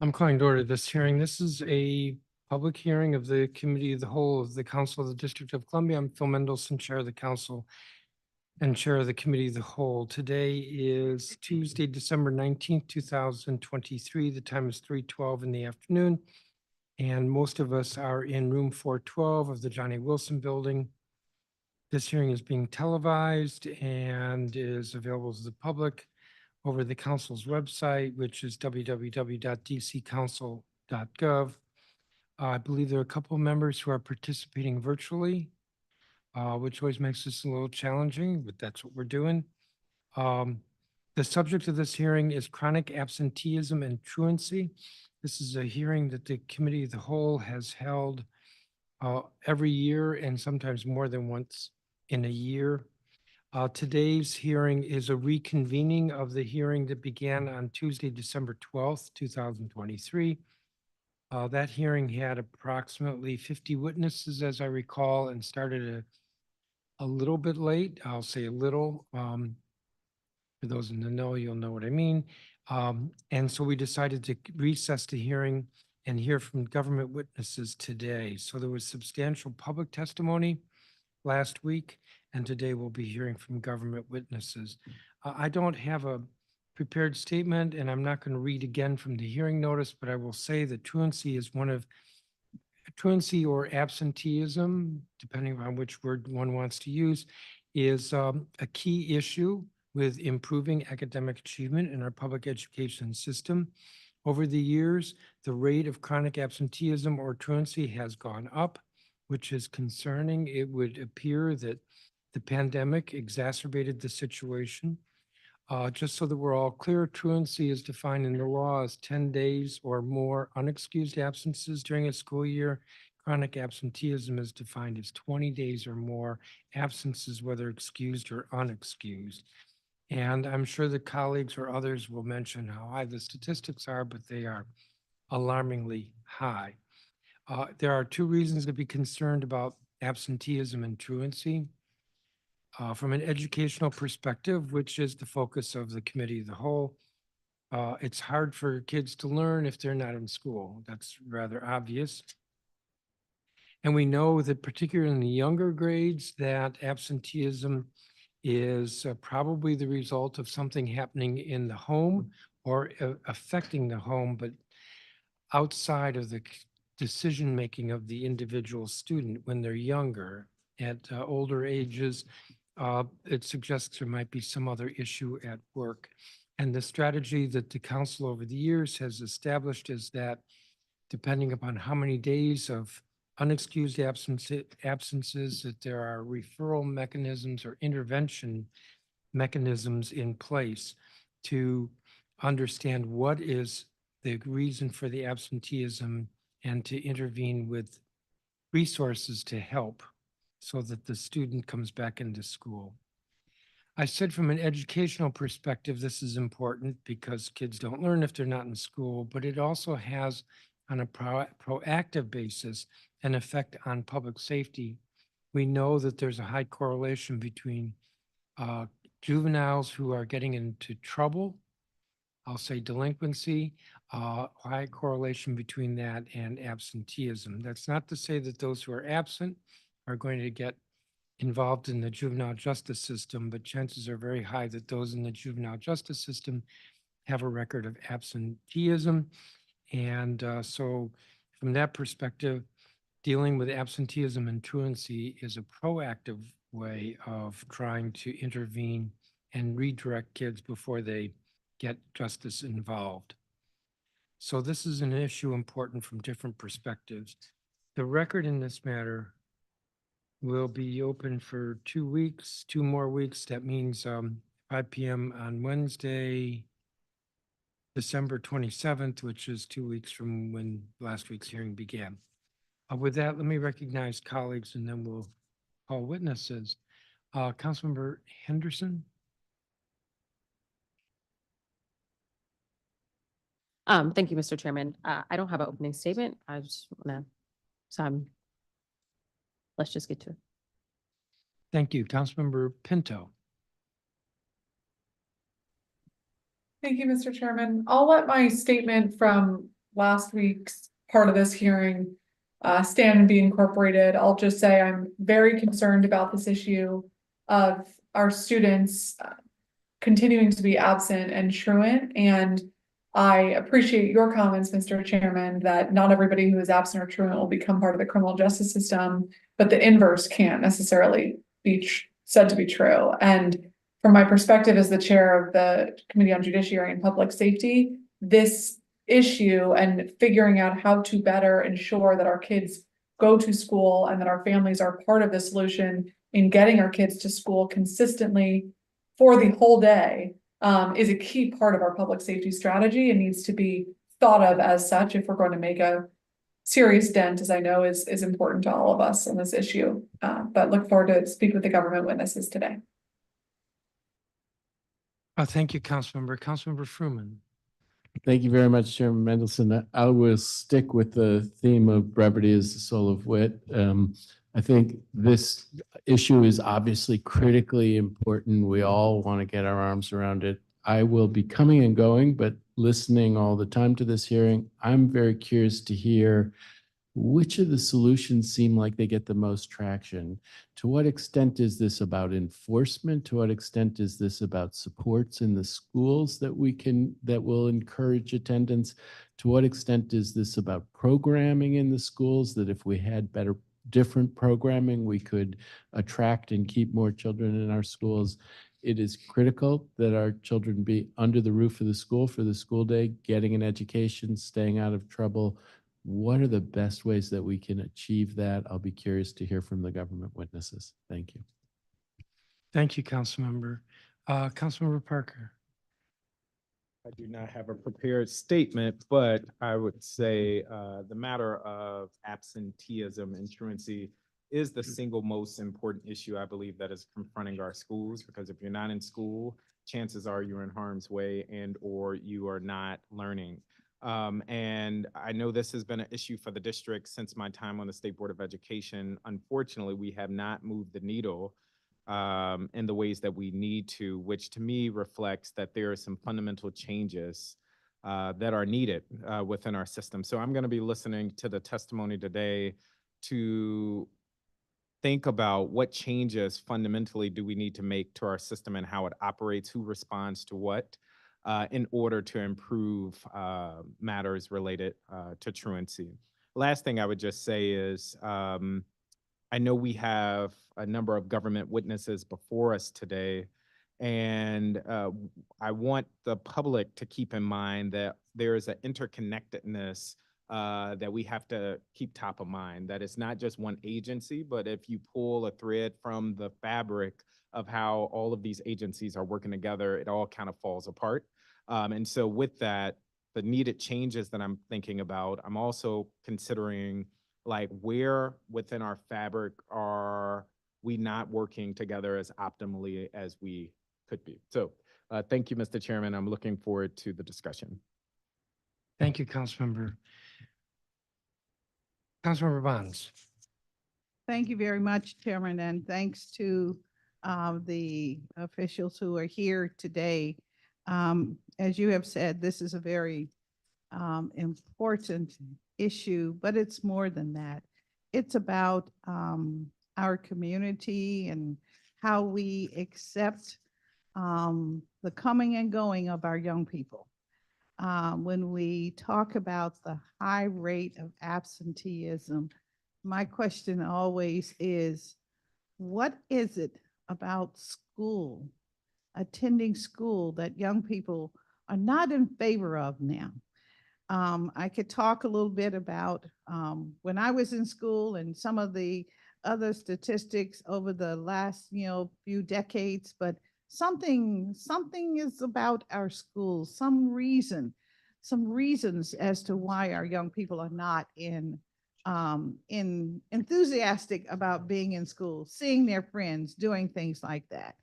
I'm calling to order this hearing. This is a public hearing of the Committee of the Whole of the Council of the District of Columbia. I'm Phil Mendelson, Chair of the Council and Chair of the Committee of the Whole. Today is Tuesday, December 19th, 2023. The time is 3:12 in the afternoon. And most of us are in room 412 of the Johnny Wilson Building. This hearing is being televised and is available to the public over the council's website, which is www.dccouncil.gov. I believe there are a couple of members who are participating virtually, which always makes this a little challenging, but that's what we're doing. The subject of this hearing is chronic absenteeism and truancy. This is a hearing that the Committee of the Whole has held every year and sometimes more than once in a year. Today's hearing is a reconvening of the hearing that began on Tuesday, December 12th, 2023. That hearing had approximately 50 witnesses, as I recall, and started a little bit late. I'll say a little. For those in the know, you'll know what I mean. And so we decided to recess the hearing and hear from government witnesses today. So there was substantial public testimony last week, and today we'll be hearing from government witnesses. I don't have a prepared statement, and I'm not going to read again from the hearing notice, but I will say that truancy is truancy or absenteeism, depending on which word one wants to use, is a key issue with improving academic achievement in our public education system. Over the years, the rate of chronic absenteeism or truancy has gone up, which is concerning. It would appear that the pandemic exacerbated the situation. Just so that we're all clear, truancy is defined in the law as 10 days or more unexcused absences during a school year. Chronic absenteeism is defined as 20 days or more absences, whether excused or unexcused. And I'm sure the colleagues or others will mention how high the statistics are, but they are alarmingly high. There are two reasons to be concerned about absenteeism and truancy. From an educational perspective, which is the focus of the Committee of the Whole, it's hard for kids to learn if they're not in school. That's rather obvious. And we know that particularly in the younger grades, that absenteeism is probably the result of something happening in the home or affecting the home, but outside of the decision-making of the individual student when they're younger. At older ages, it suggests there might be some other issue at work. And the strategy that the council over the years has established is that depending upon how many days of unexcused absences, that there are referral mechanisms or intervention mechanisms in place to understand what is the reason for the absenteeism and to intervene with resources to help so that the student comes back into school. I said from an educational perspective, this is important because kids don't learn if they're not in school, but it also has on a proactive basis an effect on public safety. We know that there's a high correlation between juveniles who are getting into trouble, I'll say delinquency, high correlation between that and absenteeism. That's not to say that those who are absent are going to get involved in the juvenile justice system, but chances are very high that those in the juvenile justice system have a record of absenteeism. And so from that perspective, dealing with absenteeism and truancy is a proactive way of trying to intervene and redirect kids before they get justice involved. So this is an issue important from different perspectives. The record in this matter will be open for 2 weeks, 2 more weeks. That means 5 p.m. on Wednesday, December 27th, which is 2 weeks from when last week's hearing began. With that, let me recognize colleagues and then we'll call witnesses. Councilmember Henderson. Thank you, Mr. Chairman. I don't have an opening statement. I just want to, let's just get to it. Thank you. Councilmember Pinto. Thank you, Mr. Chairman. I'll let my statement from last week's part of this hearing stand and be incorporated. I'll just say I'm very concerned about this issue of our students continuing to be absent and truant. And I appreciate your comments, Mr. Chairman, that not everybody who is absent or truant will become part of the criminal justice system, but the inverse can't necessarily be said to be true. And from my perspective as the chair of the Committee on Judiciary and Public Safety, this issue and figuring out how to better ensure that our kids go to school and that our families are part of the solution in getting our kids to school consistently for the whole day is a key part of our public safety strategy and needs to be thought of as such if we're going to make a serious dent, as I know is important to all of us on this issue. But look forward to speak with the government witnesses today. Thank you, Councilmember. Councilmember Fruman. Thank you very much, Chairman Mendelson. I will stick with the theme of brevity as the soul of wit. I think this issue is obviously critically important. We all want to get our arms around it. I will be coming and going, but listening all the time to this hearing, I'm very curious to hear which of the solutions seem like they get the most traction. To what extent is this about enforcement? To what extent is this about supports in the schools that will encourage attendance? To what extent is this about programming in the schools, that if we had different programming, we could attract and keep more children in our schools? It is critical that our children be under the roof of the school for the school day, getting an education, staying out of trouble. What are the best ways that we can achieve that? I'll be curious to hear from the government witnesses. Thank you. Thank you, Councilmember. Councilmember Parker. I do not have a prepared statement, but I would say the matter of absenteeism and truancy is the single most important issue I believe that is confronting our schools, because if you're not in school, chances are you're in harm's way and or you are not learning. And I know this has been an issue for the district since my time on the State Board of Education. Unfortunately, we have not moved the needle in the ways that we need to, which to me reflects that there are some fundamental changes that are needed within our system. So I'm going to be listening to the testimony today to think about what changes fundamentally do we need to make to our system and how it operates, who responds to what, in order to improve matters related to truancy. Last thing I would just say is, I know we have a number of government witnesses before us today, and I want the public to keep in mind that there is an interconnectedness that we have to keep top of mind, that it's not just one agency, but if you pull a thread from the fabric of how all of these agencies are working together, it all kind of falls apart. And so with that, the needed changes that I'm thinking about, I'm also considering like where within our fabric are we not working together as optimally as we could be. So thank you, Mr. Chairman. I'm looking forward to the discussion. Thank you, Councilmember. Councilmember Bonds. Thank you very much, Chairman, and thanks to the officials who are here today. As you have said, this is a very important issue, but it's more than that. It's about our community and how we accept the coming and going of our young people. When we talk about the high rate of absenteeism, my question always is, what is it about school, attending school, that young people are not in favor of now? I could talk a little bit about when I was in school and some of the other statistics over the last, few decades, but something is about our schools, some reasons as to why our young people are not enthusiastic about being in school, seeing their friends, doing things like that.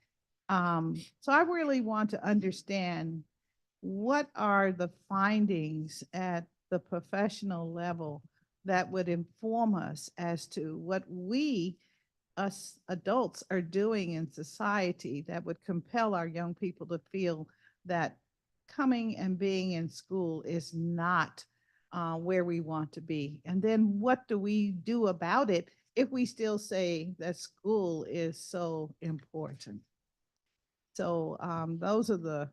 So I really want to understand, what are the findings at the professional level that would inform us as to what us adults are doing in society that would compel our young people to feel that coming and being in school is not where we want to be. And then what do we do about it if we still say that school is so important? So those are the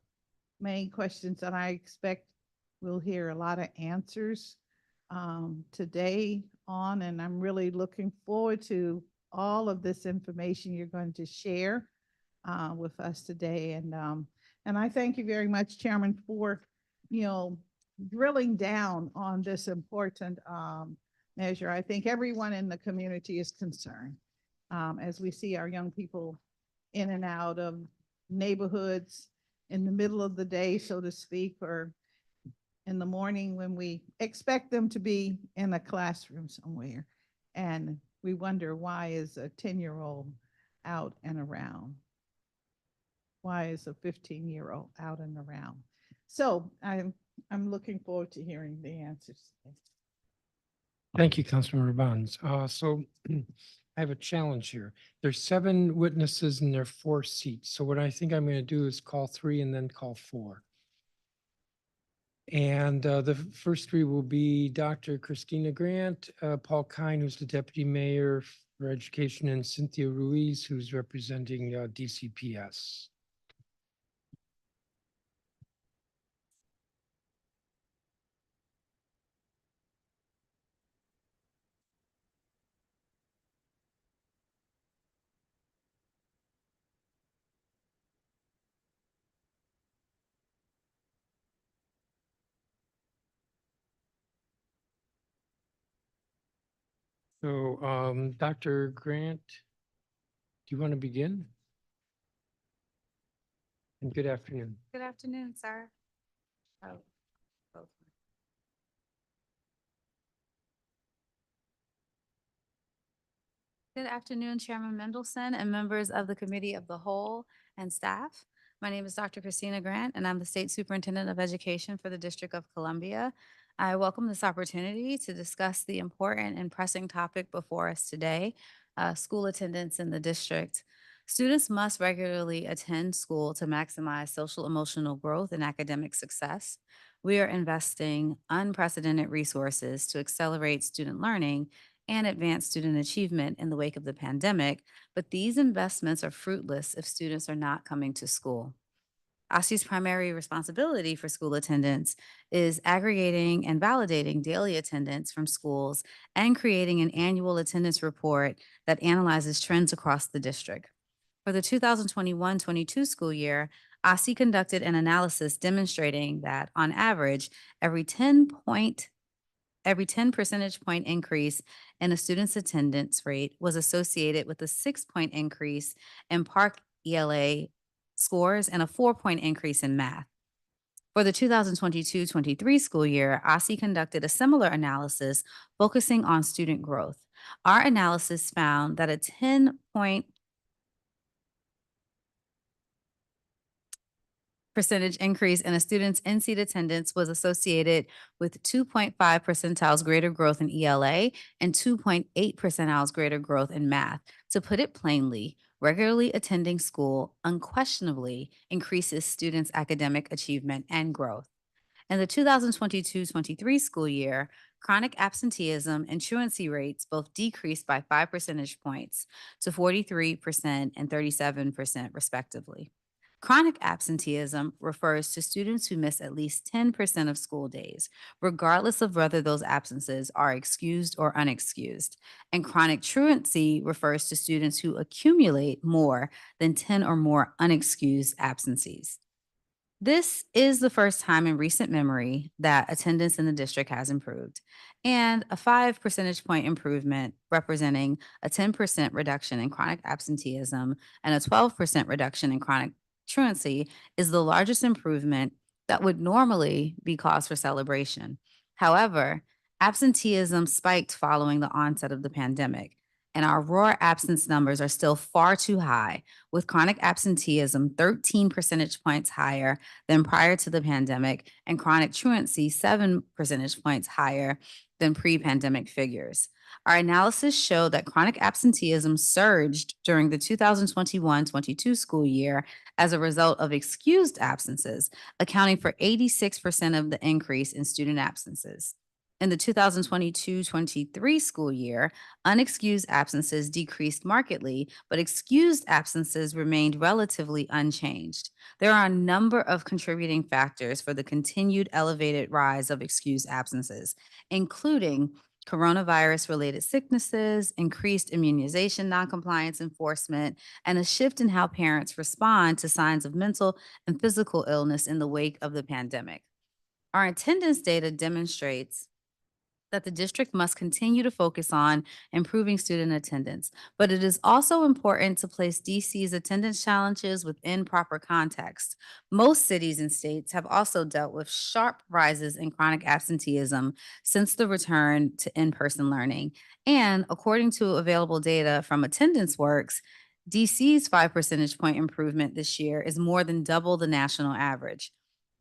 main questions that I expect we'll hear a lot of answers today on, and I'm really looking forward to all of this information you're going to share with us today. And I thank you very much, Chairman, for, drilling down on this important measure. I think everyone in the community is concerned as we see our young people in and out of neighborhoods in the middle of the day, so to speak, or in the morning when we expect them to be in a classroom somewhere. And we wonder, why is a 10-year-old out and around? Why is a 15-year-old out and around? So I'm looking forward to hearing the answers. Thank you, Councilmember Bonds. So I have a challenge here. There's 7 witnesses and there are 4 seats. So what I think I'm going to do is call 3 and then call 4. And the first 3 will be Dr. Christina Grant, Paul Kine, who's the Deputy Mayor for Education, and Cynthia Ruiz, who's representing DCPS. So, Dr. Grant, do you want to begin? And good afternoon. Good afternoon, sir. Oh, both. Good afternoon, Chairman Mendelson and members of the Committee of the Whole and staff. My name is Dr. Christina Grant, and I'm the State Superintendent of Education for the District of Columbia. I welcome this opportunity to discuss the important and pressing topic before us today, school attendance in the district. Students must regularly attend school to maximize social emotional growth and academic success. We are investing unprecedented resources to accelerate student learning and advance student achievement in the wake of the pandemic, but these investments are fruitless if students are not coming to school. OSCE's primary responsibility for school attendance is aggregating and validating daily attendance from schools and creating an annual attendance report that analyzes trends across the district. For the 2021-22 school year, OSCE conducted an analysis demonstrating that, on average, every 10 percentage point increase in a student's attendance rate was associated with a 6-point increase in Park ELA scores and a 4-point increase in math. For the 2022-23 school year, OSCE conducted a similar analysis focusing on student growth. Our analysis found that a 10-point percentage increase in a student's in-seat attendance was associated with 2.5 percentiles greater growth in ELA and 2.8 percentiles greater growth in math. To put it plainly, regularly attending school unquestionably increases students' academic achievement and growth. In the 2022-23 school year, chronic absenteeism and truancy rates both decreased by 5 percentage points to 43% and 37% respectively. Chronic absenteeism refers to students who miss at least 10% of school days, regardless of whether those absences are excused or unexcused. And chronic truancy refers to students who accumulate more than 10 or more unexcused absences. This is the first time in recent memory that attendance in the district has improved, and a 5 percentage point improvement representing a 10% reduction in chronic absenteeism and a 12% reduction in chronic truancy is the largest improvement that would normally be cause for celebration. However, absenteeism spiked following the onset of the pandemic, and our raw absence numbers are still far too high, with chronic absenteeism 13 percentage points higher than prior to the pandemic and chronic truancy 7 percentage points higher than pre-pandemic figures. Our analysis showed that chronic absenteeism surged during the 2021-22 school year as a result of excused absences, accounting for 86% of the increase in student absences. In the 2022-23 school year, unexcused absences decreased markedly, but excused absences remained relatively unchanged. There are a number of contributing factors for the continued elevated rise of excused absences, including coronavirus-related sicknesses, increased immunization noncompliance enforcement, and a shift in how parents respond to signs of mental and physical illness in the wake of the pandemic. Our attendance data demonstrates that the district must continue to focus on improving student attendance, but it is also important to place DC's attendance challenges within proper context. Most cities and states have also dealt with sharp rises in chronic absenteeism since the return to in-person learning. And according to available data from Attendance Works, DC's 5 percentage point improvement this year is more than double the national average.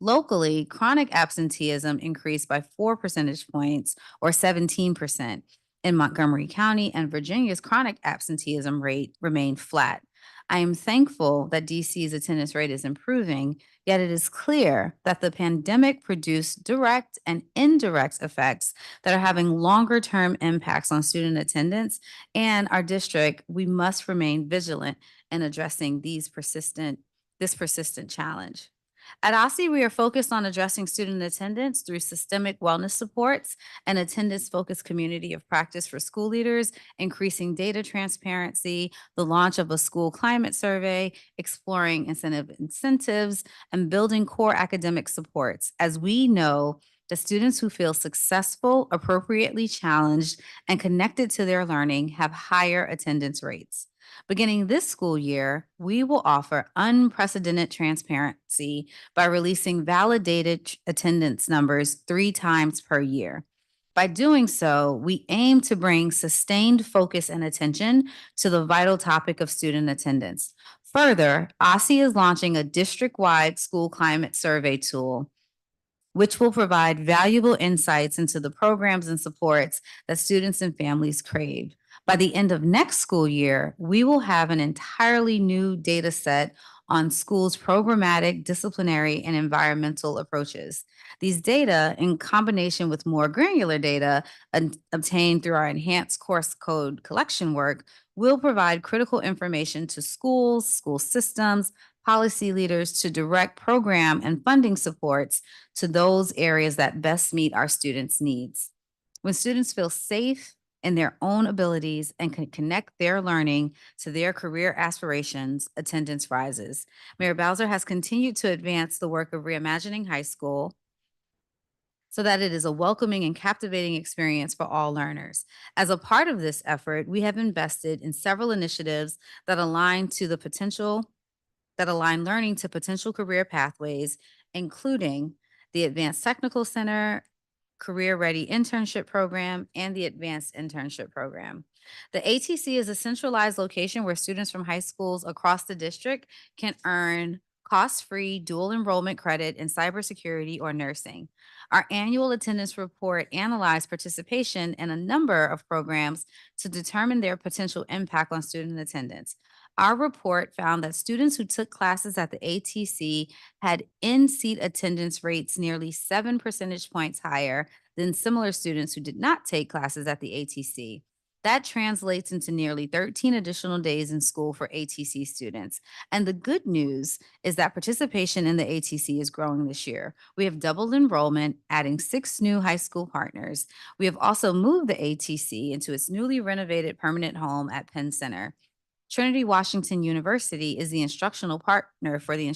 Locally, chronic absenteeism increased by 4 percentage points or 17%. In Montgomery County and Virginia's chronic absenteeism rate remained flat. I am thankful that DC's attendance rate is improving, yet it is clear that the pandemic produced direct and indirect effects that are having longer-term impacts on student attendance, and our district, we must remain vigilant in addressing this persistent challenge. At OSSI, we are focused on addressing student attendance through systemic wellness supports, an attendance-focused community of practice for school leaders, increasing data transparency, the launch of a school climate survey, exploring incentives, and building core academic supports, as we know that students who feel successful, appropriately challenged, and connected to their learning have higher attendance rates. Beginning this school year, we will offer unprecedented transparency by releasing validated attendance numbers 3 times per year. By doing so, we aim to bring sustained focus and attention to the vital topic of student attendance. Further, OSSI is launching a district-wide school climate survey tool, which will provide valuable insights into the programs and supports that students and families crave. By the end of next school year, we will have an entirely new data set on schools' programmatic, disciplinary, and environmental approaches. These data, in combination with more granular data obtained through our enhanced course code collection work, will provide critical information to schools, school systems, policy leaders to direct program and funding supports to those areas that best meet our students' needs. When students feel safe in their own abilities and can connect their learning to their career aspirations, attendance rises. Mayor Bowser has continued to advance the work of reimagining high school so that it is a welcoming and captivating experience for all learners. As a part of this effort, we have invested in several initiatives that align learning to potential career pathways, including the Advanced Technical Center, Career Ready Internship Program, and the Advanced Internship Program. The ATC is a centralized location where students from high schools across the district can earn cost-free dual enrollment credit in cybersecurity or nursing. Our annual attendance report analyzed participation in a number of programs to determine their potential impact on student attendance. Our report found that students who took classes at the ATC had in-seat attendance rates nearly 7 percentage points higher than similar students who did not take classes at the ATC. That translates into nearly 13 additional days in school for ATC students. And the good news is that participation in the ATC is growing this year. We have doubled enrollment, adding 6 new high school partners. We have also moved the ATC into its newly renovated permanent home at Penn Center. Trinity Washington University is the instructional partner for the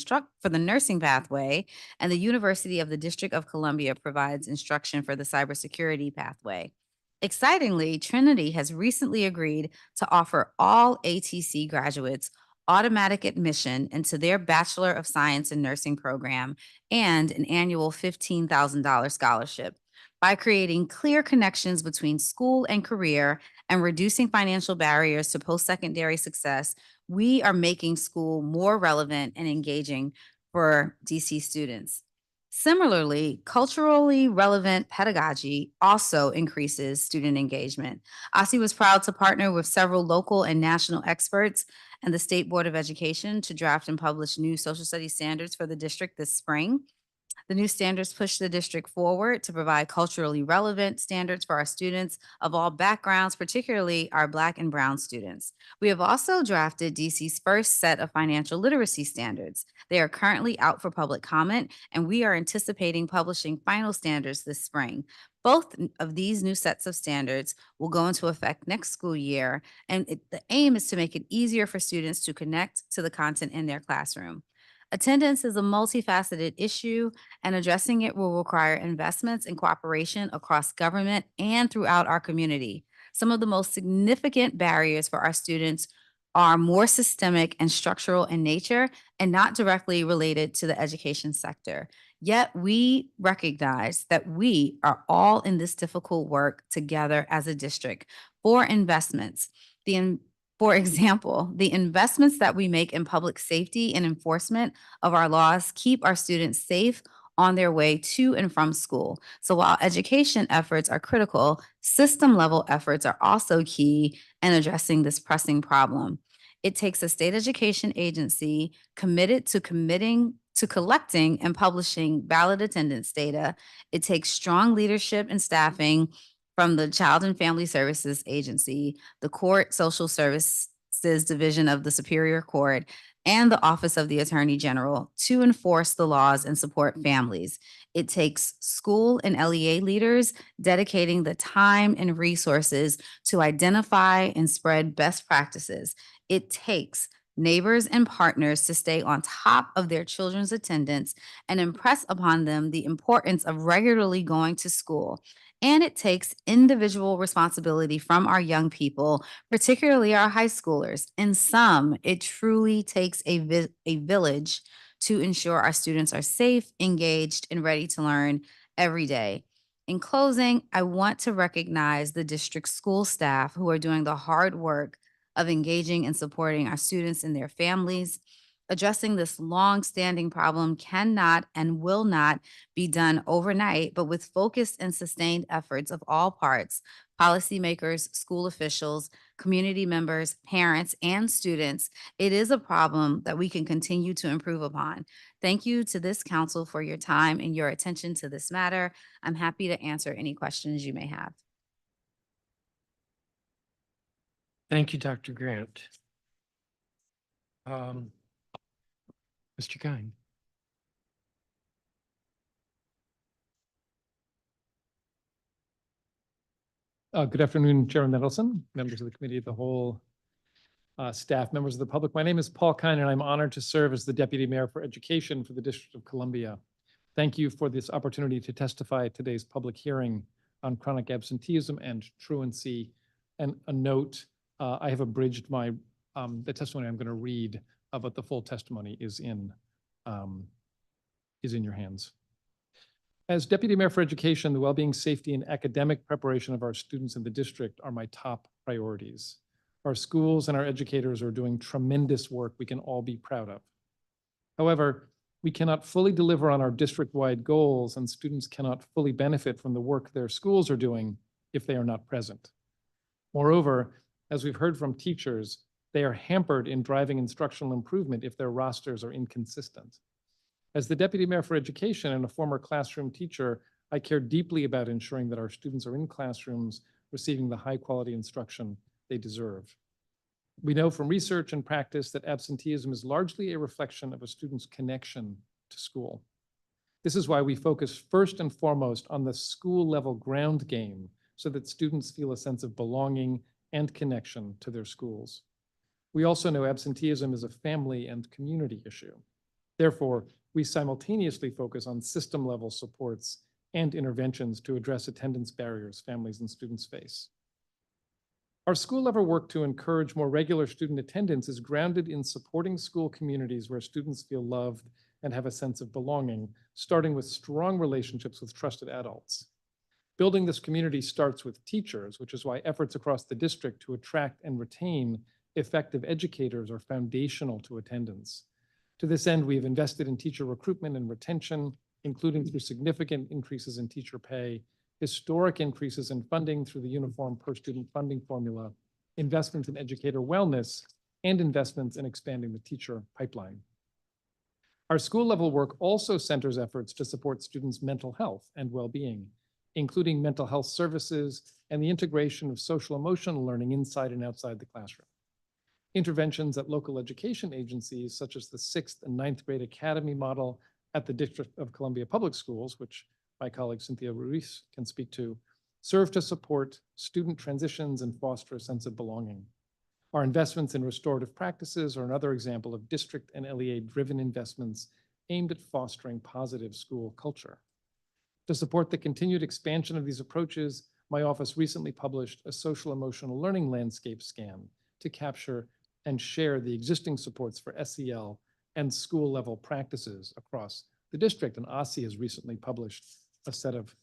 nursing pathway, and the University of the District of Columbia provides instruction for the cybersecurity pathway. Excitingly, Trinity has recently agreed to offer all ATC graduates automatic admission into their Bachelor of Science in Nursing program and an annual $15,000 scholarship. By creating clear connections between school and career and reducing financial barriers to post-secondary success, we are making school more relevant and engaging for DC students. Similarly, culturally relevant pedagogy also increases student engagement. OSSI was proud to partner with several local and national experts and the State Board of Education to draft and publish new social studies standards for the district this spring. The new standards push the district forward to provide culturally relevant standards for our students of all backgrounds, particularly our Black and Brown students. We have also drafted DC's first set of financial literacy standards. They are currently out for public comment, and we are anticipating publishing final standards this spring. Both of these new sets of standards will go into effect next school year, and the aim is to make it easier for students to connect to the content in their classroom. Attendance is a multifaceted issue, and addressing it will require investments and cooperation across government and throughout our community. Some of the most significant barriers for our students are more systemic and structural in nature and not directly related to the education sector. Yet we recognize that we are all in this difficult work together as a district for investments. For example, the investments that we make in public safety and enforcement of our laws keep our students safe on their way to and from school. So while education efforts are critical, system level efforts are also key in addressing this pressing problem. It takes a state education agency committed to collecting and publishing valid attendance data. It takes strong leadership and staffing from the Child and Family Services Agency, the Court Social Services Division of the Superior Court, and the Office of the Attorney General to enforce the laws and support families. It takes school and LEA leaders dedicating the time and resources to identify and spread best practices. It takes neighbors and partners to stay on top of their children's attendance and impress upon them the importance of regularly going to school. And it takes individual responsibility from our young people, particularly our high schoolers. In some, it truly takes a village to ensure our students are safe, engaged, and ready to learn every day. In closing, I want to recognize the district school staff who are doing the hard work of engaging and supporting our students and their families. Addressing this long-standing problem cannot and will not be done overnight, but with focused and sustained efforts of all parts, policymakers, school officials, community members, parents, and students, it is a problem that we can continue to improve upon. Thank you to this council for your time and your attention to this matter. I'm happy to answer any questions you may have. Thank you, Dr. Grant. Mr. Kine. Good afternoon, Chairman Mendelson, members of the Committee of the Whole, staff, members of the public. My name is Paul Kine, and I'm honored to serve as the Deputy Mayor for Education for the District of Columbia. Thank you for this opportunity to testify at today's public hearing on chronic absenteeism and truancy. And a note, I have abridged my the testimony I'm going to read, but the full testimony is in your hands. As Deputy Mayor for Education, the well-being, safety, and academic preparation of our students in the district are my top priorities. Our schools and our educators are doing tremendous work we can all be proud of. However, we cannot fully deliver on our district-wide goals, and students cannot fully benefit from the work their schools are doing if they are not present. Moreover, as we've heard from teachers, they are hampered in driving instructional improvement if their rosters are inconsistent. As the Deputy Mayor for Education and a former classroom teacher, I care deeply about ensuring that our students are in classrooms receiving the high-quality instruction they deserve. We know from research and practice that absenteeism is largely a reflection of a student's connection to school. This is why we focus first and foremost on the school-level ground game so that students feel a sense of belonging and connection to their schools. We also know absenteeism is a family and community issue. Therefore, we simultaneously focus on system-level supports and interventions to address attendance barriers families and students face. Our school-level work to encourage more regular student attendance is grounded in supporting school communities where students feel loved and have a sense of belonging, starting with strong relationships with trusted adults. Building this community starts with teachers, which is why efforts across the district to attract and retain effective educators are foundational to attendance. To this end, we have invested in teacher recruitment and retention, including through significant increases in teacher pay, historic increases in funding through the Uniform Per Student Funding Formula, investments in educator wellness, and investments in expanding the teacher pipeline. Our school level work also centers efforts to support students' mental health and well-being, including mental health services and the integration of social emotional learning inside and outside the classroom. Interventions at local education agencies such as the 6th and 9th grade academy model at the District of Columbia Public Schools, which my colleague Cynthia Ruiz can speak to, serve to support student transitions and foster a sense of belonging. Our investments in restorative practices are another example of district and LEA-driven investments aimed at fostering positive school culture. To support the continued expansion of these approaches, my office recently published a social emotional learning landscape scan to capture and share the existing supports for SEL and school level practices across the district. And OSSI has recently published a set of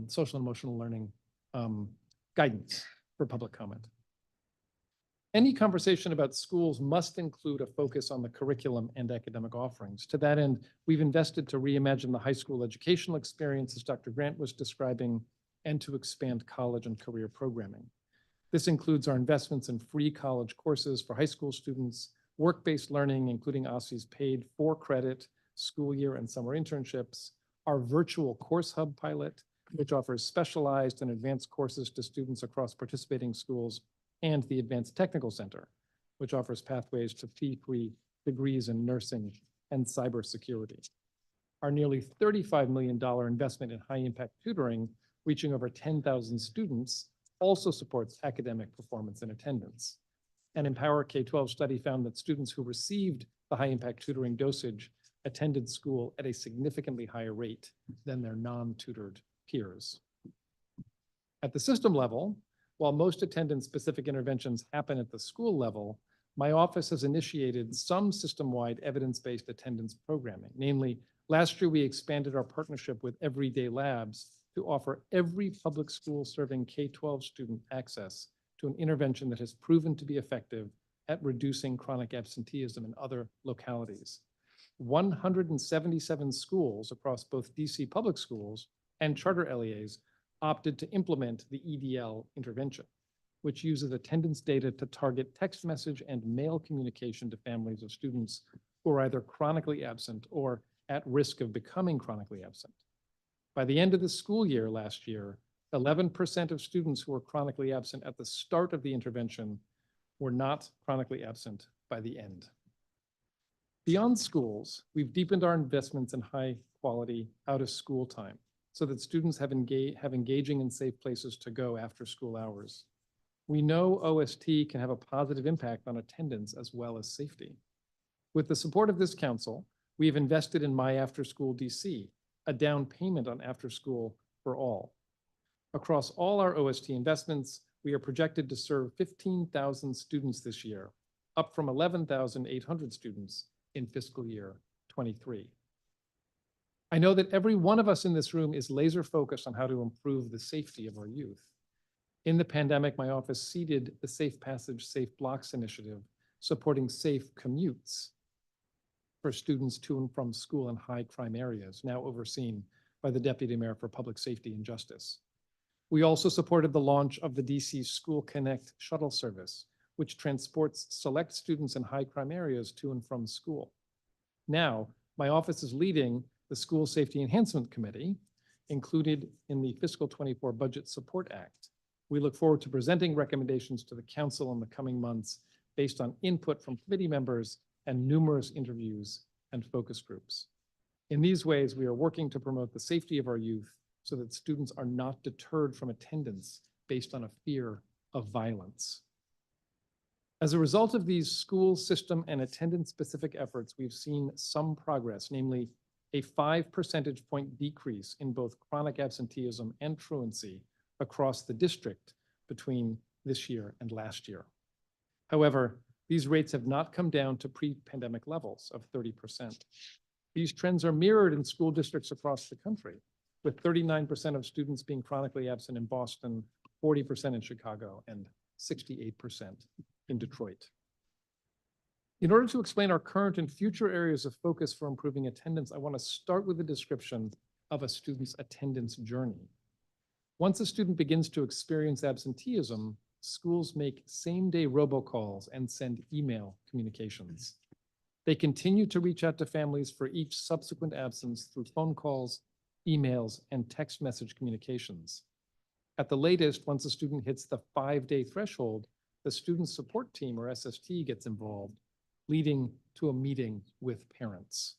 social and emotional learning guidance for public comment. Any conversation about schools must include a focus on the curriculum and academic offerings. To that end, we've invested to reimagine the high school educational experience, as Dr. Grant was describing, and to expand college and career programming. This includes our investments in free college courses for high school students, work-based learning, including OSSI's paid 4-credit school year and summer internships, our virtual course hub pilot, which offers specialized and advanced courses to students across participating schools, and the Advanced Technical Center, which offers pathways to fee-free degrees in nursing and cybersecurity. Our nearly $35 million investment in high-impact tutoring, reaching over 10,000 students, also supports academic performance and attendance. An Empower K-12 study found that students who received the high-impact tutoring dosage attended school at a significantly higher rate than their non-tutored peers. At the system level, while most attendance-specific interventions happen at the school level, my office has initiated some system-wide evidence-based attendance programming. Namely, last year we expanded our partnership with Everyday Labs to offer every public school serving K-12 student access to an intervention that has proven to be effective at reducing chronic absenteeism in other localities. 177 schools across both DC public schools and charter LEAs opted to implement the EDL intervention, which uses attendance data to target text message and mail communication to families of students who are either chronically absent or at risk of becoming chronically absent. By the end of the school year last year, 11% of students who were chronically absent at the start of the intervention were not chronically absent by the end. Beyond schools, we've deepened our investments in high quality out of school time so that students have engaging and safe places to go after school hours. We know OST can have a positive impact on attendance as well as safety. With the support of this council, we have invested in My After School DC, a down payment on after school for all. Across all our OST investments, we are projected to serve 15,000 students this year, up from 11,800 students in fiscal year 23. I know that every one of us in this room is laser focused on how to improve the safety of our youth. In the pandemic, my office seeded the Safe Passage, Safe Blocks initiative, supporting safe commutes for students to and from school in high crime areas, now overseen by the Deputy Mayor for Public Safety and Justice. We also supported the launch of the DC School Connect shuttle service, which transports select students in high crime areas to and from school. Now, my office is leading the School Safety Enhancement Committee, included in the Fiscal 24 Budget Support Act. We look forward to presenting recommendations to the council in the coming months based on input from committee members and numerous interviews and focus groups. In these ways, we are working to promote the safety of our youth so that students are not deterred from attendance based on a fear of violence. As a result of these school system and attendance-specific efforts, we've seen some progress, namely a 5 percentage point decrease in both chronic absenteeism and truancy across the district between this year and last year. However, these rates have not come down to pre-pandemic levels of 30%. These trends are mirrored in school districts across the country, with 39% of students being chronically absent in Boston, 40% in Chicago, and 68% in Detroit. In order to explain our current and future areas of focus for improving attendance, I want to start with a description of a student's attendance journey. Once a student begins to experience absenteeism, schools make same-day robocalls and send email communications. They continue to reach out to families for each subsequent absence through phone calls, emails, and text message communications. At the latest, once a student hits the 5-day threshold, the student support team, or SST, gets involved, leading to a meeting with parents.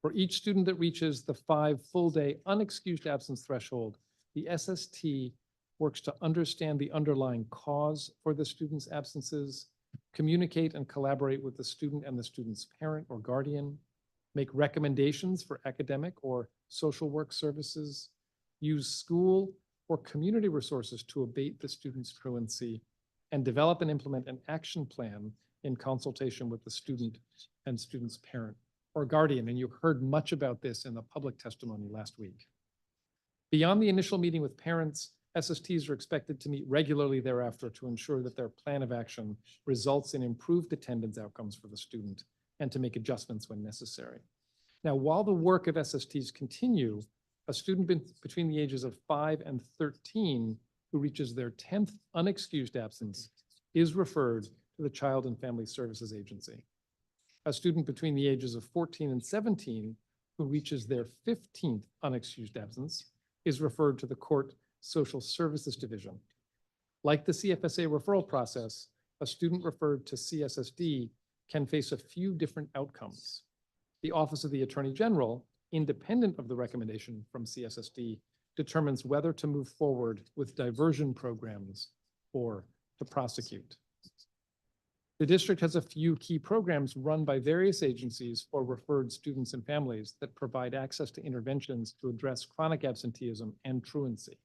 For each student that reaches the 5 full-day unexcused absence threshold, the SST works to understand the underlying cause for the student's absences, communicate and collaborate with the student and the student's parent or guardian, make recommendations for academic or social work services, use school or community resources to abate the student's truancy, and develop and implement an action plan in consultation with the student and student's parent or guardian. And you heard much about this in the public testimony last week. Beyond the initial meeting with parents, SSTs are expected to meet regularly thereafter to ensure that their plan of action results in improved attendance outcomes for the student and to make adjustments when necessary. Now, while the work of SSTs continue, a student between the ages of 5 and 13 who reaches their 10th unexcused absence is referred to the Child and Family Services Agency. A student between the ages of 14 and 17 who reaches their 15th unexcused absence is referred to the Court Social Services Division. Like the CFSA referral process, a student referred to CSSD can face a few different outcomes. The Office of the Attorney General, independent of the recommendation from CSSD, determines whether to move forward with diversion programs or to prosecute. The district has a few key programs run by various agencies for referred students and families that provide access to interventions to address chronic absenteeism and truancy.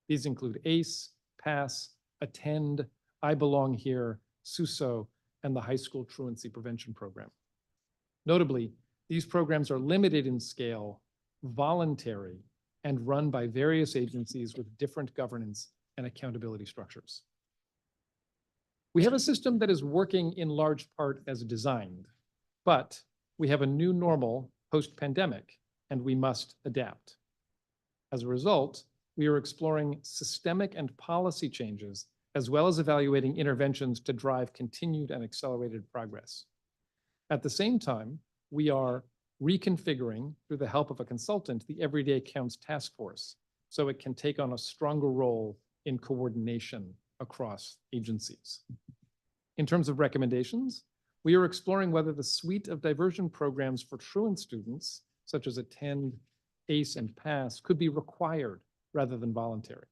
These include ACE, PASS, Attend, I Belong Here, SUSO, and the High School Truancy Prevention Program. Notably, these programs are limited in scale, voluntary, and run by various agencies with different governance and accountability structures. We have a system that is working in large part as designed, but we have a new normal post-pandemic, and we must adapt. As a result, we are exploring systemic and policy changes, as well as evaluating interventions to drive continued and accelerated progress. At the same time, we are reconfiguring, through the help of a consultant, the Everyday Counts Task Force, so it can take on a stronger role in coordination across agencies. In terms of recommendations, we are exploring whether the suite of diversion programs for truant students, such as Attend, ACE, and PASS, could be required rather than voluntary.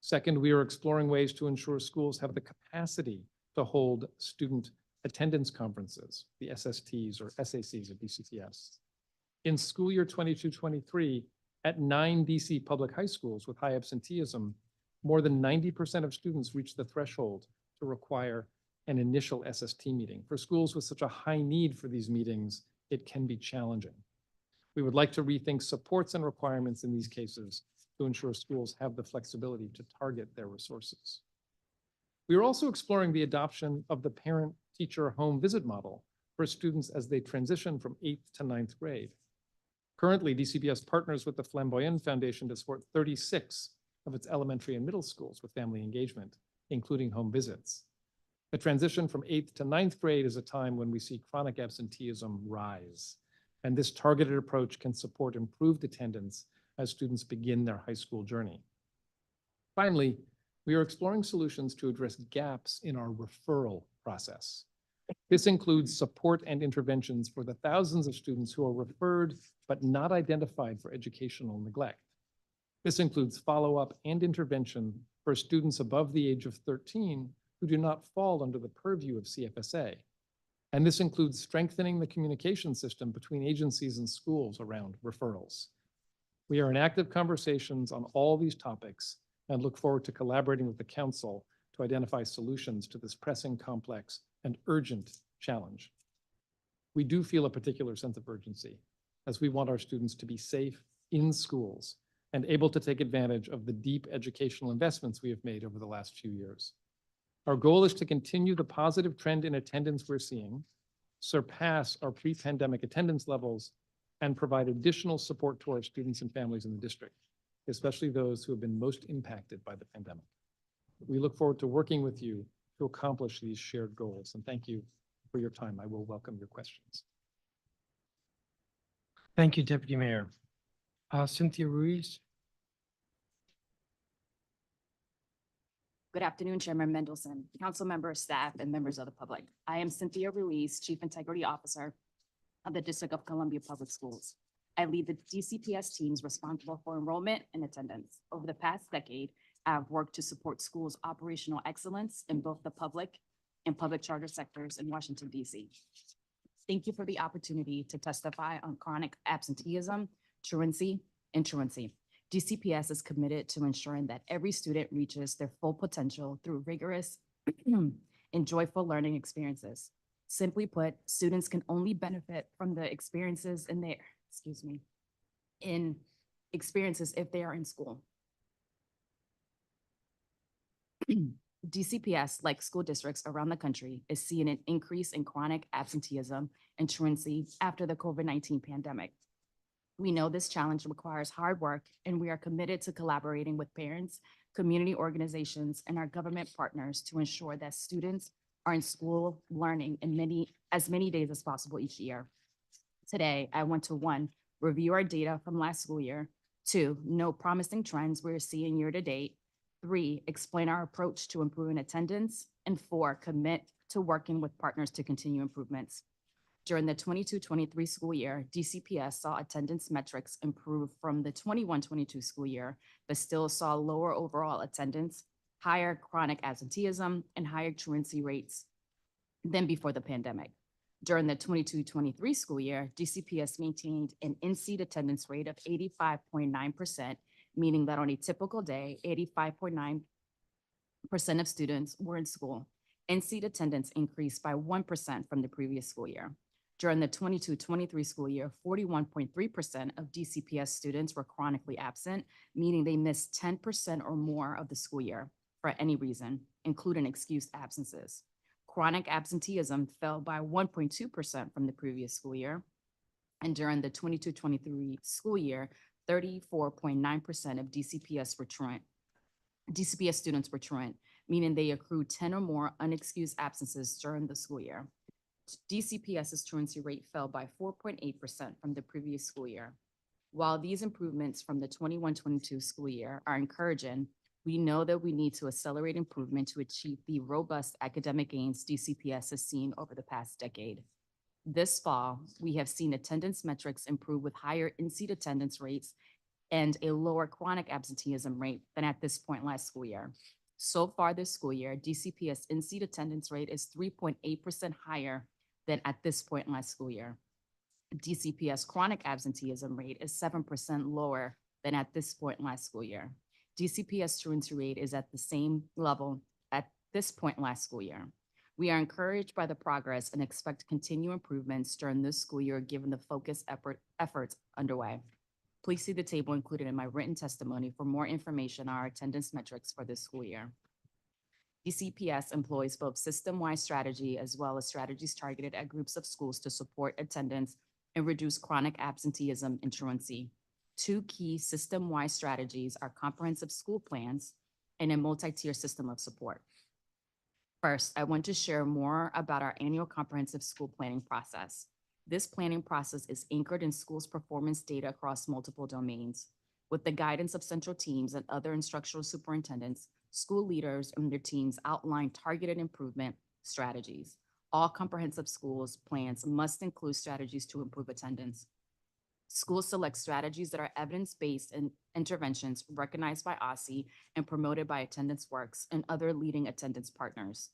Second, we are exploring ways to ensure schools have the capacity to hold student attendance conferences, the SSTs or SACs of DCTS. In school year 22-23, at 9 DC public high schools with high absenteeism, more than 90% of students reach the threshold to require an initial SST meeting. For schools with such a high need for these meetings, it can be challenging. We would like to rethink supports and requirements in these cases to ensure schools have the flexibility to target their resources. We are also exploring the adoption of the parent-teacher home visit model for students as they transition from 8th to 9th grade. Currently, DCBS partners with the Flamboyant Foundation to support 36 of its elementary and middle schools with family engagement, including home visits. The transition from 8th to 9th grade is a time when we see chronic absenteeism rise, and this targeted approach can support improved attendance as students begin their high school journey. Finally, we are exploring solutions to address gaps in our referral process. This includes support and interventions for the thousands of students who are referred but not identified for educational neglect. This includes follow-up and intervention for students above the age of 13 who do not fall under the purview of CFSA. And this includes strengthening the communication system between agencies and schools around referrals. We are in active conversations on all these topics and look forward to collaborating with the council to identify solutions to this pressing, complex, and urgent challenge. We do feel a particular sense of urgency as we want our students to be safe in schools and able to take advantage of the deep educational investments we have made over the last few years. Our goal is to continue the positive trend in attendance we're seeing, surpass our pre-pandemic attendance levels, and provide additional support to our students and families in the district, especially those who have been most impacted by the pandemic. We look forward to working with you to accomplish these shared goals, and thank you for your time. I will welcome your questions. Thank you, Deputy Mayor. Cynthia Ruiz. Good afternoon, Chairman Mendelson, council members, staff, and members of the public. I am Cynthia Ruiz, Chief Integrity Officer of the District of Columbia Public Schools. I lead the DCPS teams responsible for enrollment and attendance. Over the past decade, I have worked to support schools' operational excellence in both the public and public charter sectors in Washington, D.C. Thank you for the opportunity to testify on chronic absenteeism, truancy, and truancy. DCPS is committed to ensuring that every student reaches their full potential through rigorous and joyful learning experiences. Simply put, students can only benefit from the experiences in their, in experiences if they are in school. DCPS, like school districts around the country, is seeing an increase in chronic absenteeism and truancy after the COVID-19 pandemic. We know this challenge requires hard work, and we are committed to collaborating with parents, community organizations, and our government partners to ensure that students are in school learning in as many days as possible each year. Today, I want to 1, review our data from last school year, 2, note promising trends we're seeing year to date, 3, explain our approach to improving attendance, and 4, commit to working with partners to continue improvements. During the 22-23 school year, DCPS saw attendance metrics improve from the 21-22 school year, but still saw lower overall attendance, higher chronic absenteeism, and higher truancy rates than before the pandemic. During the 22-23 school year, DCPS maintained an in-seat attendance rate of 85.9%, meaning that on a typical day, 85.9% of students were in school. In-seat attendance increased by 1% from the previous school year. During the 22-23 school year, 41.3% of DCPS students were chronically absent, meaning they missed 10% or more of the school year for any reason, including excused absences. Chronic absenteeism fell by 1.2% from the previous school year. And during the 22-23 school year, 34.9% of DCPS students were truant, meaning they accrued 10 or more unexcused absences during the school year. DCPS's truancy rate fell by 4.8% from the previous school year. While these improvements from the 21-22 school year are encouraging, we know that we need to accelerate improvement to achieve the robust academic gains DCPS has seen over the past decade. This fall, we have seen attendance metrics improve with higher in-seat attendance rates and a lower chronic absenteeism rate than at this point last school year. So far this school year, DCPS in-seat attendance rate is 3.8% higher than at this point last school year. DCPS chronic absenteeism rate is 7% lower than at this point last school year. DCPS truancy rate is at the same level at this point last school year. We are encouraged by the progress and expect continued improvements during this school year given the focused efforts underway. Please see the table included in my written testimony for more information on our attendance metrics for this school year. DCPS employs both system-wide strategy as well as strategies targeted at groups of schools to support attendance and reduce chronic absenteeism and truancy. 2 key system-wide strategies are comprehensive school plans and a multi-tier system of support. First, I want to share more about our annual comprehensive school planning process. This planning process is anchored in schools' performance data across multiple domains. With the guidance of central teams and other instructional superintendents, school leaders and their teams outline targeted improvement strategies. All comprehensive schools plans must include strategies to improve attendance. Schools select strategies that are evidence-based and interventions recognized by OSSE and promoted by Attendance Works and other leading attendance partners.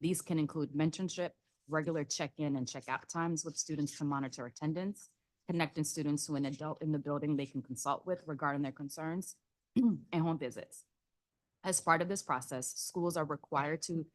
These can include mentorship, regular check-in and check-out times with students to monitor attendance, connecting students to an adult in the building they can consult with regarding their concerns, and home visits. As part of this process, schools are required to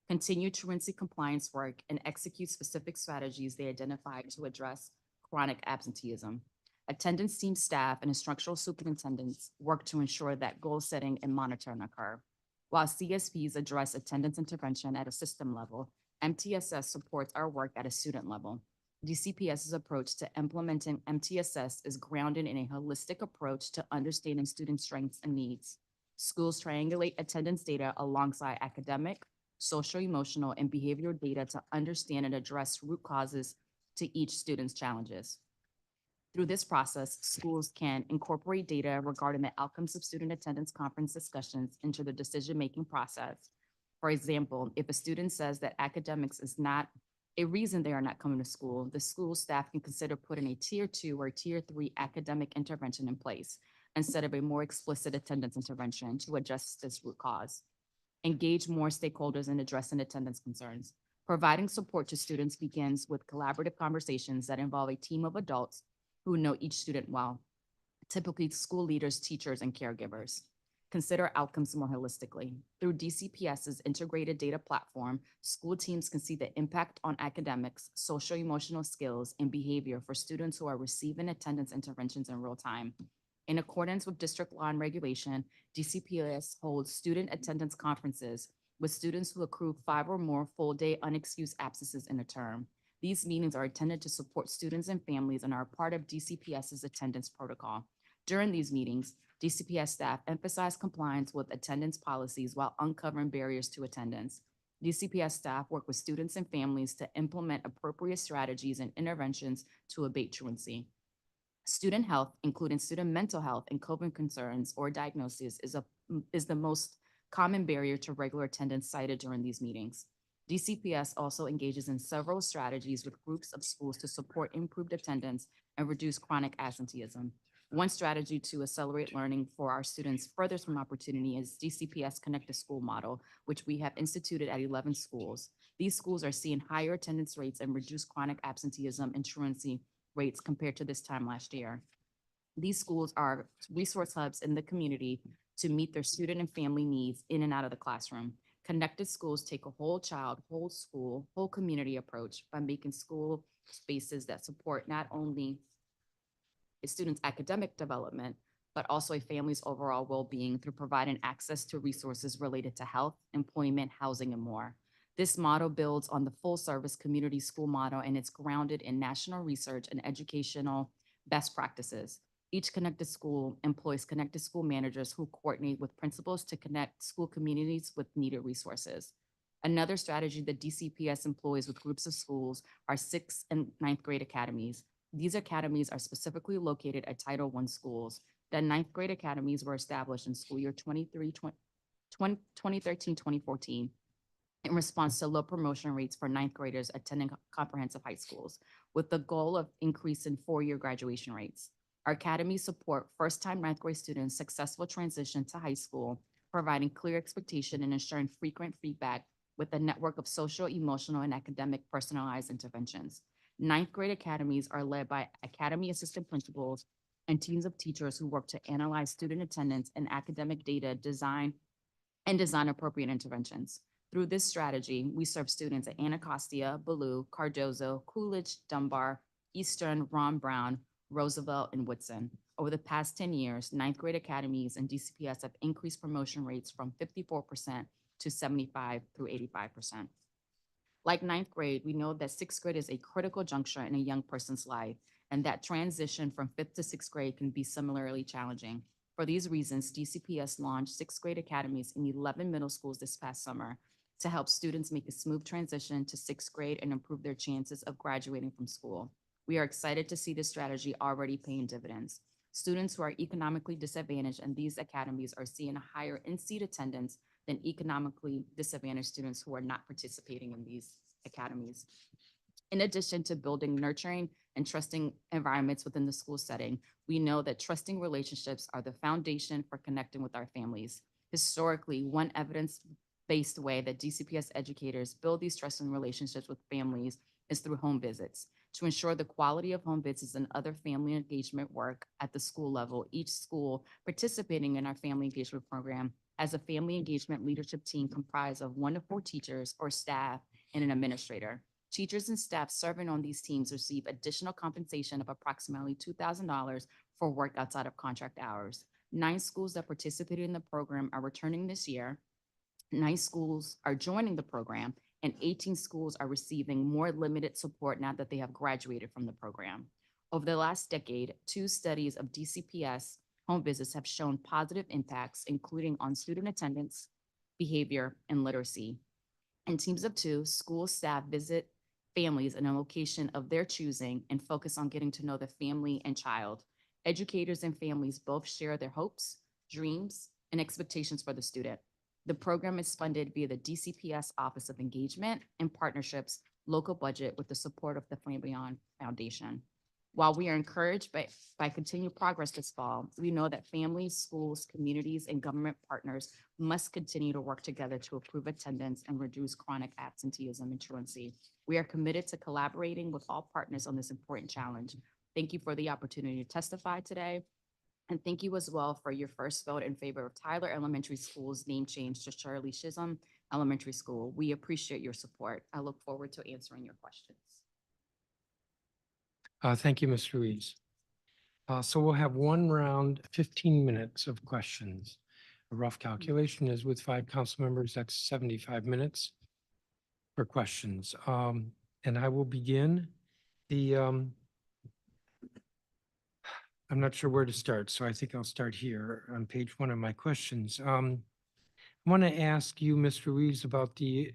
continue truancy compliance work and execute specific strategies they identify to address chronic absenteeism. Attendance team staff and instructional superintendents work to ensure that goal setting and monitoring occur. While CSPs address attendance intervention at a system level, MTSS supports our work at a student level. DCPS's approach to implementing MTSS is grounded in a holistic approach to understanding student strengths and needs. Schools triangulate attendance data alongside academic, social, emotional, and behavioral data to understand and address root causes to each student's challenges. Through this process, schools can incorporate data regarding the outcomes of student attendance conference discussions into the decision-making process. For example, if a student says that academics is not a reason they are not coming to school, the school staff can consider putting a tier 2 or tier 3 academic intervention in place instead of a more explicit attendance intervention to address this root cause. Engage more stakeholders in addressing attendance concerns. Providing support to students begins with collaborative conversations that involve a team of adults who know each student well, typically school leaders, teachers, and caregivers. Consider outcomes more holistically. Through DCPS's integrated data platform, school teams can see the impact on academics, social emotional skills, and behavior for students who are receiving attendance interventions in real time. In accordance with district law and regulation, DCPS holds student attendance conferences with students who accrue 5 or more full-day unexcused absences in a term. These meetings are intended to support students and families and are part of DCPS's attendance protocol. During these meetings, DCPS staff emphasize compliance with attendance policies while uncovering barriers to attendance. DCPS staff work with students and families to implement appropriate strategies and interventions to abate truancy. Student health, including student mental health and coping concerns or diagnoses, is the most common barrier to regular attendance cited during these meetings. DCPS also engages in several strategies with groups of schools to support improved attendance and reduce chronic absenteeism. One strategy to accelerate learning for our students further from opportunity is DCPS Connect to School model, which we have instituted at 11 schools. These schools are seeing higher attendance rates and reduced chronic absenteeism and truancy rates compared to this time last year. These schools are resource hubs in the community to meet their student and family needs in and out of the classroom. Connected schools take a whole child, whole school, whole community approach by making school spaces that support not only a student's academic development, but also a family's overall well-being through providing access to resources related to health, employment, housing, and more. This model builds on the full-service community school model, and it's grounded in national research and educational best practices. Each connected school employs connected school managers who coordinate with principals to connect school communities with needed resources. Another strategy that DCPS employs with groups of schools are 6th and 9th grade academies. These academies are specifically located at Title I schools. The 9th grade academies were established in school year 2013-2014 in response to low promotion rates for 9th graders attending comprehensive high schools, with the goal of increasing 4-year graduation rates. Our academies support first-time 9th grade students' successful transition to high school, providing clear expectation and ensuring frequent feedback with a network of social, emotional, and academic personalized interventions. 9th grade academies are led by academy assistant principals and teams of teachers who work to analyze student attendance and academic data, design appropriate interventions. Through this strategy, we serve students at Anacostia, Ballou, Cardozo, Coolidge, Dunbar, Eastern, Ron Brown, Roosevelt, and Woodson. Over the past 10 years, 9th grade academies and DCPS have increased promotion rates from 54% to 75 through 85%. Like 9th grade, we know that 6th grade is a critical juncture in a young person's life, and that transition from 5th to 6th grade can be similarly challenging. For these reasons, DCPS launched 6th grade academies in 11 middle schools this past summer to help students make a smooth transition to 6th grade and improve their chances of graduating from school. We are excited to see this strategy already paying dividends. Students who are economically disadvantaged in these academies are seeing a higher in-seat attendance than economically disadvantaged students who are not participating in these academies. In addition to building nurturing and trusting environments within the school setting, we know that trusting relationships are the foundation for connecting with our families. Historically, one evidence-based way that DCPS educators build these trusting relationships with families is through home visits. To ensure the quality of home visits and other family engagement work at the school level, each school participating in our family engagement program has a family engagement leadership team comprised of 1 to 4 teachers or staff and an administrator. Teachers and staff serving on these teams receive additional compensation of approximately $2,000 for work outside of contract hours. 9 schools that participated in the program are returning this year. 9 schools are joining the program, and 18 schools are receiving more limited support now that they have graduated from the program. Over the last decade, 2 studies of DCPS home visits have shown positive impacts, including on student attendance, behavior, and literacy. In teams of 2, school staff visit families in a location of their choosing and focus on getting to know the family and child. Educators and families both share their hopes, dreams, and expectations for the student. The program is funded via the DCPS Office of Engagement and Partnerships local budget with the support of the Flame Beyond Foundation. While we are encouraged by continued progress this fall, we know that families, schools, communities, and government partners must continue to work together to improve attendance and reduce chronic absenteeism and truancy. We are committed to collaborating with all partners on this important challenge. Thank you for the opportunity to testify today. And thank you as well for your first vote in favor of Tyler Elementary School's name change to Shirley Chisholm Elementary School. We appreciate your support. I look forward to answering your questions. Thank you, Ms. Ruiz. So we'll have one round, 15 minutes of questions. A rough calculation is with 5 council members, that's 75 minutes for questions. And I will begin I'm not sure where to start, so I think I'll start here on page 1 of my questions. I want to ask you, Ms. Ruiz, about the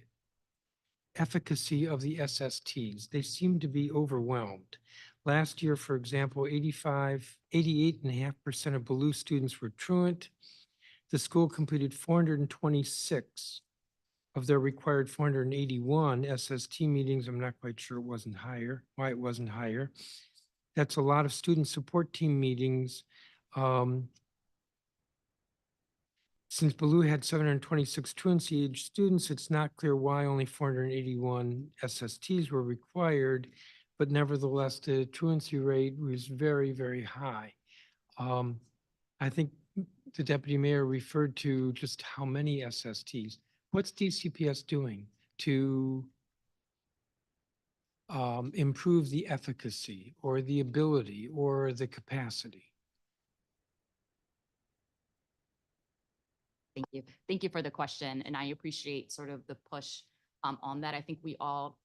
efficacy of the SSTs. They seem to be overwhelmed. Last year, for example, 88.5% of Baloo students were truant. The school completed 426 of their required 481 SST meetings. I'm not quite sure why it wasn't higher. That's a lot of student support team meetings. Since Baloo had 726 truancy age students, it's not clear why only 481 SSTs were required, but nevertheless, the truancy rate was very, very high. I think the deputy mayor referred to just how many SSTs. What's DCPS doing to improve the efficacy or the ability or the capacity? Thank you. Thank you for the question. And I appreciate sort of the push on that. I think we all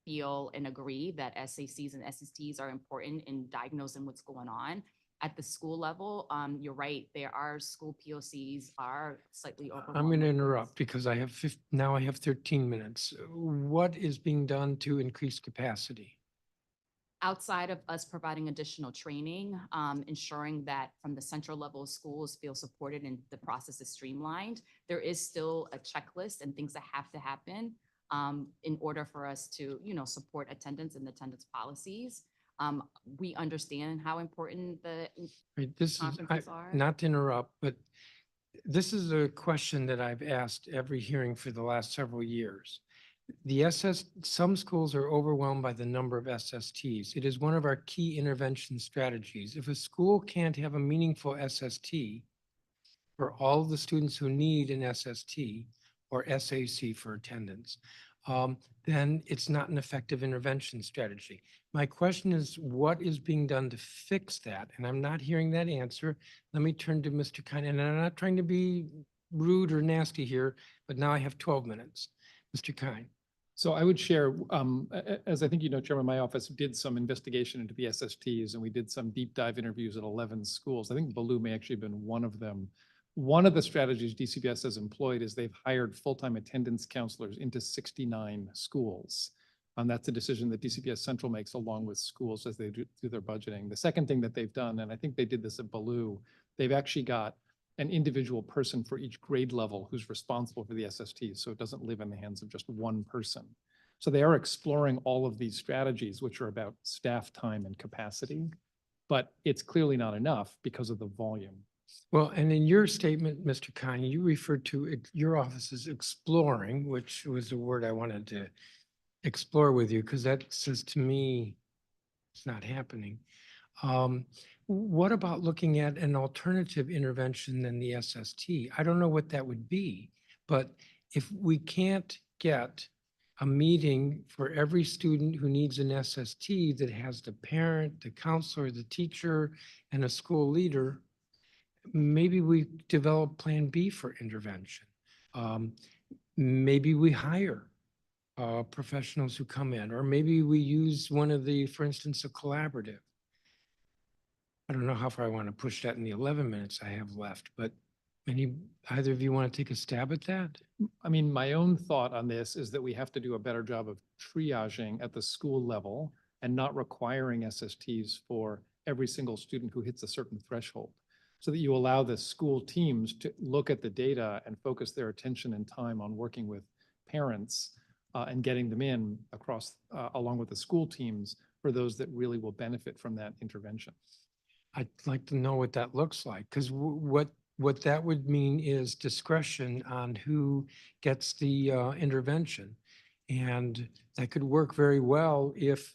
feel and agree that SACs and SSTs are important in diagnosing what's going on. At the school level, you're right, there are school POCs are slightly overwhelmed. I'm going to interrupt because I have now I have 13 minutes. What is being done to increase capacity? Outside of us providing additional training, ensuring that from the central level of schools feel supported and the process is streamlined, there is still a checklist and things that have to happen in order for us to, support attendance and attendance policies. We understand how important the Right, this is, conferences are. not to interrupt, but this is a question that I've asked every hearing for the last several years. Some schools are overwhelmed by the number of SSTs. It is one of our key intervention strategies. If a school can't have a meaningful SST for all of the students who need an SST or SAC for attendance, then it's not an effective intervention strategy. My question is, what is being done to fix that? And I'm not hearing that answer. Let me turn to Mr. Kine, and I'm not trying to be rude or nasty here, but now I have 12 minutes. Mr. Kine. So I would share, as I think you know, Chairman, my office did some investigation into the SSTs, and we did some deep dive interviews at 11 schools. I think Baloo may actually have been one of them. One of the strategies DCPS has employed is they've hired full-time attendance counselors into 69 schools. And that's a decision that DCPS Central makes along with schools as they do their budgeting. The second thing that they've done, and I think they did this at Baloo, they've actually got an individual person for each grade level who's responsible for the SSTs, so it doesn't live in the hands of just one person. So they are exploring all of these strategies, which are about staff time and capacity, but it's clearly not enough because of the volume. Well, and in your statement, Mr. Kine, you referred to your office as exploring, which was a word I wanted to explore with you, because that says to me it's not happening. What about looking at an alternative intervention than the SST? I don't know what that would be, but if we can't get a meeting for every student who needs an SST that has the parent, the counselor, the teacher, and a school leader, maybe we develop Plan B for intervention. Maybe we hire professionals who come in, or maybe we use one of the, for instance, a collaborative. I don't know how far I want to push that in the 11 minutes I have left, but Either of you want to take a stab at that? I mean, my own thought on this is that we have to do a better job of triaging at the school level and not requiring SSTs for every single student who hits a certain threshold. So that you allow the school teams to look at the data and focus their attention and time on working with parents and getting them in across, along with the school teams for those that really will benefit from that intervention. I'd like to know what that looks like, because what that would mean is discretion on who gets the intervention. And that could work very well if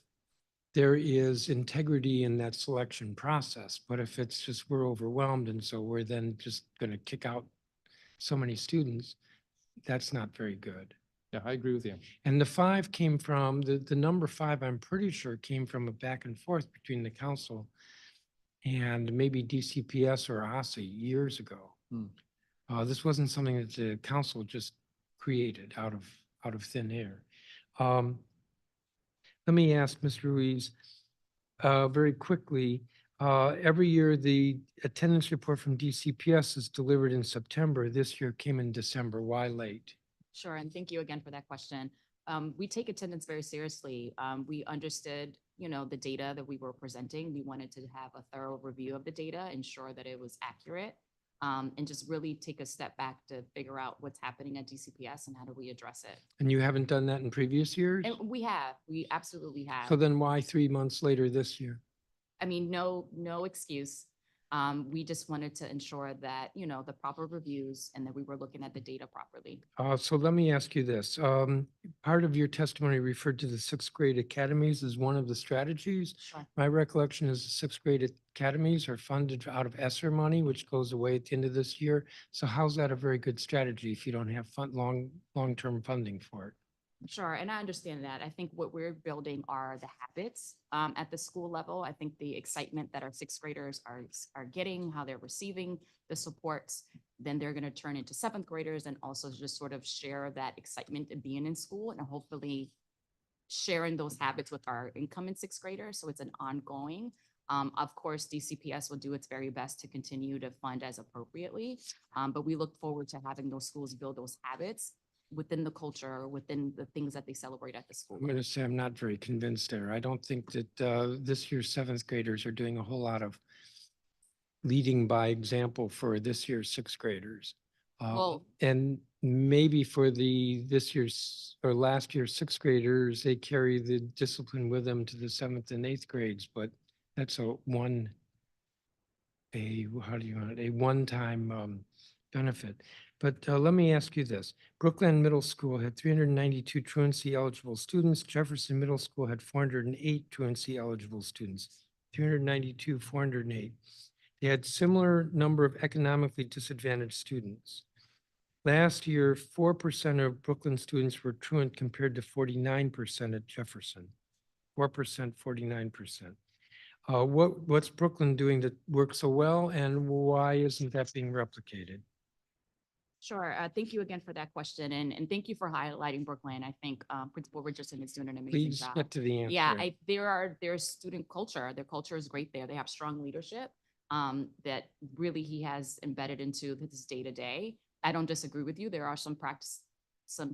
there is integrity in that selection process. But if it's just we're overwhelmed and so we're then just going to kick out so many students, that's not very good. Yeah, I agree with you. And the 5 came from, the number 5, I'm pretty sure came from a back and forth between the council and maybe DCPS or OSSI years ago. This wasn't something that the council just created out of thin air. Let me ask Ms. Ruiz very quickly. Every year, the attendance report from DCPS is delivered in September. This year came in December. Why late? Sure, and thank you again for that question. We take attendance very seriously. We understood, the data that we were presenting. We wanted to have a thorough review of the data, ensure that it was accurate, and just really take a step back to figure out what's happening at DCPS and how do we address it. And you haven't done that in previous years? And we absolutely have. So then why 3 months later this year? I mean, no excuse. We just wanted to ensure that, the proper reviews and that we were looking at the data properly. So let me ask you this. Part of your testimony referred to the 6th grade academies as one of the strategies. Sure. My recollection is the 6th grade academies are funded out of ESSER money, which goes away at the end of this year. So how's that a very good strategy if you don't have long-term funding for it? Sure, and I understand that. I think what we're building are the habits at the school level. I think the excitement that our 6th graders are getting, how they're receiving the supports, then they're going to turn into 7th graders and also just sort of share that excitement of being in school and hopefully sharing those habits with our incoming 6th graders. So it's an ongoing. Of course, DCPS will do its very best to continue to fund as appropriately, but we look forward to having those schools build those habits within the culture, within the things that they celebrate at the school. I'm going to say I'm not very convinced there. I don't think that this year's 7th graders are doing a whole lot of leading by example for this year's 6th graders. Well- And maybe for this year's or last year's 6th graders, they carry the discipline with them to the 7th and 8th grades, but that's a one-time benefit. But let me ask you this. Brookland Middle School had 392 truancy eligible students. Jefferson Middle School had 408 truancy eligible students. 392, 408. They had similar number of economically disadvantaged students. Last year, 4% of Brooklyn students were truant compared to 49% at Jefferson. 4%, 49%. What's Brooklyn doing that works so well, and why isn't that being replicated? Sure. Thank you again for that question. And thank you for highlighting Brookline. I think Principal Richardson is doing an amazing Please job. get to the answer. Yeah, there's student culture. Their culture is great there. They have strong leadership that really he has embedded into his day to day. I don't disagree with you. There are some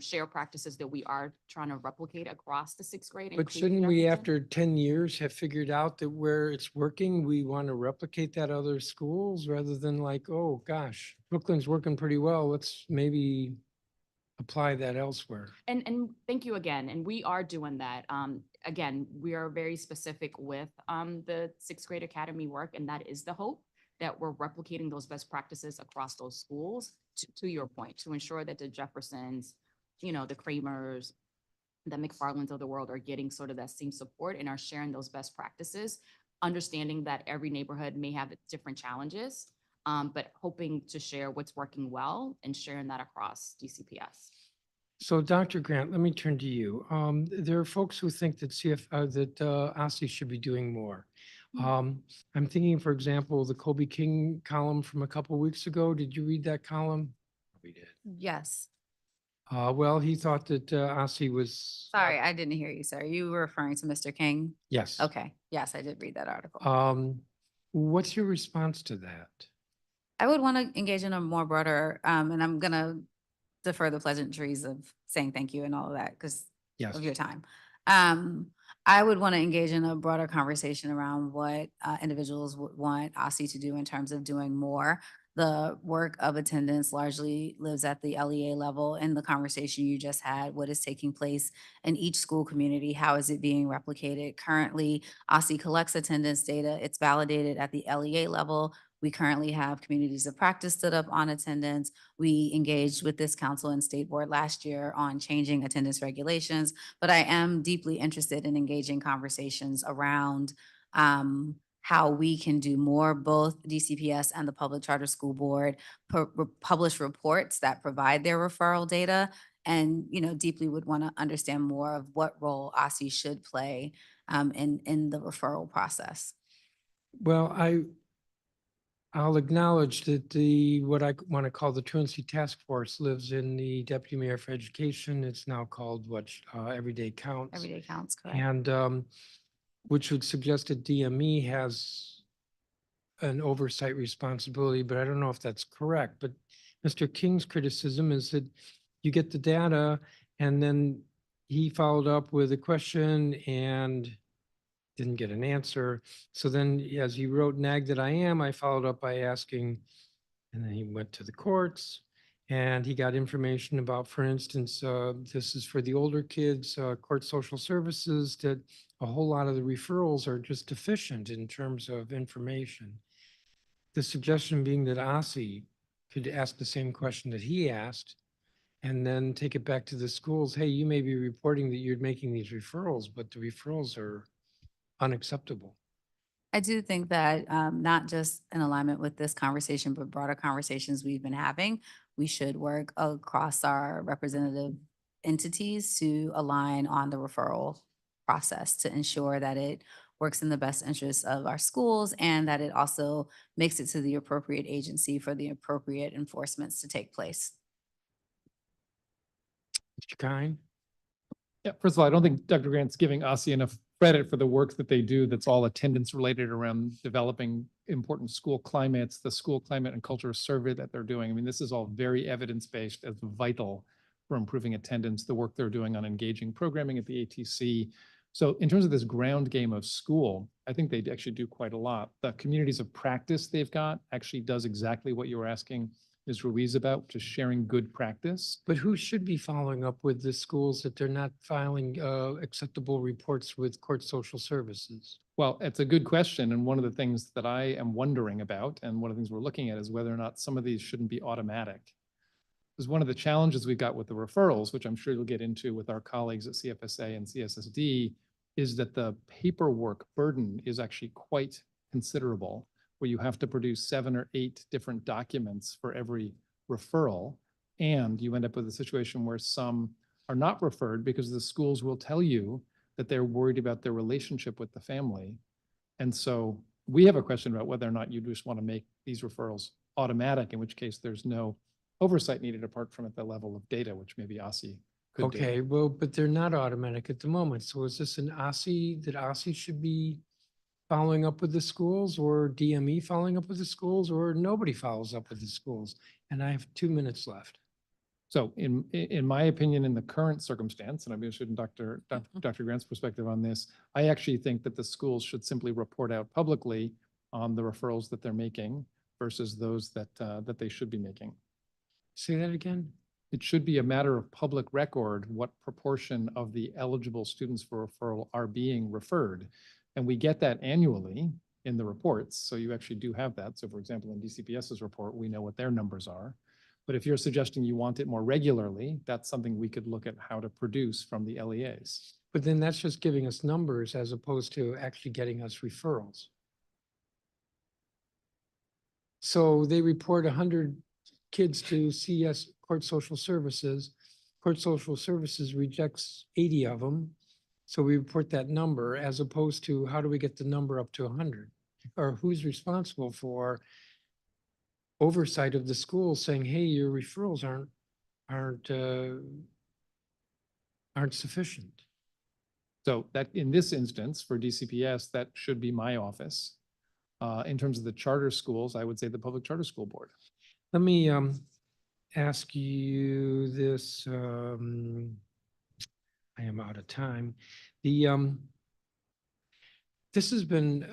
shared practices that we are trying to replicate across the 6th grade. But including shouldn't we, Jefferson. after 10 years, have figured out that where it's working, we want to replicate that other schools rather than like, oh, gosh, Brooklyn's working pretty well. Let's maybe apply that elsewhere. And thank you again. And we are doing that. Again, we are very specific with the 6th grade academy work, and that is the hope that we're replicating those best practices across those schools to your point, to ensure that the Jeffersons, the Kramers, the McFarlands of the world are getting sort of that same support and are sharing those best practices, understanding that every neighborhood may have different challenges, but hoping to share what's working well and sharing that across DCPS. So Dr. Grant, let me turn to you. There are folks who think that OSSI should be doing more. I'm thinking, for example, the Colby King column from a couple weeks ago. Did you read that column? We did. Yes. Well, he thought that OSSI was. Sorry, I didn't hear you, sir. You were referring to Mr. King? Yes. Okay. Yes, I did read that article. What's your response to that? I would want to engage in a more broader, and I'm gonna defer the pleasantries of saying thank you and all of that because Yes. of your time. I would want to engage in a broader conversation around what individuals would want OSSI to do in terms of doing more. The work of attendance largely lives at the LEA level. And the conversation you just had, what is taking place in each school community? How is it being replicated? Currently, OSSI collects attendance data. It's validated at the LEA level. We currently have communities of practice stood up on attendance. We engaged with this council and state board last year on changing attendance regulations, but I am deeply interested in engaging conversations around how we can do more. Both DCPS and the Public Charter School Board publish reports that provide their referral data, and deeply would want to understand more of what role OSSI should play in the referral process. Well, I'll acknowledge that what I want to call the Truancy Task Force lives in the Deputy Mayor for Education. It's now called Everyday Counts. Everyday counts, correct? And which would suggest that DME has an oversight responsibility, but I don't know if that's correct. But Mr. King's criticism is that you get the data and then he followed up with a question and didn't get an answer. So then, as he wrote, "Nag that I am," I followed up by asking, and then he went to the courts and he got information about, for instance, this is for the older kids, court social services, that a whole lot of the referrals are just deficient in terms of information. The suggestion being that OSSI could ask the same question that he asked and then take it back to the schools. Hey, you may be reporting that you're making these referrals, but the referrals are unacceptable. I do think that not just in alignment with this conversation, but broader conversations we've been having, we should work across our representative entities to align on the referral process to ensure that it works in the best interests of our schools and that it also makes it to the appropriate agency for the appropriate enforcements to take place. Mr. Kine? Yeah, first of all, I don't think Dr. Grant's giving OSSI enough credit for the work that they do that's all attendance related around developing important school climates, the school climate and culture survey that they're doing. I mean, this is all very evidence-based as vital for improving attendance, the work they're doing on engaging programming at the ATC. So in terms of this ground game of school, I think they actually do quite a lot. The communities of practice they've got actually does exactly what you were asking Ms. Ruiz about, just sharing good practice. But who should be following up with the schools that they're not filing acceptable reports with court social services? Well, it's a good question. And one of the things that I am wondering about, and one of the things we're looking at, is whether or not some of these shouldn't be automatic. Because one of the challenges we've got with the referrals, which I'm sure you'll get into with our colleagues at CFSA and CSSD, is that the paperwork burden is actually quite considerable, where you have to produce 7 or 8 different documents for every referral. And you end up with a situation where some are not referred because the schools will tell you that they're worried about their relationship with the family. And so we have a question about whether or not you just want to make these referrals automatic, in which case there's no oversight needed apart from at the level of data, which maybe OSSI could do. Okay, well, but they're not automatic at the moment. So is this an OSSI, that OSSI should be following up with the schools, or DME following up with the schools, or nobody follows up with the schools? And I have 2 minutes left. So in my opinion, in the current circumstance, and I'm interested in Dr. Grant's perspective on this, I actually think that the schools should simply report out publicly on the referrals that they're making versus those that they should be making. Say that again? It should be a matter of public record what proportion of the eligible students for referral are being referred. And we get that annually in the reports. So you actually do have that. So for example, in DCPS's report, we know what their numbers are. But if you're suggesting you want it more regularly, that's something we could look at how to produce from the LEAs. But then that's just giving us numbers as opposed to actually getting us referrals. So they report 100 kids to CS, Court Social Services. Court Social Services rejects 80 of them. So we report that number, as opposed to how do we get the number up to 100? Or who's responsible for oversight of the school saying, hey, your referrals aren't sufficient? So that in this instance for DCPS, that should be my office. In terms of the charter schools, I would say the Public Charter School Board. Let me ask you this. I am out of time. This has been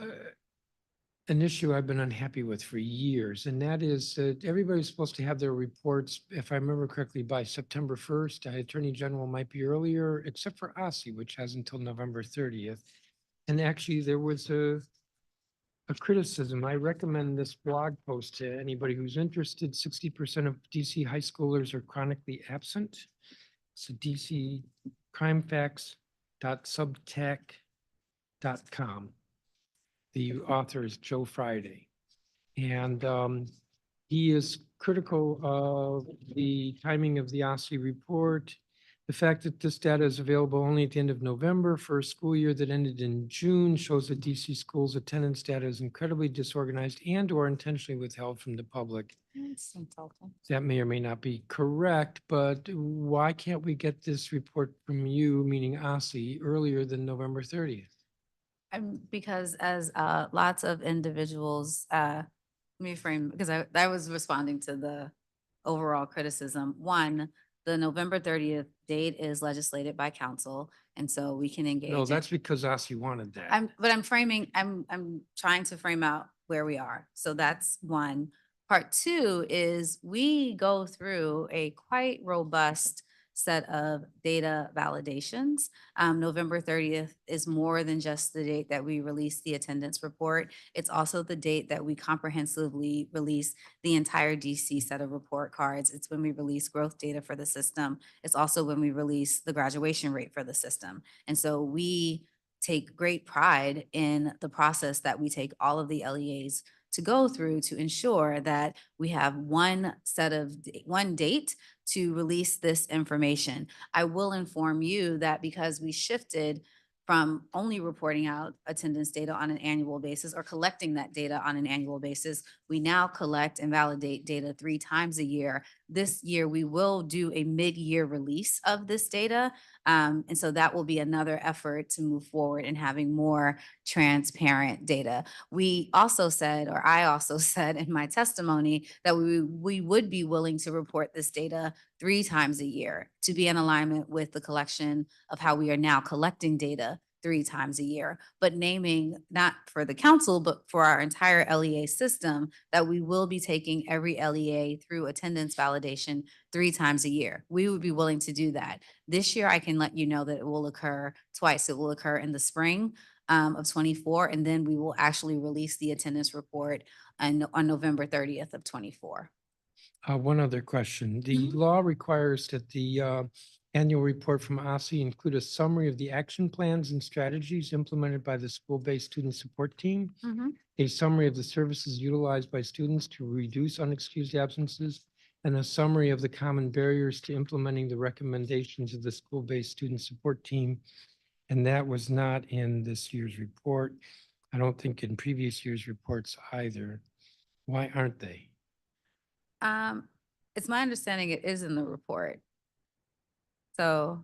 an issue I've been unhappy with for years, and that is that everybody's supposed to have their reports, if I remember correctly, by September 1st. Attorney General might be earlier, except for OSSI, which has until November 30th. And actually, there was a criticism. I recommend this blog post to anybody who's interested. 60% of DC high schoolers are chronically absent. It's a DC crimefacts.substack.com. The author is Joe Friday. And he is critical of the timing of the OSSI report, the fact that this data is available only at the end of November for a school year that ended in June shows that DC schools' attendance data is incredibly disorganized and or intentionally withheld from the public. That may or may not be correct, but why can't we get this report from you, meaning OSSI, earlier than November 30th? Because as lots of individuals, let me frame, because I was responding to the overall criticism. One, the November 30th date is legislated by council, and so we can engage. No, in- that's because OSSI wanted that. But I'm framing, I'm trying to frame out where we are. So that's one. Part two is we go through a quite robust set of data validations. November 30th is more than just the date that we release the attendance report. It's also the date that we comprehensively release the entire DC set of report cards. It's when we release growth data for the system. It's also when we release the graduation rate for the system. And so we take great pride in the process that we take all of the LEAs to go through to ensure that we have one date to release this information. I will inform you that because we shifted from only reporting out attendance data on an annual basis or collecting that data on an annual basis, we now collect and validate data 3 times a year. This year, we will do a mid-year release of this data. And so that will be another effort to move forward in having more transparent data. We also said, or I also said in my testimony, that we would be willing to report this data 3 times a year to be in alignment with the collection of how we are now collecting data 3 times a year, but naming not for the council, but for our entire LEA system, that we will be taking every LEA through attendance validation 3 times a year. We would be willing to do that. This year, I can let you know that it will occur twice. It will occur in the spring of 24, and then we will actually release the attendance report on November 30th of 24. One other question. The law requires that the annual report from OSSI include a summary of the action plans and strategies implemented by the school-based student support team, a summary of the services utilized by students to reduce unexcused absences, and a summary of the common barriers to implementing the recommendations of the school-based student support team. And that was not in this year's report. I don't think in previous years' reports either. Why aren't they? It's my understanding it is in the report. So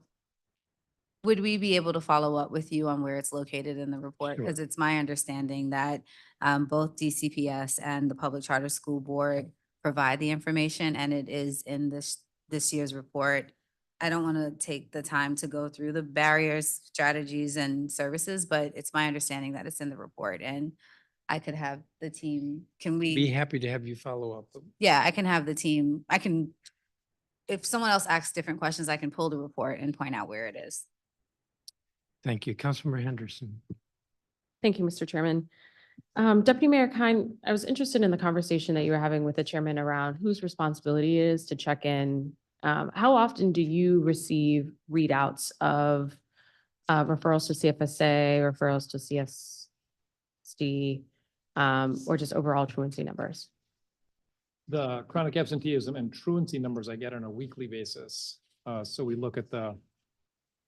would we be able to follow up with you on where it's located in the report? Sure. Because it's my understanding that both DCPS and the Public Charter School Board provide the information, and it is in this year's report. I don't want to take the time to go through the barriers, strategies, and services, but it's my understanding that it's in the report, and I could have the team, Be happy to have you follow up. Yeah, I can have the team, if someone else asks different questions, I can pull the report and point out where it is. Thank you. Councilmember Henderson. Thank you, Mr. Chairman. Deputy Mayor Kine, I was interested in the conversation that you were having with the chairman around whose responsibility it is to check in. How often do you receive readouts of referrals to CFSA, referrals to CSD, or just overall truancy numbers? The chronic absenteeism and truancy numbers I get on a weekly basis. So we look at the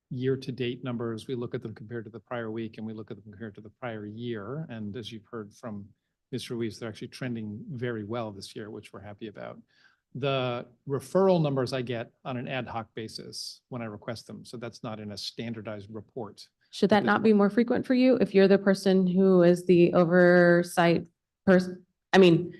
year-to-date numbers, we look at them compared to the prior week, and we look at them compared to the prior year. And as you've heard from Ms. Ruiz, they're actually trending very well this year, which we're happy about. The referral numbers I get on an ad hoc basis when I request them. So that's not in a standardized report. Should that not be more frequent for you if you're the person who is the oversight I mean,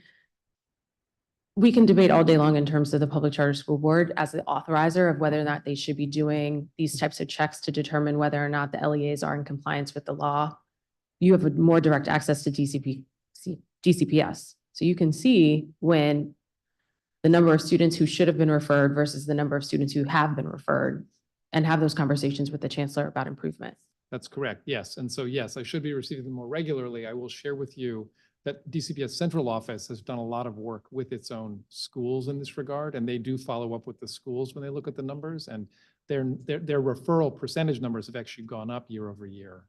we can debate all day long in terms of the Public Charter School Board as the authorizer of whether or not they should be doing these types of checks to determine whether or not the LEAs are in compliance with the law. You have more direct access to DCPS. So you can see when the number of students who should have been referred versus the number of students who have been referred, and have those conversations with the chancellor about improvement. That's correct, yes. And so, yes, I should be receiving them more regularly. I will share with you that DCPS Central Office has done a lot of work with its own schools in this regard, and they do follow up with the schools when they look at the numbers, and their referral percentage numbers have actually gone up year over year,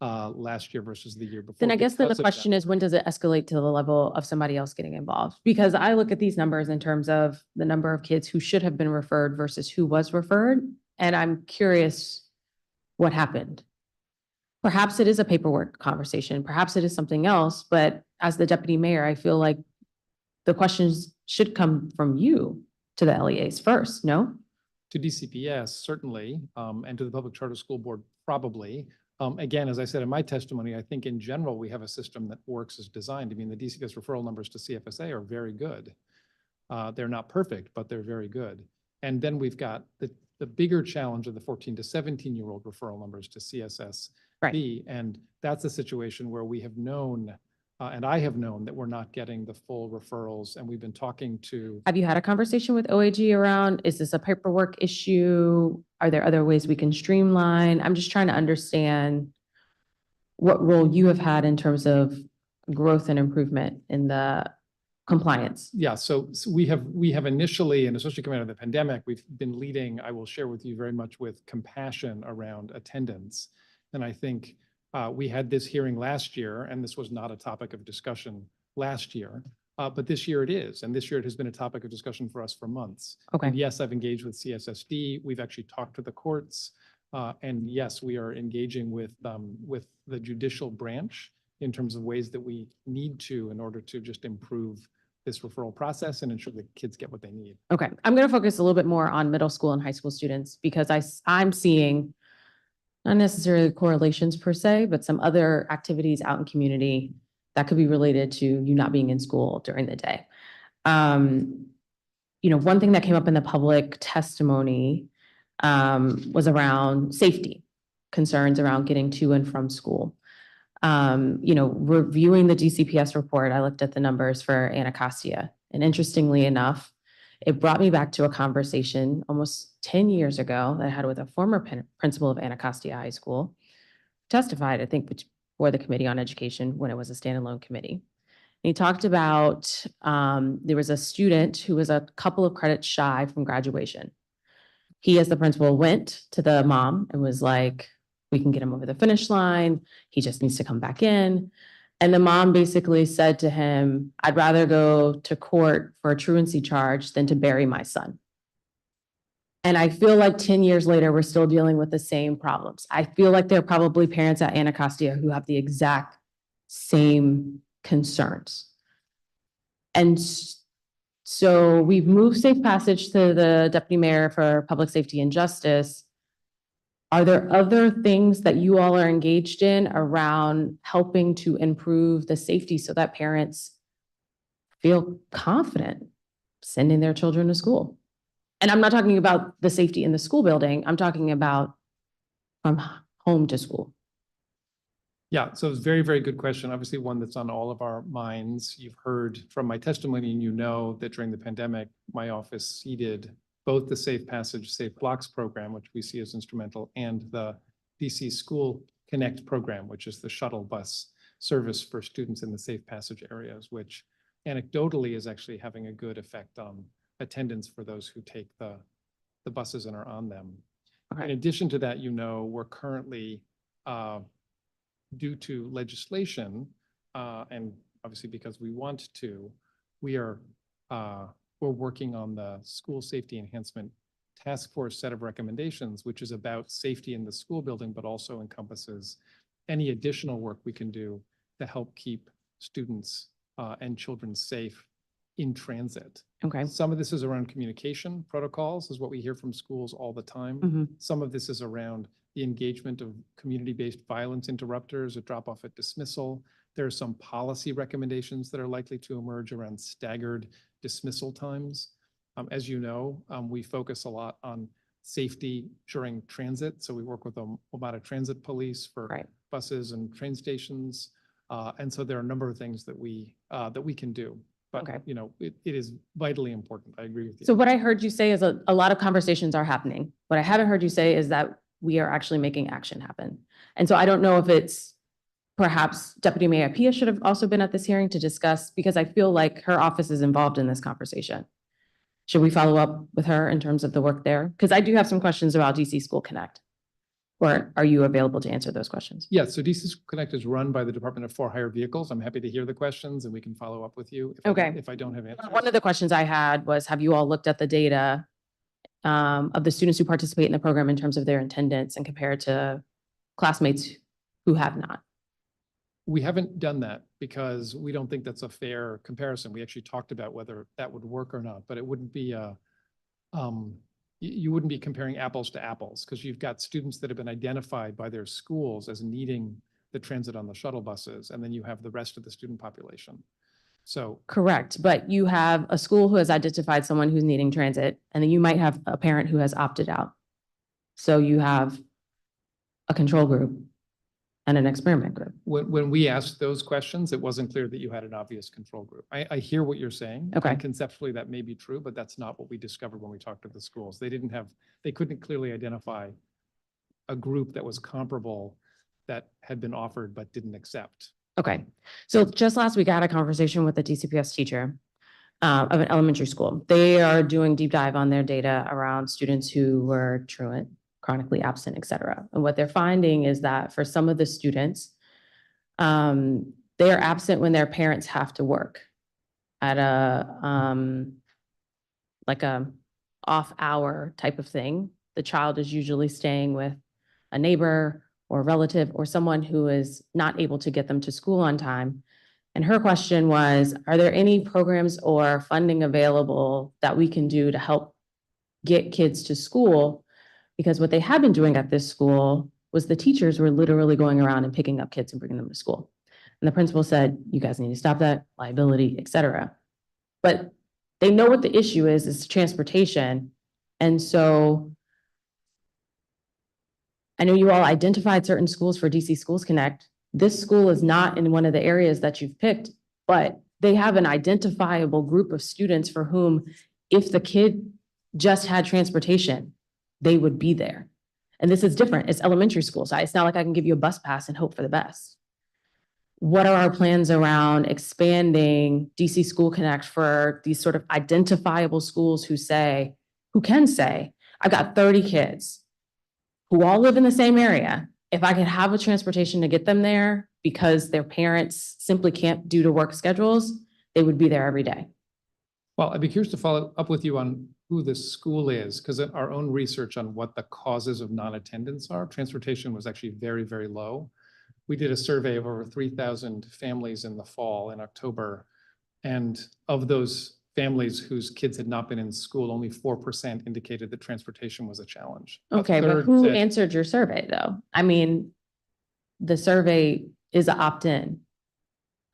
last year versus the year before. Then I guess then the because of that. question is, when does it escalate to the level of somebody else getting involved? Because I look at these numbers in terms of the number of kids who should have been referred versus who was referred, and I'm curious what happened. Perhaps it is a paperwork conversation, perhaps it is something else, but as the deputy mayor, I feel like the questions should come from you to the LEAs first, no? To DCPS, certainly, and to the Public Charter School Board, probably. Again, as I said in my testimony, I think in general, we have a system that works as designed. I mean, the DCPS referral numbers to CFSA are very good. They're not perfect, but they're very good. And then we've got the bigger challenge of the 14 to 17-year-old referral numbers to CSSB. Right. And that's a situation where we have known, and I have known, that we're not getting the full referrals. And we've been talking to, Have you had a conversation with OAG around, is this a paperwork issue? Are there other ways we can streamline? I'm just trying to understand what role you have had in terms of growth and improvement in the compliance. yeah, so we have initially, and especially coming out of the pandemic, we've been leading, I will share with you, very much with compassion around attendance. And I think we had this hearing last year, and this was not a topic of discussion last year, but this year it is. And this year it has been a topic of discussion for us for months. Okay. And yes, I've engaged with CSSD. We've actually talked to the courts. And yes, we are engaging with the judicial branch in terms of ways that we need to in order to just improve this referral process and ensure that kids get what they need. Okay, I'm going to focus a little bit more on middle school and high school students because I'm seeing not necessarily correlations per se, but some other activities out in community that could be related to you not being in school during the day. One thing that came up in the public testimony was around safety concerns around getting to and from school. Reviewing the DCPS report, I looked at the numbers for Anacostia, and interestingly enough, it brought me back to a conversation almost 10 years ago that I had with a former principal of Anacostia High School, testified, I think, before the Committee on Education when it was a standalone committee. And he talked about there was a student who was a couple of credits shy from graduation. He, as the principal, went to the mom and was like, we can get him over the finish line. He just needs to come back in. And the mom basically said to him, I'd rather go to court for a truancy charge than to bury my son. And I feel like 10 years later, we're still dealing with the same problems. I feel like there are probably parents at Anacostia who have the exact same concerns. And so we've moved safe passage to the deputy mayor for public safety and justice. Are there other things that you all are engaged in around helping to improve the safety so that parents feel confident sending their children to school? And I'm not talking about the safety in the school building. I'm talking about from home to school. Yeah, so it's a very, very good question. Obviously, one that's on all of our minds. You've heard from my testimony, and you know that during the pandemic, my office seeded both the Safe Passage, Safe Blocks program, which we see as instrumental, and the DC School Connect program, which is the shuttle bus service for students in the Safe Passage areas, which anecdotally is actually having a good effect on attendance for those who take the buses and are on them. Okay. In addition to that, we're currently, due to legislation, and obviously because we want to, we're working on the School Safety Enhancement Task Force set of recommendations, which is about safety in the school building, but also encompasses any additional work we can do to help keep students and children safe in transit. Okay. Some of this is around communication protocols, is what we hear from schools all the time. Mhm. Some of this is around the engagement of community-based violence interrupters, a drop-off at dismissal. There are some policy recommendations that are likely to emerge around staggered dismissal times. As you know, we focus a lot on safety during transit. So we work with about a transit police for Right. buses and train stations. And so there are a number of things that we can do. But, Okay. you know, it is vitally important. I agree with you. So what I heard you say is a lot of conversations are happening. What I haven't heard you say is that we are actually making action happen. And so I don't know if it's perhaps Deputy Mayor Pia should have also been at this hearing to discuss, because I feel like her office is involved in this conversation. Should we follow up with her in terms of the work there? Because I do have some questions about DC School Connect. Or are you available to answer those questions? Yeah, so DC Connect is run by the Department of For-Hire Vehicles. I'm happy to hear the questions and we can follow up with you. Okay. If I don't have answers. One of the questions I had was, have you all looked at the data of the students who participate in the program in terms of their attendance and compared to classmates who have not? We haven't done that because we don't think that's a fair comparison. We actually talked about whether that would work or not, but it wouldn't be you wouldn't be comparing apples to apples because you've got students that have been identified by their schools as needing the transit on the shuttle buses, and then you have the rest of the student population. So Correct, but you have a school who has identified someone who's needing transit, and then you might have a parent who has opted out. So you have a control group and an experiment group. when we asked those questions, it wasn't clear that you had an obvious control group. I hear what you're saying. Okay. And conceptually, that may be true, but that's not what we discovered when we talked to the schools. They couldn't clearly identify a group that was comparable that had been offered but didn't accept. Okay, so just last week I had a conversation with a DCPS teacher of an elementary school. They are doing deep dive on their data around students who were truant, chronically absent, et cetera. And what they're finding is that for some of the students, they are absent when their parents have to work at like a off hour type of thing. The child is usually staying with a neighbor or a relative or someone who is not able to get them to school on time. And her question was, are there any programs or funding available that we can do to help get kids to school? Because what they had been doing at this school was the teachers were literally going around and picking up kids and bringing them to school. And the principal said, you guys need to stop that, liability, et cetera. But they know what the issue is transportation. And so I know you all identified certain schools for DC Schools Connect. This school is not in one of the areas that you've picked, but they have an identifiable group of students for whom if the kid just had transportation, they would be there. And this is different. It's elementary school. So it's not like I can give you a bus pass and hope for the best. What are our plans around expanding DC School Connect for these sort of identifiable schools who can say, I've got 30 kids who all live in the same area. If I could have a transportation to get them there because their parents simply can't due to work schedules, they would be there every day. Well, I'd be curious to follow up with you on who the school is, because in our own research on what the causes of non-attendance are, transportation was actually very, very low. We did a survey of over 3,000 families in the fall in October. And of those families whose kids had not been in school, only 4% indicated that transportation was a challenge. Okay, but who answered your survey though? I mean, the survey is an opt-in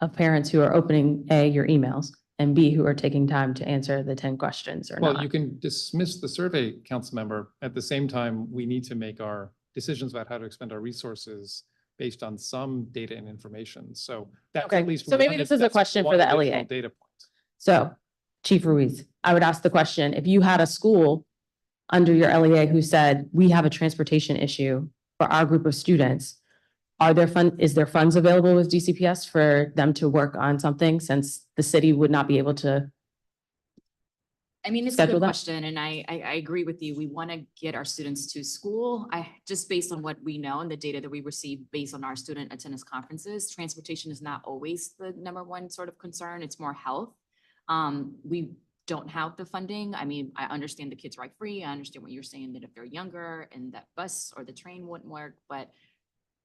of parents who are opening A, your emails, and B, who are taking time to answer the 10 questions or not. Well, you can dismiss the survey, council member. At the same time, we need to make our decisions about how to expend our resources based on some data and information. So that's Okay, at least. so maybe this is a question for the LEA. Data point. So, Chief Ruiz, I would ask the question, if you had a school under your LEA who said, we have a transportation issue for our group of students, is there funds available with DCPS for them to work on something since the city would not be able to? I mean, it's a Schedule good that? question, and I agree with you. We want to get our students to school. Just based on what we know and the data that we receive based on our student attendance conferences, transportation is not always the #1 sort of concern. It's more health. We don't have the funding. I mean, I understand the kids ride free. I understand what you're saying, that if they're younger and that bus or the train wouldn't work, but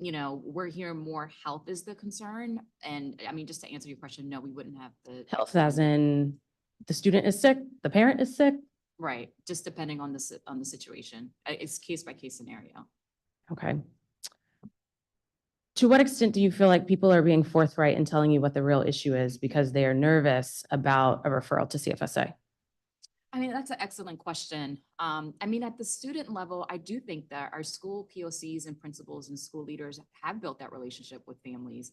you know, we're hearing more health is the concern. And I mean, just to answer your question, no, we wouldn't have the Health as in The student is sick, the parent is sick. Right, just depending on the situation. It's case by case scenario. Okay. To what extent do you feel like people are being forthright in telling you what the real issue is because they are nervous about a referral to CFSA? I mean, that's an excellent question. I mean, at the student level, I do think that our school POCs and principals and school leaders have built that relationship with families.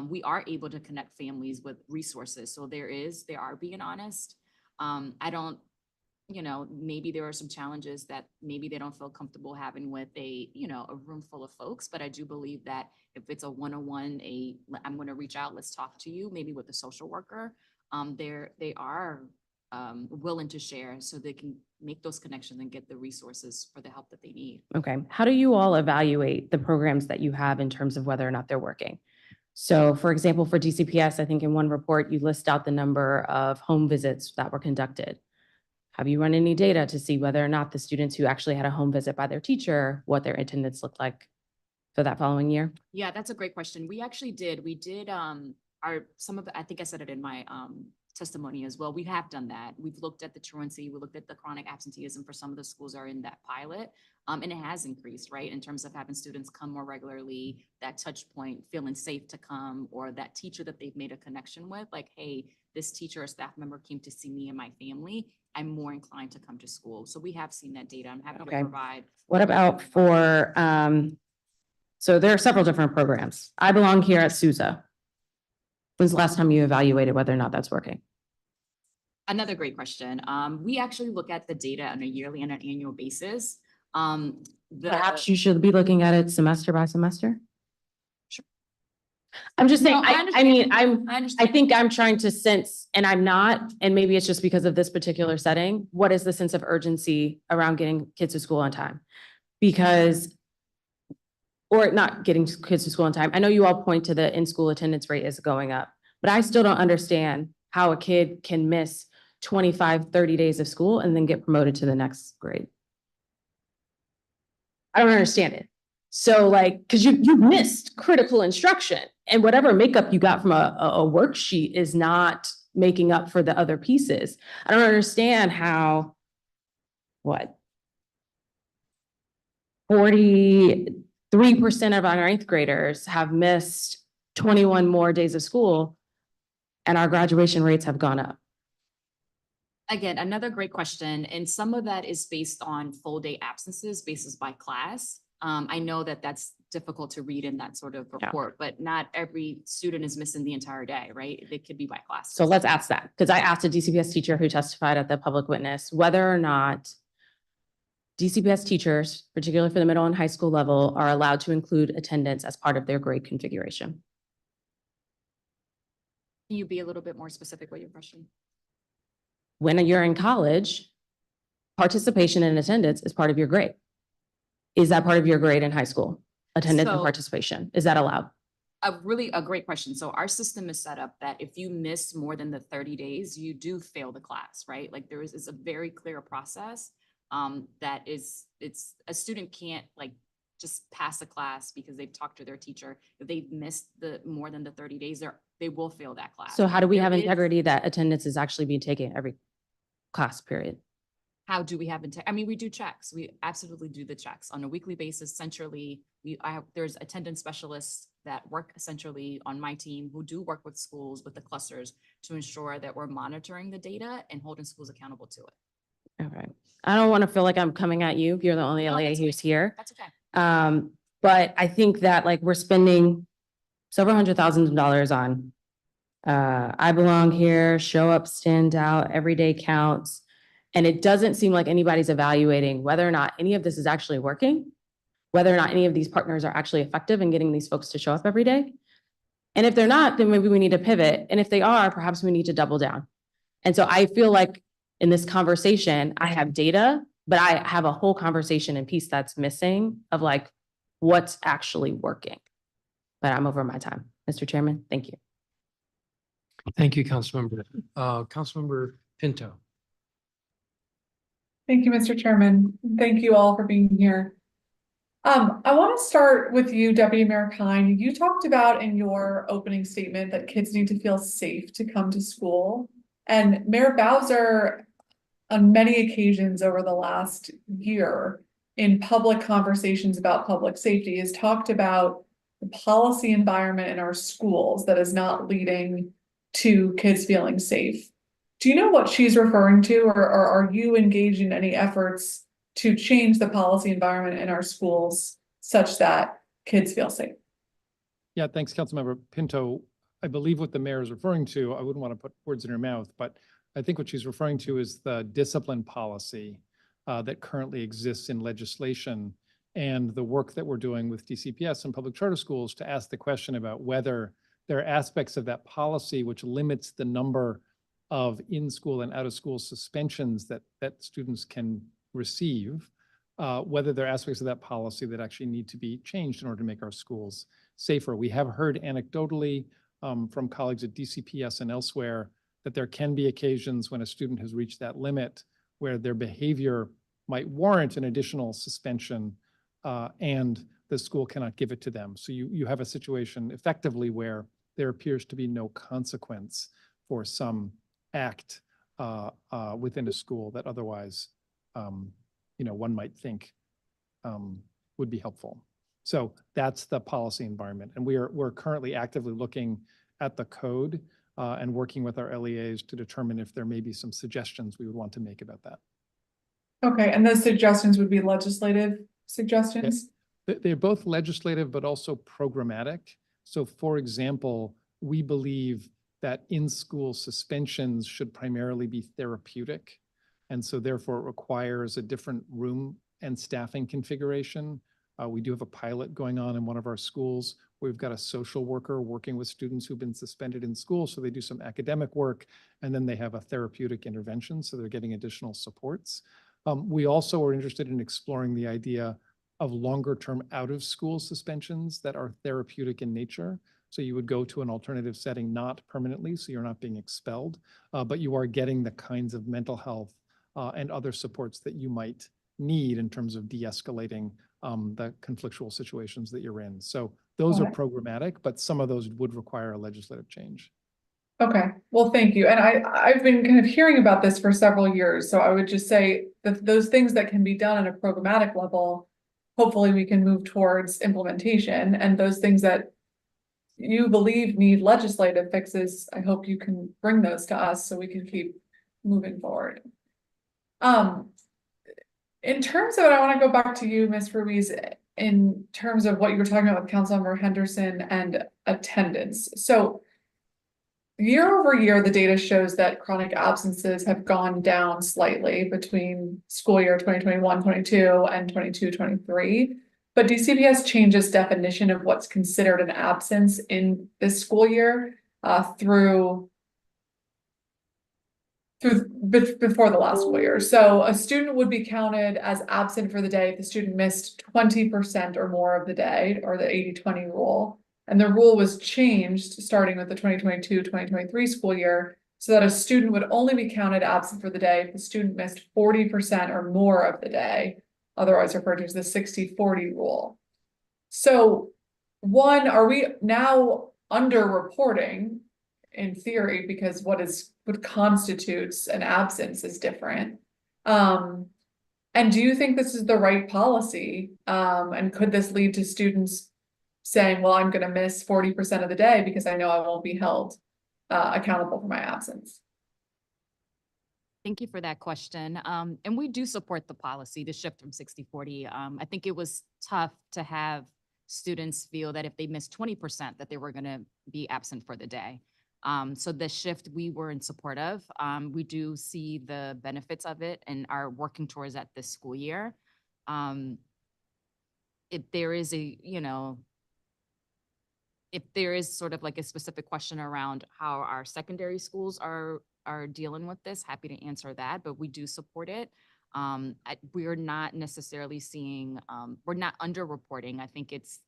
We are able to connect families with resources. So they are being honest. I don't, maybe there are some challenges that maybe they don't feel comfortable having with a room full of folks, but I do believe that if it's a one-on-one, I'm going to reach out, let's talk to you, maybe with a social worker, they are willing to share so they can make those connections and get the resources for the help that they need. Okay. How do you all evaluate the programs that you have in terms of whether or not they're working? So for example, for DCPS, I think in one report, you list out the number of home visits that were conducted. Have you run any data to see whether or not the students who actually had a home visit by their teacher, what their attendance looked like for that following year? Yeah, that's a great question. We actually did. We did I think I said it in my testimony as well. We have done that. We've looked at the truancy, we looked at the chronic absenteeism for some of the schools that are in that pilot. And it has increased, right? In terms of having students come more regularly, that touch point, feeling safe to come, or that teacher that they've made a connection with, like, hey, this teacher or staff member came to see me and my family. I'm more inclined to come to school. So we have seen that data. I'm happy to Okay. provide. What about for, so there are several different programs. I belong here at Sousa. When's the last time you evaluated whether or not that's working? Another great question. We actually look at the data on a yearly and an annual basis. Perhaps you should be looking at it semester by semester? Sure. I'm just saying, No, I mean, I I understand. think I'm trying to sense, and I'm not, and maybe it's just because of this particular setting, what is the sense of urgency around getting kids to school on time? Because, or not getting kids to school on time. I know you all point to the in-school attendance rate is going up, but I still don't understand how a kid can miss 25, 30 days of school and then get promoted to the next grade. I don't understand it. So like, because you missed critical instruction and whatever makeup you got from a worksheet is not making up for the other pieces. I don't understand how, what? 43% of our ninth graders have missed 21 more days of school and our graduation rates have gone up. Again, another great question. And some of that is based on full day absences basis by class. I know that that's difficult to read in that sort of report, but not every student is missing the entire day, right? It could be by class. So let's ask that, because I asked a DCPS teacher who testified at the public witness whether or not DCPS teachers, particularly for the middle and high school level, are allowed to include attendance as part of their grade configuration. Can you be a little bit more specific with your question? When you're in college, participation and attendance is part of your grade. Is that part of your grade in high school? Attendance and So- participation, is that allowed? A great question. So our system is set up that if you miss more than the 30 days, you do fail the class, right? Like there is a very clear process that it's a student can't like just pass a class because they've talked to their teacher. If they've missed more than the 30 days, they will fail that class. So how do we have There is- integrity that attendance is actually being taken every class period? How do we have I mean, we do checks. We absolutely do the checks on a weekly basis. Centrally, there's attendance specialists that work essentially on my team who do work with schools, with the clusters to ensure that we're monitoring the data and holding schools accountable to it. Okay, I don't want to feel like I'm coming at you. You're the only No, LA that's who's okay. here. That's okay. But I think that like we're spending several $100,000s on I belong here, show up, stand out, every day counts. And it doesn't seem like anybody's evaluating whether or not any of this is actually working, whether or not any of these partners are actually effective in getting these folks to show up every day. And if they're not, then maybe we need to pivot. And if they are, perhaps we need to double down. And so I feel like in this conversation, I have data, but I have a whole conversation and piece that's missing of like what's actually working. But I'm over my time. Mr. Chairman, thank you. Thank you, Councilmember. Councilmember Pinto. Thank you, Mr. Chairman. Thank you all for being here. I want to start with you, Deputy Mayor Kine. You talked about in your opening statement that kids need to feel safe to come to school. And Mayor Bowser, on many occasions over the last year, in public conversations about public safety, has talked about the policy environment in our schools that is not leading to kids feeling safe. Do you know what she's referring to, or are you engaged in any efforts to change the policy environment in our schools such that kids feel safe? Yeah, thanks, Councilmember Pinto. I believe what the mayor is referring to, I wouldn't want to put words in her mouth, but I think what she's referring to is the discipline policy that currently exists in legislation and the work that we're doing with DCPS and public charter schools to ask the question about whether there are aspects of that policy which limits the number of in-school and out-of-school suspensions that students can receive, whether there are aspects of that policy that actually need to be changed in order to make our schools safer. We have heard anecdotally from colleagues at DCPS and elsewhere that there can be occasions when a student has reached that limit where their behavior might warrant an additional suspension and the school cannot give it to them. So you have a situation effectively where there appears to be no consequence for some act within a school that otherwise, one might think would be helpful. So that's the policy environment. And we're currently actively looking at the code and working with our LEAs to determine if there may be some suggestions we would want to make about that. Okay, and those suggestions would be legislative suggestions? They're both legislative, but also programmatic. So for example, we believe that in-school suspensions should primarily be therapeutic. And so therefore it requires a different room and staffing configuration. We do have a pilot going on in one of our schools. We've got a social worker working with students who've been suspended in school. So they do some academic work and then they have a therapeutic intervention. So they're getting additional supports. We also are interested in exploring the idea of longer term out of school suspensions that are therapeutic in nature. So you would go to an alternative setting, not permanently, so you're not being expelled, but you are getting the kinds of mental health and other supports that you might need in terms of de-escalating the conflictual situations that you're in. So those are programmatic, but some of those would require a legislative change. Okay, well, thank you. And I've been kind of hearing about this for several years. So I would just say that those things that can be done at a programmatic level, hopefully we can move towards implementation, and those things that you believe need legislative fixes, I hope you can bring those to us so we can keep moving forward. In terms of it, I want to go back to you, Ms. Ruiz, in terms of what you were talking about with Councilmember Henderson and attendance. So year over year, the data shows that chronic absences have gone down slightly between school year 2021-22 and 22-23. But DCPS changes definition of what's considered an absence in this school year before the last school year. So a student would be counted as absent for the day if the student missed 20% or more of the day, or the 80-20 rule. And the rule was changed starting with the 2022-2023 school year so that a student would only be counted absent for the day if the student missed 40% or more of the day, otherwise referred to as the 60-40 rule. So one, are we now underreporting in theory because what constitutes an absence is different? And do you think this is the right policy? And could this lead to students saying, well, I'm going to miss 40% of the day because I know I won't be held accountable for my absence? Thank you for that question. And we do support the policy to shift from 60-40. I think it was tough to have students feel that if they missed 20%, that they were going to be absent for the day. So the shift we were in support of. We do see the benefits of it and are working towards that this school year. If there is if there is sort of like a specific question around how our secondary schools are dealing with this, happy to answer that, but we do support it. We're not necessarily seeing, we're not underreporting. I think it's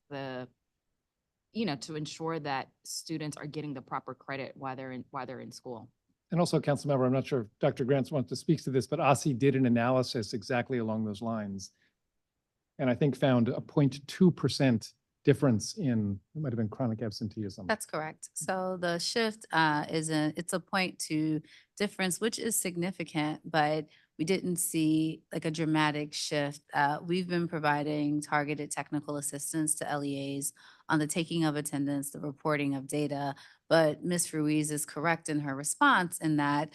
to ensure that students are getting the proper credit while they're in school. And also, Councilmember, I'm not sure if Dr. Grants wants to speak to this, but OSSI did an analysis exactly along those lines. And I think found a 0.2% difference in, it might have been chronic absenteeism. That's correct. So the shift it's a 0.2 difference, which is significant, but we didn't see like a dramatic shift. We've been providing targeted technical assistance to LEAs on the taking of attendance, the reporting of data. But Ms. Ruiz is correct in her response in that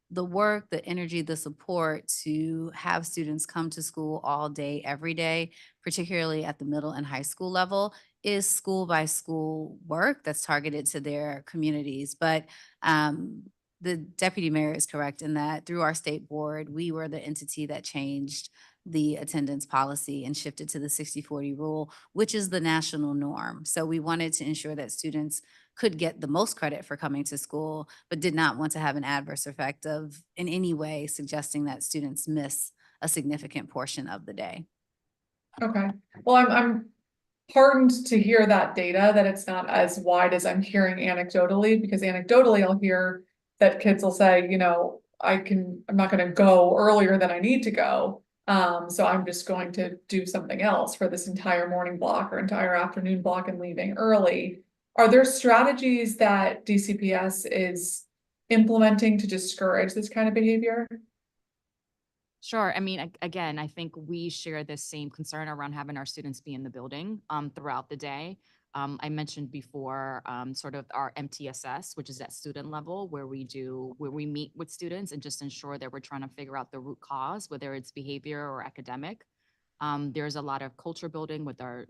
the work, the energy, the support to have students come to school all day, every day, particularly at the middle and high school level, is school by school work that's targeted to their communities. But the deputy mayor is correct in that through our state board, we were the entity that changed the attendance policy and shifted to the 60-40 rule, which is the national norm. So we wanted to ensure that students could get the most credit for coming to school, but did not want to have an adverse effect of in any way suggesting that students miss a significant portion of the day. Okay, well, I'm heartened to hear that data, that it's not as wide as I'm hearing anecdotally, because anecdotally I'll hear that kids will say, you know, I'm not gonna go earlier than I need to go. So I'm just going to do something else for this entire morning block or entire afternoon block and leaving early. Are there strategies that DCPS is implementing to discourage this kind of behavior? Sure. I mean, again, I think we share the same concern around having our students be in the building throughout the day. I mentioned before sort of our MTSS, which is at student level, where we meet with students and just ensure that we're trying to figure out the root cause, whether it's behavior or academic. There's a lot of culture building with our,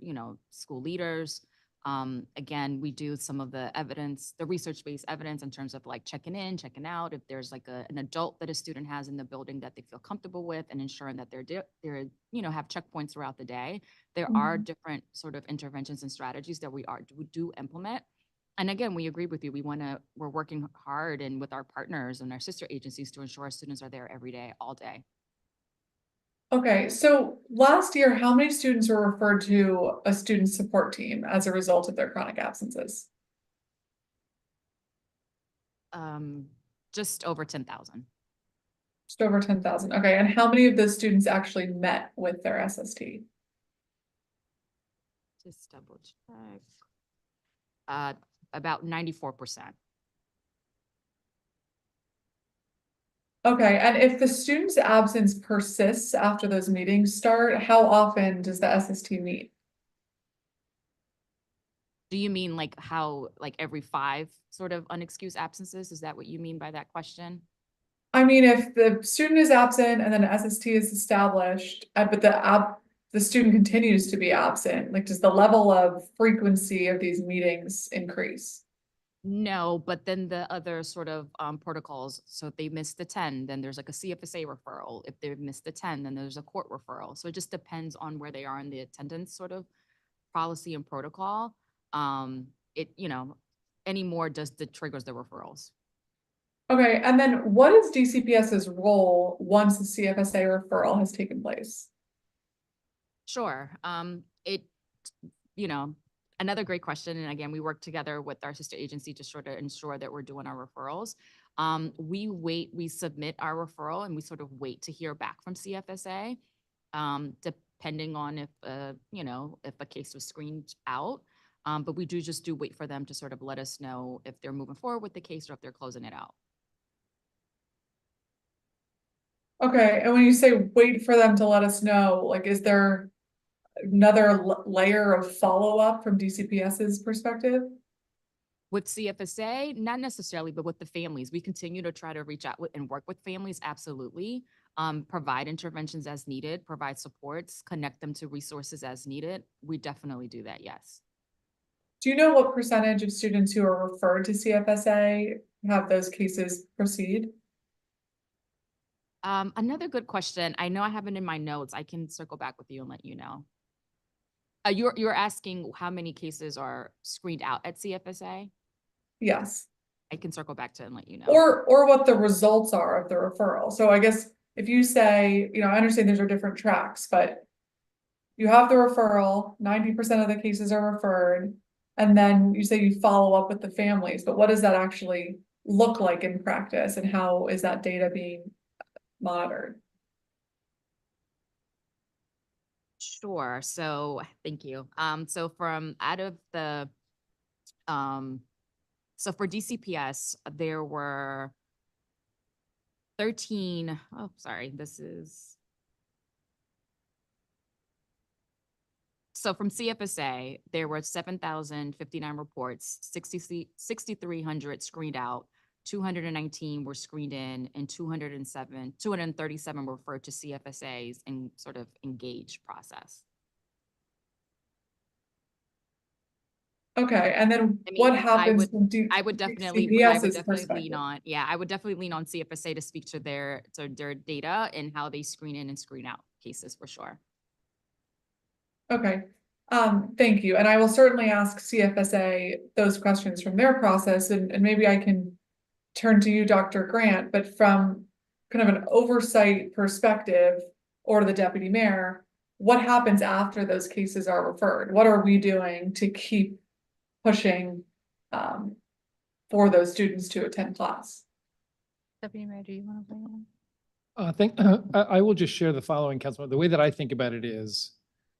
school leaders. Again, we do some of the evidence, the research-based evidence in terms of like checking in, checking out, if there's like an adult that a student has in the building that they feel comfortable with, and ensuring that they're have checkpoints throughout the day. There are different sort of interventions and strategies that we do implement. And again, we agree with you. We're working hard and with our partners and our sister agencies to ensure our students are there every day, all day. Okay, so last year, how many students were referred to a student support team as a result of their chronic absences? Just over 10,000. Just over 10,000. Okay, and how many of those students actually met with their SST? Just double check. About 94%. Okay, and if the student's absence persists after those meetings start, how often does the SST meet? Do you mean like how, like every 5 sort of unexcused absences? Is that what you mean by that question? I mean, if the student is absent and then an SST is established, but the student continues to be absent, like does the level of frequency of these meetings increase? No, but then the other sort of protocols, so if they missed the 10, then there's like a CFSA referral. If they've missed the 10, then there's a court referral. So it just depends on where they are in the attendance sort of policy and protocol. Any more just triggers the referrals. Okay, and then what is DCPS's role once the CFSA referral has taken place? Sure. Another great question. And again, we work together with our sister agency to sort of ensure that we're doing our referrals. We submit our referral and we sort of wait to hear back from CFSA, depending on if a case was screened out. But we just wait for them to sort of let us know if they're moving forward with the case or if they're closing it out. Okay, and when you say wait for them to let us know, like, is there another layer of follow-up from DCPS's perspective? With CFSA, not necessarily, but with the families, we continue to try to reach out and work with families, absolutely. Provide interventions as needed, provide supports, connect them to resources as needed. We definitely do that, yes. Do you know what percentage of students who are referred to CFSA have those cases proceed? Another good question. I know I have it in my notes. I can circle back with you and let you know. You're asking how many cases are screened out at CFSA? Yes. I can circle back to and let you know. Or what the results are of the referral. So I guess if you say, I understand these are different tracks, but you have the referral, 90% of the cases are referred, and then you say you follow up with the families, but what does that actually look like in practice, and how is that data being monitored? Sure. So thank you. So from out of the, so for DCPS, there were 13, oh, sorry, this is. So from CFSA, there were 7,059 reports, 6,300 screened out, 219 were screened in, and 237 were referred to CFSA's and sort of engaged process. Okay, and then I what mean, happens when I would definitely DCPS's lean perspective? on, yeah, I would definitely lean on CFSA to speak to their data and how they screen in and screen out cases for sure. Okay, thank you. And I will certainly ask CFSA those questions from their process, and maybe I can turn to you, Dr. Grant, but from kind of an oversight perspective, or the deputy mayor, what happens after those cases are referred? What are we doing to keep pushing for those students to attend class? Deputy Mayor, do you want to weigh in? I think I will just share the following, Councilman. The way that I think about it is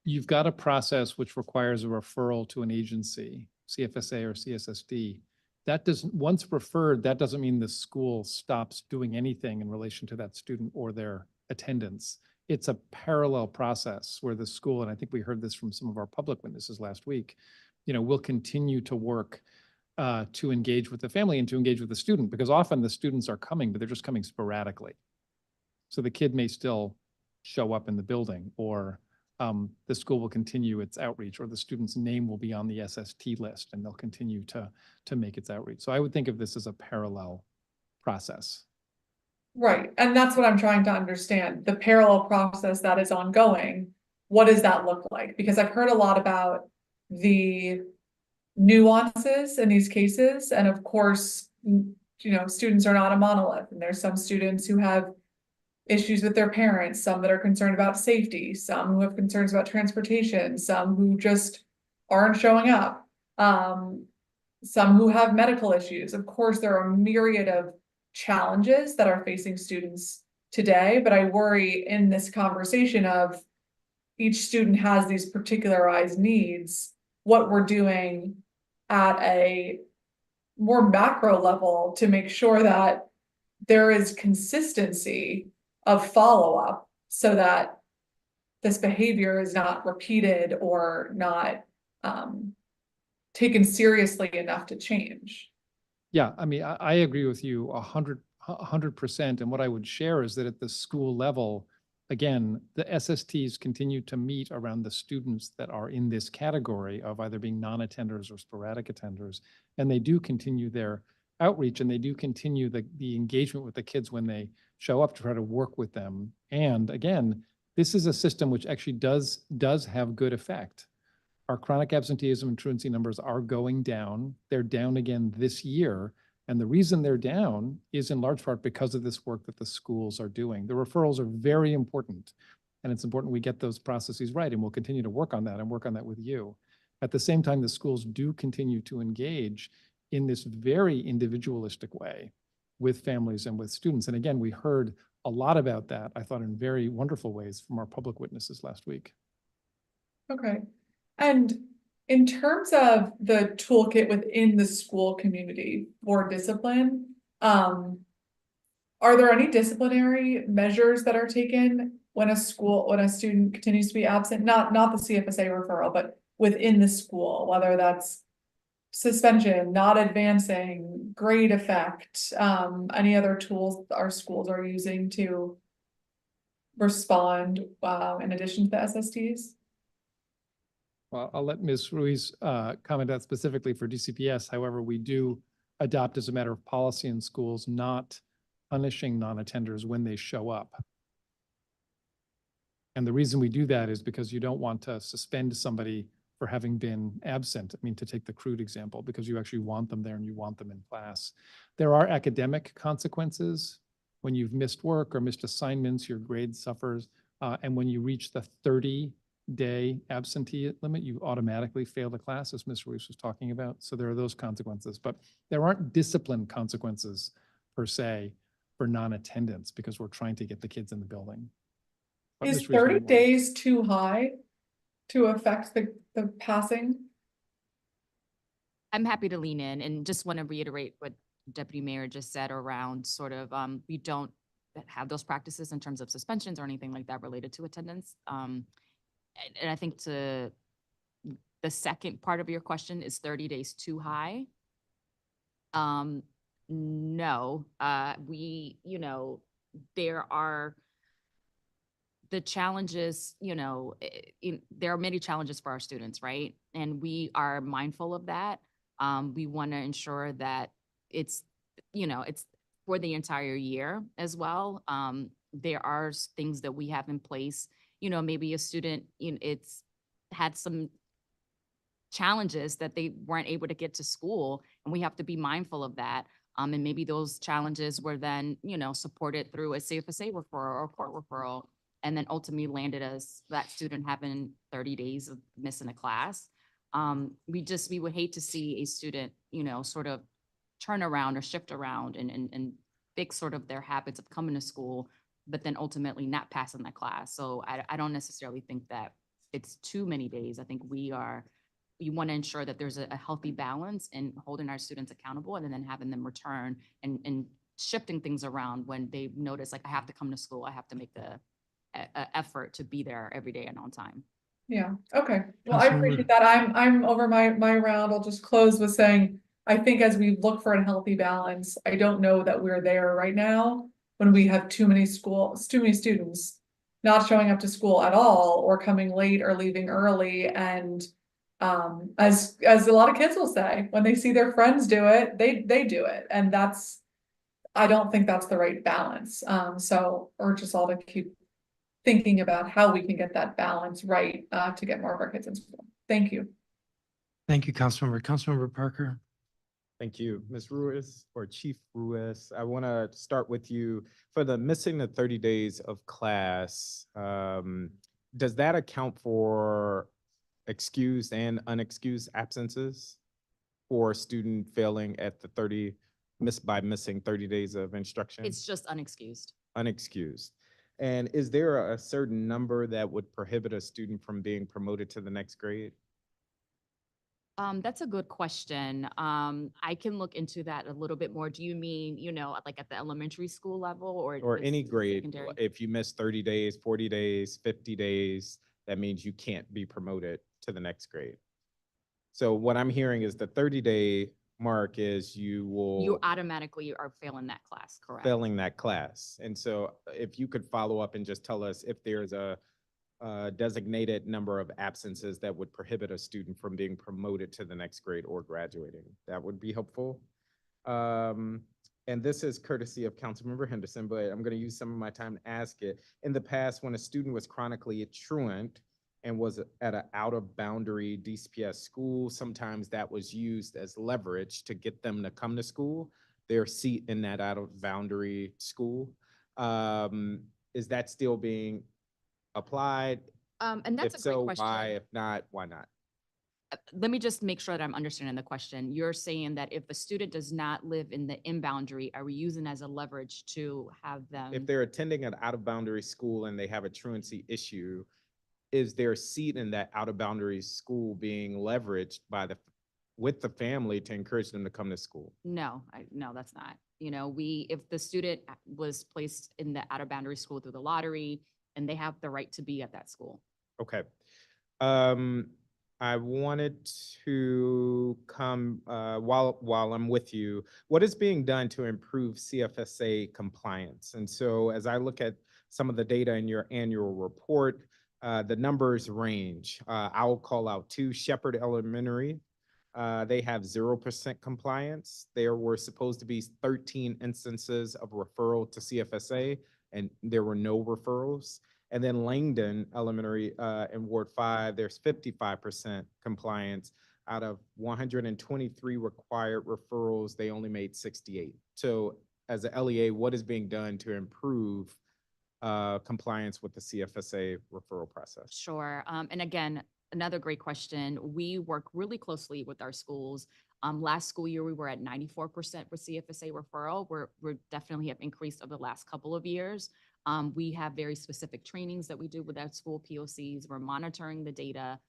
you've got a process which requires a referral to an agency, CFSA or CSSD. That doesn't, once referred, that doesn't mean the school stops doing anything in relation to that student or their attendance. It's a parallel process where the school, and I think we heard this from some of our public witnesses last week, will continue to work to engage with the family and to engage with the student, because often the students are coming, but they're just coming sporadically. So the kid may still show up in the building, or the school will continue its outreach, or the student's name will be on the SST list and they'll continue to make its outreach. So I would think of this as a parallel process. Right, and that's what I'm trying to understand, the parallel process that is ongoing. What does that look like? Because I've heard a lot about the nuances in these cases, and of course, students are not a monolith, and there's some students who have issues with their parents, some that are concerned about safety, some who have concerns about transportation, some who just aren't showing up, some who have medical issues. Of course, there are a myriad of challenges that are facing students today, but I worry in this conversation of each student has these particularized needs, what we're doing at a more macro level to make sure that there is consistency of follow-up so that this behavior is not repeated or not taken seriously enough to change. Yeah, I mean, I agree with you 100%. And what I would share is that at the school level, again, the SSTs continue to meet around the students that are in this category of either being non-attenders or sporadic attenders. And they do continue their outreach, and they do continue the engagement with the kids when they show up to try to work with them. And again, this is a system which actually does have good effect. Our chronic absenteeism and truancy numbers are going down. They're down again this year. And the reason they're down is in large part because of this work that the schools are doing. The referrals are very important, and it's important we get those processes right, and we'll continue to work on that and work on that with you. At the same time, the schools do continue to engage in this very individualistic way with families and with students. And again, we heard a lot about that, I thought, in very wonderful ways from our public witnesses last week. Okay. And in terms of the toolkit within the school community for discipline, are there any disciplinary measures that are taken when a student continues to be absent? Not the CFSA referral, but within the school, whether that's suspension, not advancing, grade effect, any other tools our schools are using to respond in addition to the SSTs? Well, I'll let Ms. Ruiz comment that specifically for DCPS. However, we do adopt as a matter of policy in schools not punishing non-attenders when they show up. And the reason we do that is because you don't want to suspend somebody for having been absent. I mean, to take the crude example, because you actually want them there and you want them in class. There are academic consequences. When you've missed work or missed assignments, your grade suffers. And when you reach the 30-day absentee limit, you automatically fail the class, as Ms. Ruiz was talking about. So there are those consequences, but there aren't discipline consequences per se for non-attendance, because we're trying to get the kids in the building. But Is Ms. Ruiz, 30 days too high to affect the passing? I'm happy to lean in and just want to reiterate what Deputy Mayor just said around sort of, we don't have those practices in terms of suspensions or anything like that related to attendance. And I think to the second part of your question, is 30 days too high? No, there are the challenges, there are many challenges for our students, right? And we are mindful of that. We want to ensure that it's, it's for the entire year as well. There are things that we have in place, maybe a student, it's had some challenges that they weren't able to get to school, and we have to be mindful of that. And maybe those challenges were then, supported through a CFSA referral or court referral, and then ultimately landed as that student having 30 days of missing a class. We would hate to see a student, sort of turn around or shift around and fix sort of their habits of coming to school, but then ultimately not passing that class. So I don't necessarily think that it's too many days. I think we want to ensure that there's a healthy balance in holding our students accountable and then having them return and shifting things around when they notice, like, I have to come to school, I have to make the effort to be there every day and on time. Yeah, okay. Well, I Councilmember- appreciate that. I'm over my round. I'll just close with saying, I think as we look for a healthy balance, I don't know that we're there right now when we have too many students not showing up to school at all or coming late or leaving early. And as a lot of kids will say, when they see their friends do it, they do it. And I don't think that's the right balance. So urge us all to keep thinking about how we can get that balance right, to get more of our kids in school. Thank you. Thank you, Councilmember. Councilmember Parker. Thank you, Ms. Ruiz or Chief Ruiz. I want to start with you for the missing the 30 days of class. Does that account for excused and unexcused absences for a student failing at the missing 30 days of instruction? It's just unexcused. Unexcused. And is there a certain number that would prohibit a student from being promoted to the next grade? That's a good question. I can look into that a little bit more. Do you mean, like at the elementary school level or? Or the any grade, secondary? if you miss 30 days, 40 days, 50 days, that means you can't be promoted to the next grade. So what I'm hearing is the 30-day mark is You automatically are failing that class, correct? failing that class. And so if you could follow up and just tell us if there's a designated number of absences that would prohibit a student from being promoted to the next grade or graduating, that would be helpful. And this is courtesy of Councilmember Henderson, but I'm going to use some of my time to ask it. In the past, when a student was chronically truant and was at an out-of-boundary DCPS school, sometimes that was used as leverage to get them to come to school, their seat in that out-of-boundary school. Is that still being applied? And that's If a great so, question. why? If not, why not? Let me just make sure that I'm understanding the question. You're saying that if a student does not live in the in-boundary, are we using as a leverage to have them? If they're attending an out-of-boundary school and they have a truancy issue, is their seat in that out-of-boundary school being leveraged with the family to encourage them to come to school? No, no, that's not. If the student was placed in the out-of-boundary school through the lottery, and they have the right to be at that school. Okay. I wanted to come, while I'm with you, what is being done to improve CFSA compliance? And so as I look at some of the data in your annual report, the numbers range. I'll call out two. Shepherd Elementary, they have 0% compliance. There were supposed to be 13 instances of referral to CFSA, and there were no referrals. And then Langdon Elementary in Ward 5, there's 55% compliance. Out of 123 required referrals, they only made 68. So as a LEA, what is being done to improve compliance with the CFSA referral process? Sure. And again, another great question. We work really closely with our schools. Last school year, we were at 94% for CFSA referral. We're definitely have increased over the last couple of years. We have very specific trainings that we do with our school POCs. We're monitoring the data.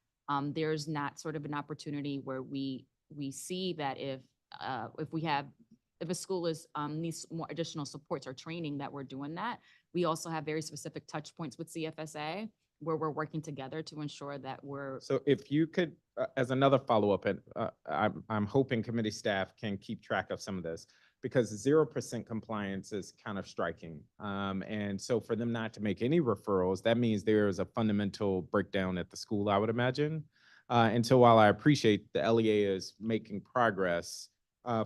There's not sort of an opportunity where we see that if a school needs more additional supports or training, that we're doing that. We also have very specific touch points with CFSA where we're working together to ensure that we're. So if you could, as another follow-up, and I'm hoping committee staff can keep track of some of this, because 0% compliance is kind of striking. And so for them not to make any referrals, that means there is a fundamental breakdown at the school, I would imagine. And so while I appreciate the LEA is making progress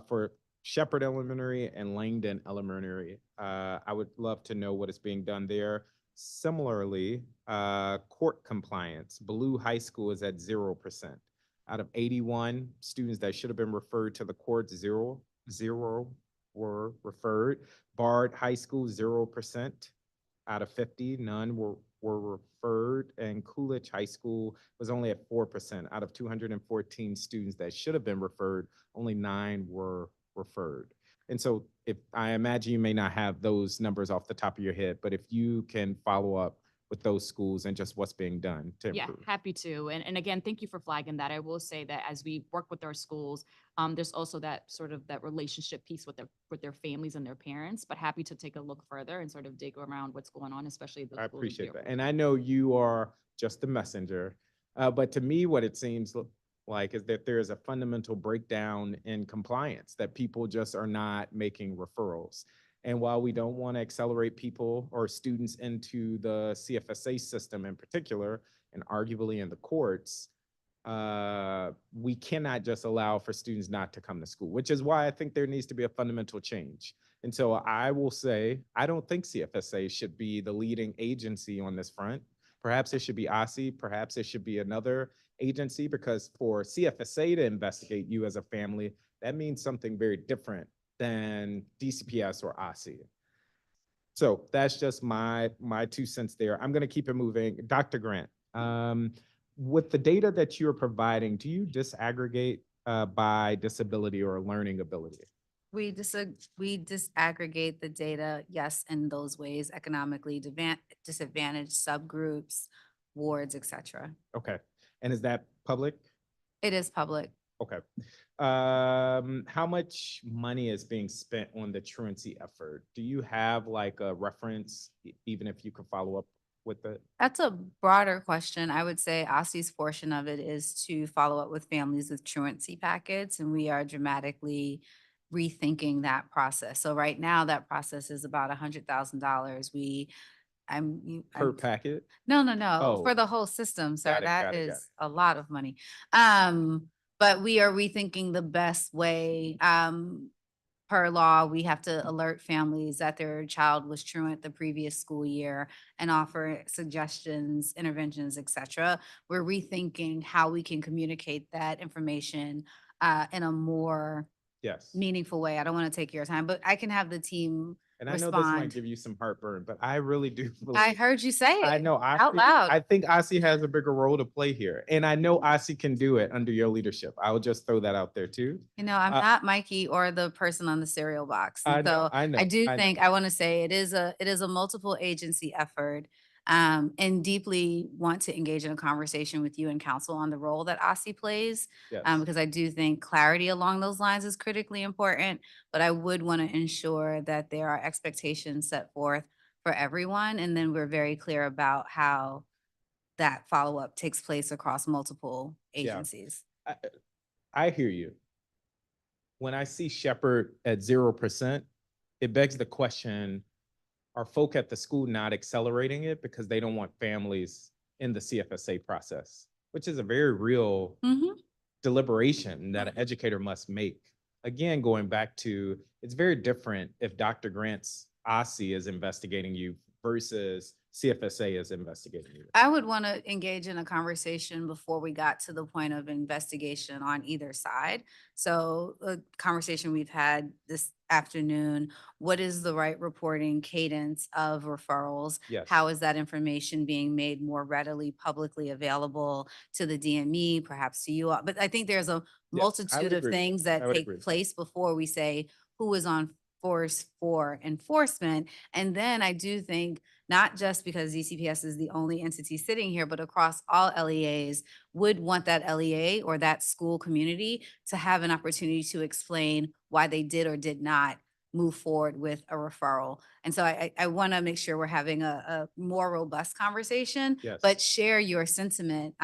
for Shepherd Elementary and Langdon Elementary, I would love to know what is being done there. Similarly, court compliance, Blue High School is at 0%. Out of 81 students that should have been referred to the court, zero were referred. Bard High School, 0%. Out of 50, none were referred. And Coolidge High School was only at 4%. Out of 214 students that should have been referred, only 9 were referred. And so if I imagine you may not have those numbers off the top of your head, but if you can follow up with those schools and just what's being done to Yeah, improve. happy to. And again, thank you for flagging that. I will say that as we work with our schools, there's also that sort of that relationship piece with their families and their parents, but happy to take a look further and sort of dig around what's going on, especially the I schools appreciate here. that. And I know you are just the messenger, but to me, what it seems like is that there is a fundamental breakdown in compliance, that people just are not making referrals. And while we don't want to accelerate people or students into the CFSA system in particular, and arguably in the courts, we cannot just allow for students not to come to school, which is why I think there needs to be a fundamental change. And so I will say, I don't think CFSA should be the leading agency on this front. Perhaps it should be OSSI, perhaps it should be another agency, because for CFSA to investigate you as a family, that means something very different than DCPS or OSSI. So that's just my 2 cents there. I'm going to keep it moving. Dr. Grant, with the data that you're providing, do you disaggregate by disability or learning ability? We disaggregate the data, yes, in those ways, economically disadvantaged subgroups, wards, et cetera. Okay. And is that public? It is public. Okay. How much money is being spent on the truancy effort? Do you have like a reference, even if you could follow up with it? That's a broader question. I would say OSSI's portion of it is to follow up with families with truancy packets, and we are dramatically rethinking that process. So right now, that process is about $100,000. Per packet? No, Oh. for the whole system, sir. Got it, That got it, got is a lot of money. But we are rethinking the best way. Per law, we have to alert families that their child was truant the previous school year and offer suggestions, interventions, et cetera. We're rethinking how we can communicate that information in a more Yes. meaningful way. I don't want to take your time, but I can have the team And I know this might respond. give you some heartburn, but I really do I believe. heard you say it. I know. out loud. I think OSSI has a bigger role to play here. And I know OSSI can do it under your leadership. I will just throw that out there too. You know, I'm Uh, not Mikey or the person on the cereal box. And so I know. I do I know. think, I want to say it is a multiple agency effort. And deeply want to engage in a conversation with you and council on the role that OSSI plays. Yes. Because I do think clarity along those lines is critically important, but I would want to ensure that there are expectations set forth for everyone. And then we're very clear about how that follow-up takes place across multiple agencies. I hear you. When I see Shepherd at 0%, it begs the question, are folk at the school not accelerating it because they don't want families in the CFSA process, which is a very real Mhm. deliberation that an educator must make. Again, going back to, it's very different if Dr. Grant's OSSI is investigating you versus CFSA is investigating you. I would want to engage in a conversation before we got to the point of investigation on either side. So a conversation we've had this afternoon, what is the right reporting cadence of referrals? Yes. How is that information being made more readily publicly available to the DME, perhaps to you all? But I think there's a multitude of agree. things I that would take agree. place before we say who is on force for enforcement. And then I do think not just because DCPS is the only entity sitting here, but across all LEAs, would want that LEA or that school community to have an opportunity to explain why they did or did not move forward with a referral. And so I want to make sure we're having a more robust conversation, Yes. but share your sentiment.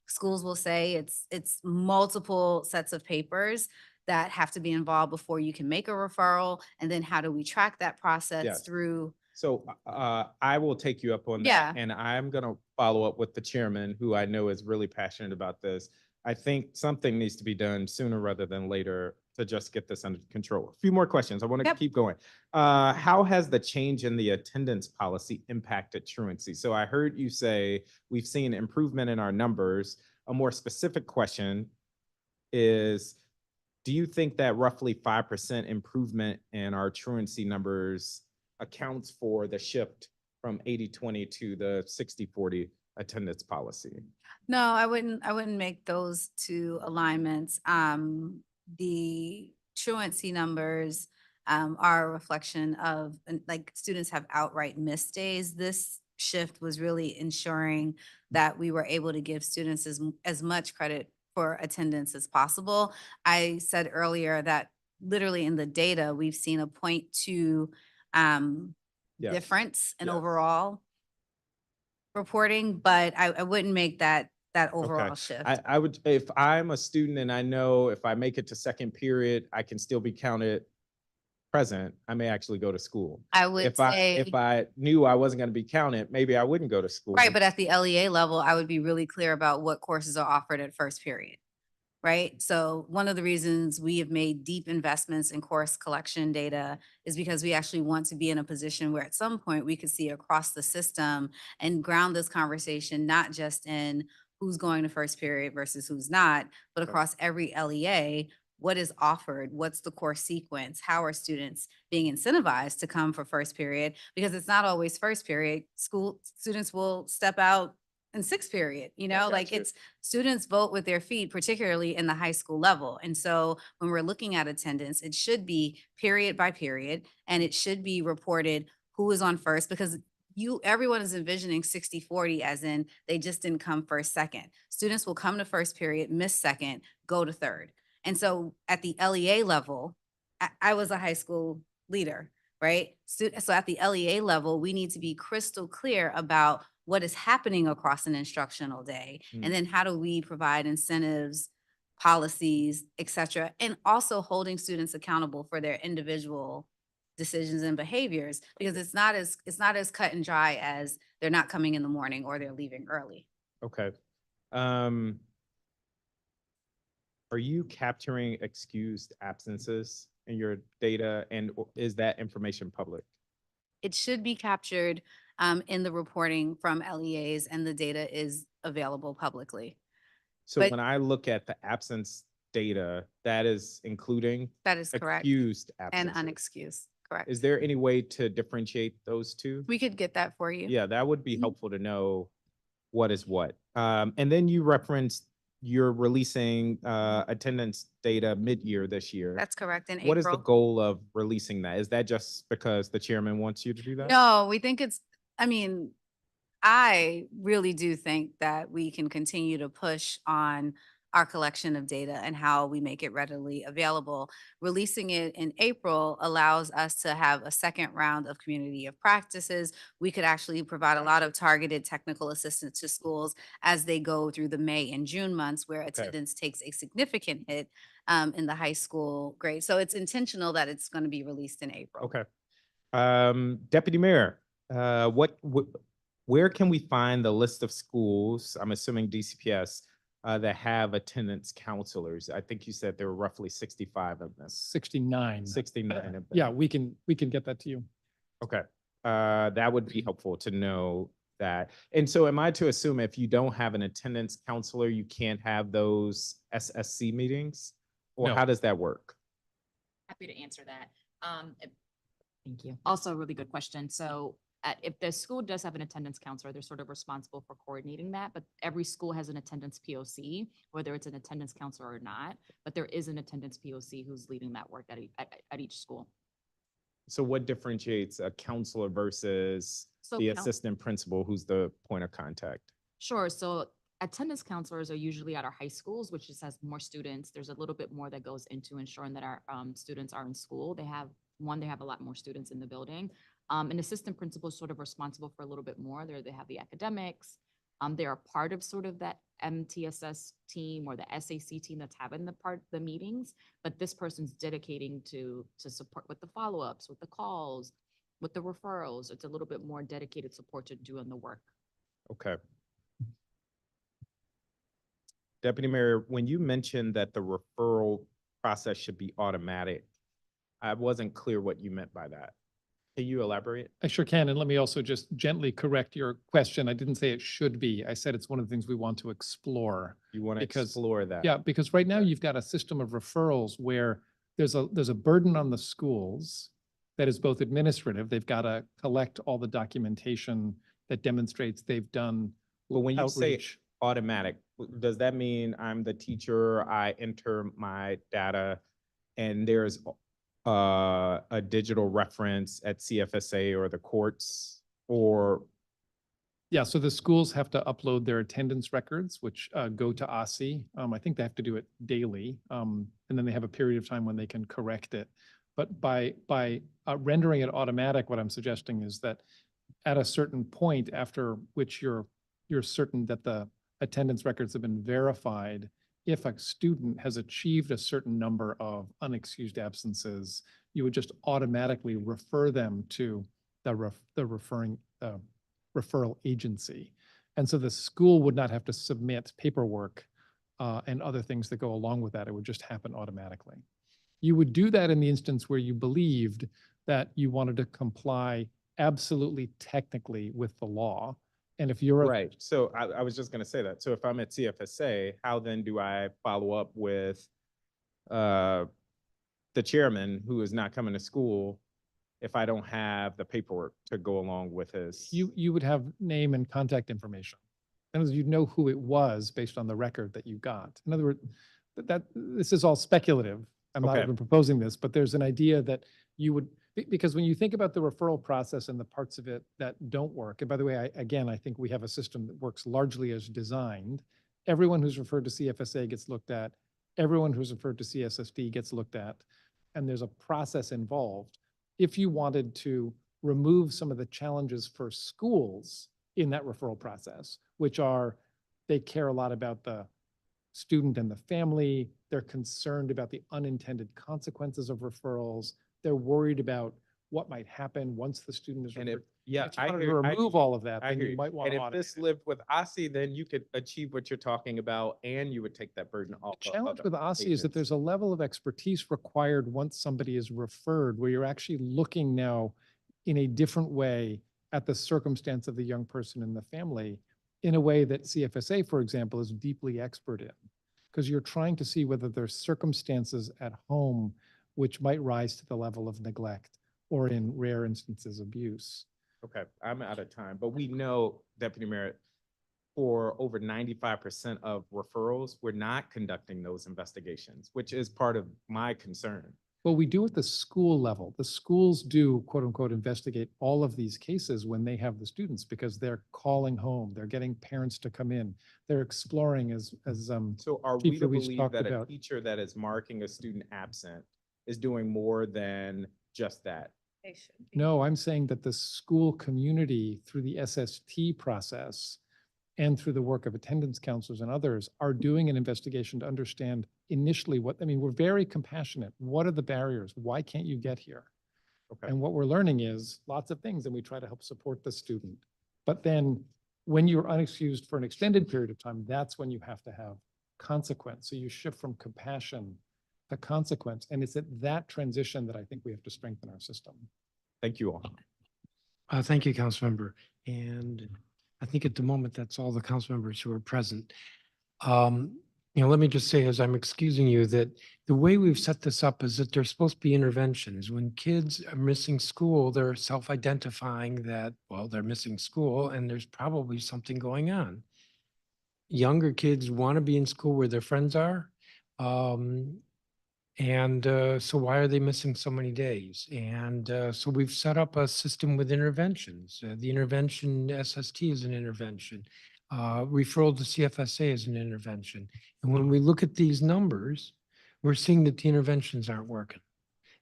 Schools will say it's multiple sets of papers that have to be involved before you can make a referral. And then how do we track that process Yes. through? So I will take you up on that. Yeah. And I'm going to follow up with the chairman, who I know is really passionate about this. I think something needs to be done sooner rather than later to just get this under control. A few more questions. I want to Yep. keep going. How has the change in the attendance policy impacted truancy? So I heard you say we've seen improvement in our numbers. A more specific question is, do you think that roughly 5% improvement in our truancy numbers accounts for the shift from 80-20 to the 60-40 attendance policy? No, I wouldn't make those two alignments. The truancy numbers are a reflection of, like, students have outright missed days. This shift was really ensuring that we were able to give students as much credit for attendance as possible. I said earlier that literally in the data, we've seen a 0.2 Yes. difference in Yes. overall reporting, but I wouldn't make that overall shift. I would, if I'm a student and I know if I make it to second period, I can still be counted present, I may actually go to school. I would If say, I knew I wasn't going to be counted, maybe I wouldn't go to school. right, but at the LEA level, I would be really clear about what courses are offered at first period, right? So one of the reasons we have made deep investments in course collection data is because we actually want to be in a position where at some point we could see across the system and ground this conversation, not just in who's going to first period versus who's not, but Okay. across every LEA, what is offered, what's the course sequence, how are students being incentivized to come for first period? Because it's not always first period. School students will step out in sixth period, got like you. it's students vote with their feet, particularly in the high school level. And so when we're looking at attendance, it should be period by period, and it should be reported who is on first, because everyone is envisioning 60-40 as in they just didn't come first, second. Students will come to first period, miss second, go to third. And so at the LEA level, I was a high school leader, right? So at the LEA level, we need to be crystal clear about what is happening across an instructional day. Mm. And then how do we provide incentives, policies, et cetera, and also holding students accountable for their individual decisions and behaviors, because it's not as cut and dry as they're not coming in the morning or they're leaving early. Okay. Are you capturing excused absences in your data, and is that information public? It should be captured in the reporting from LEAs, and the data is available publicly. So But- when I look at the absence data, that is including That is correct. excused And absences. unexcused, correct. Is there any way to differentiate those two? We could get that for you. Yeah, that would be Mhm. helpful to know what is what. And then you referenced you're releasing attendance data mid-year this year. That's correct, in What is the April. goal of releasing that? Is that just because the chairman wants you to do that? No, we think I really do think that we can continue to push on our collection of data and how we make it readily available. Releasing it in April allows us to have a second round of community of practices. We could actually provide a lot of targeted technical assistance to schools as they go through the May and June months, where attendance takes a significant hit in the high school grade. So it's intentional that it's going to be released in April. Okay. Deputy Mayor, where can we find the list of schools, I'm assuming DCPS, that have attendance counselors? I think you said there were roughly 65 of them. 69. 69 of them. Yeah, we can get that to you. Okay. That would be helpful to know that. And so am I to assume if you don't have an attendance counselor, you can't have those SSC meetings? Or No. how does that work? Happy to answer that. Thank you. Also a really good question. So if the school does have an attendance counselor, they're sort of responsible for coordinating that, but every school has an attendance POC, whether it's an attendance counselor or not, but there is an attendance POC who's leading that work at each school. So what differentiates a counselor versus So the coun- assistant principal, who's the point of contact? Sure. So attendance counselors are usually at our high schools, which just has more students. There's a little bit more that goes into ensuring that our students are in school. They have a lot more students in the building. An assistant principal is sort of responsible for a little bit more. They have the academics. They are part of sort of that MTSS team or the SAC team that's having the meetings. But this person's dedicating to support with the follow-ups, with the calls, with the referrals. It's a little bit more dedicated support to doing the work. Okay. Deputy Mayor, when you mentioned that the referral process should be automatic, I wasn't clear what you meant by that. Can you elaborate? I sure can. And let me also just gently correct your question. I didn't say it should be. I said it's one of the things we want to explore. You want to Because- explore that? Yeah, because right now you've got a system of referrals where there's a burden on the schools that is both administrative. They've got to collect all the documentation that demonstrates they've done Well, when you say outreach. automatic, does that mean I'm the teacher, I enter my data, and there's a digital reference at CFSA or the courts? Or, Yeah, so the schools have to upload their attendance records, which go to OSSI. I think they have to do it daily. And then they have a period of time when they can correct it. But by rendering it automatic, what I'm suggesting is that at a certain point after which you're certain that the attendance records have been verified, if a student has achieved a certain number of unexcused absences, you would just automatically refer them to the referral agency. And so the school would not have to submit paperwork and other things that go along with that. It would just happen automatically. You would do that in the instance where you believed that you wanted to comply absolutely technically with the law. And if you're right, so I was just gonna say that. So if I'm at CFSA, how then do I follow up with the chairman who is not coming to school if I don't have the paperwork to go along with his? you would have name and contact information. In other words, you'd know who it was based on the record that you got. In other words, this is all speculative. I'm not Okay. even proposing this, but there's an idea that you would, because when you think about the referral process and the parts of it that don't work, and by the way, I think we have a system that works largely as designed. Everyone who's referred to CFSA gets looked at. Everyone who's referred to CSSD gets looked at. And there's a process involved. If you wanted to remove some of the challenges for schools in that referral process, which are, they care a lot about the student and the family, they're concerned about the unintended consequences of referrals, they're worried about what might happen once the student is And if, referred. yeah, If you I wanted to hear, remove all of that, I then hear you you. might want And to if automate this it. lived with OSSI, then you could achieve what you're talking about and you would take that burden off. The challenge with OSSI is that there's a level of expertise required once somebody is referred, where you're actually looking now in a different way at the circumstance of the young person and the family, in a way that CFSA, for example, is deeply expert in. Because you're trying to see whether there's circumstances at home which might rise to the level of neglect or in rare instances abuse. Okay, I'm out of time, but we know, Deputy Mayor, for over 95% of referrals, we're not conducting those investigations, which is part of my concern. Well, we do at the school level. The schools do, quote unquote, investigate all of these cases when they have the students, because they're calling home, they're getting parents to come in, they're exploring as So are Chief we to Ruiz believe talked that a about. teacher that is marking a student absent is doing more than just that? No, I'm saying that the school community, through the SST process and through the work of attendance counselors and others, are doing an investigation to understand initially we're very compassionate. What are the barriers? Why can't you get here? Okay. And what we're learning is lots of things, and we try to help support the student. But then when you're unexcused for an extended period of time, that's when you have to have consequence. So you shift from compassion to consequence. And it's at that transition that I think we have to strengthen our system. Thank you all. Thank you, Councilmember. And I think at the moment, that's all the council members who are present. Let me just say, as I'm excusing you, that the way we've set this up is that there's supposed to be interventions. When kids are missing school, they're self-identifying that, well, they're missing school and there's probably something going on. Younger kids want to be in school where their friends are. And so why are they missing so many days? And so we've set up a system with interventions. The intervention SST is an intervention. Referral to CFSA is an intervention. And when we look at these numbers, we're seeing that the interventions aren't working.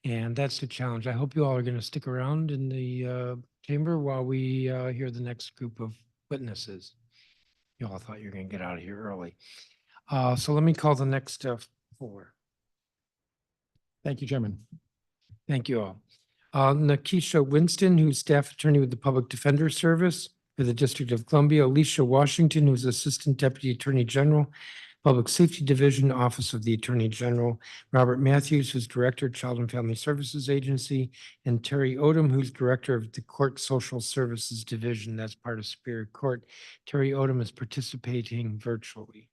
And that's the challenge. I hope you all are going to stick around in the chamber while we hear the next group of witnesses. You all thought you were going to get out of here early. So let me call the next four. Thank you, Chairman. Thank you all. Nakisha Winston, who's staff attorney with the Public Defender Service for the District of Columbia. Alicia Washington, who's Assistant Deputy Attorney General, Public Safety Division, Office of the Attorney General. Robert Matthews, who's Director, Child and Family Services Agency. And Terry Odom, who's Director of the Court Social Services Division. That's part of Superior Court. Terry Odom is participating virtually.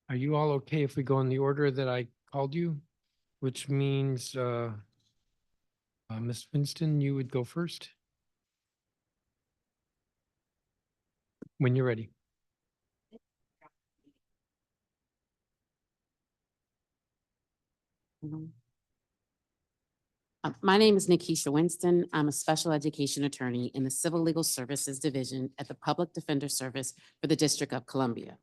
Are you all okay if we go in the order that I called you? Which means, Ms. Winston, you would go first. When you're ready. My name is Nakisha Winston. I'm a special education attorney in the Civil Legal Services Division at the Public Defender Service for the District of Columbia.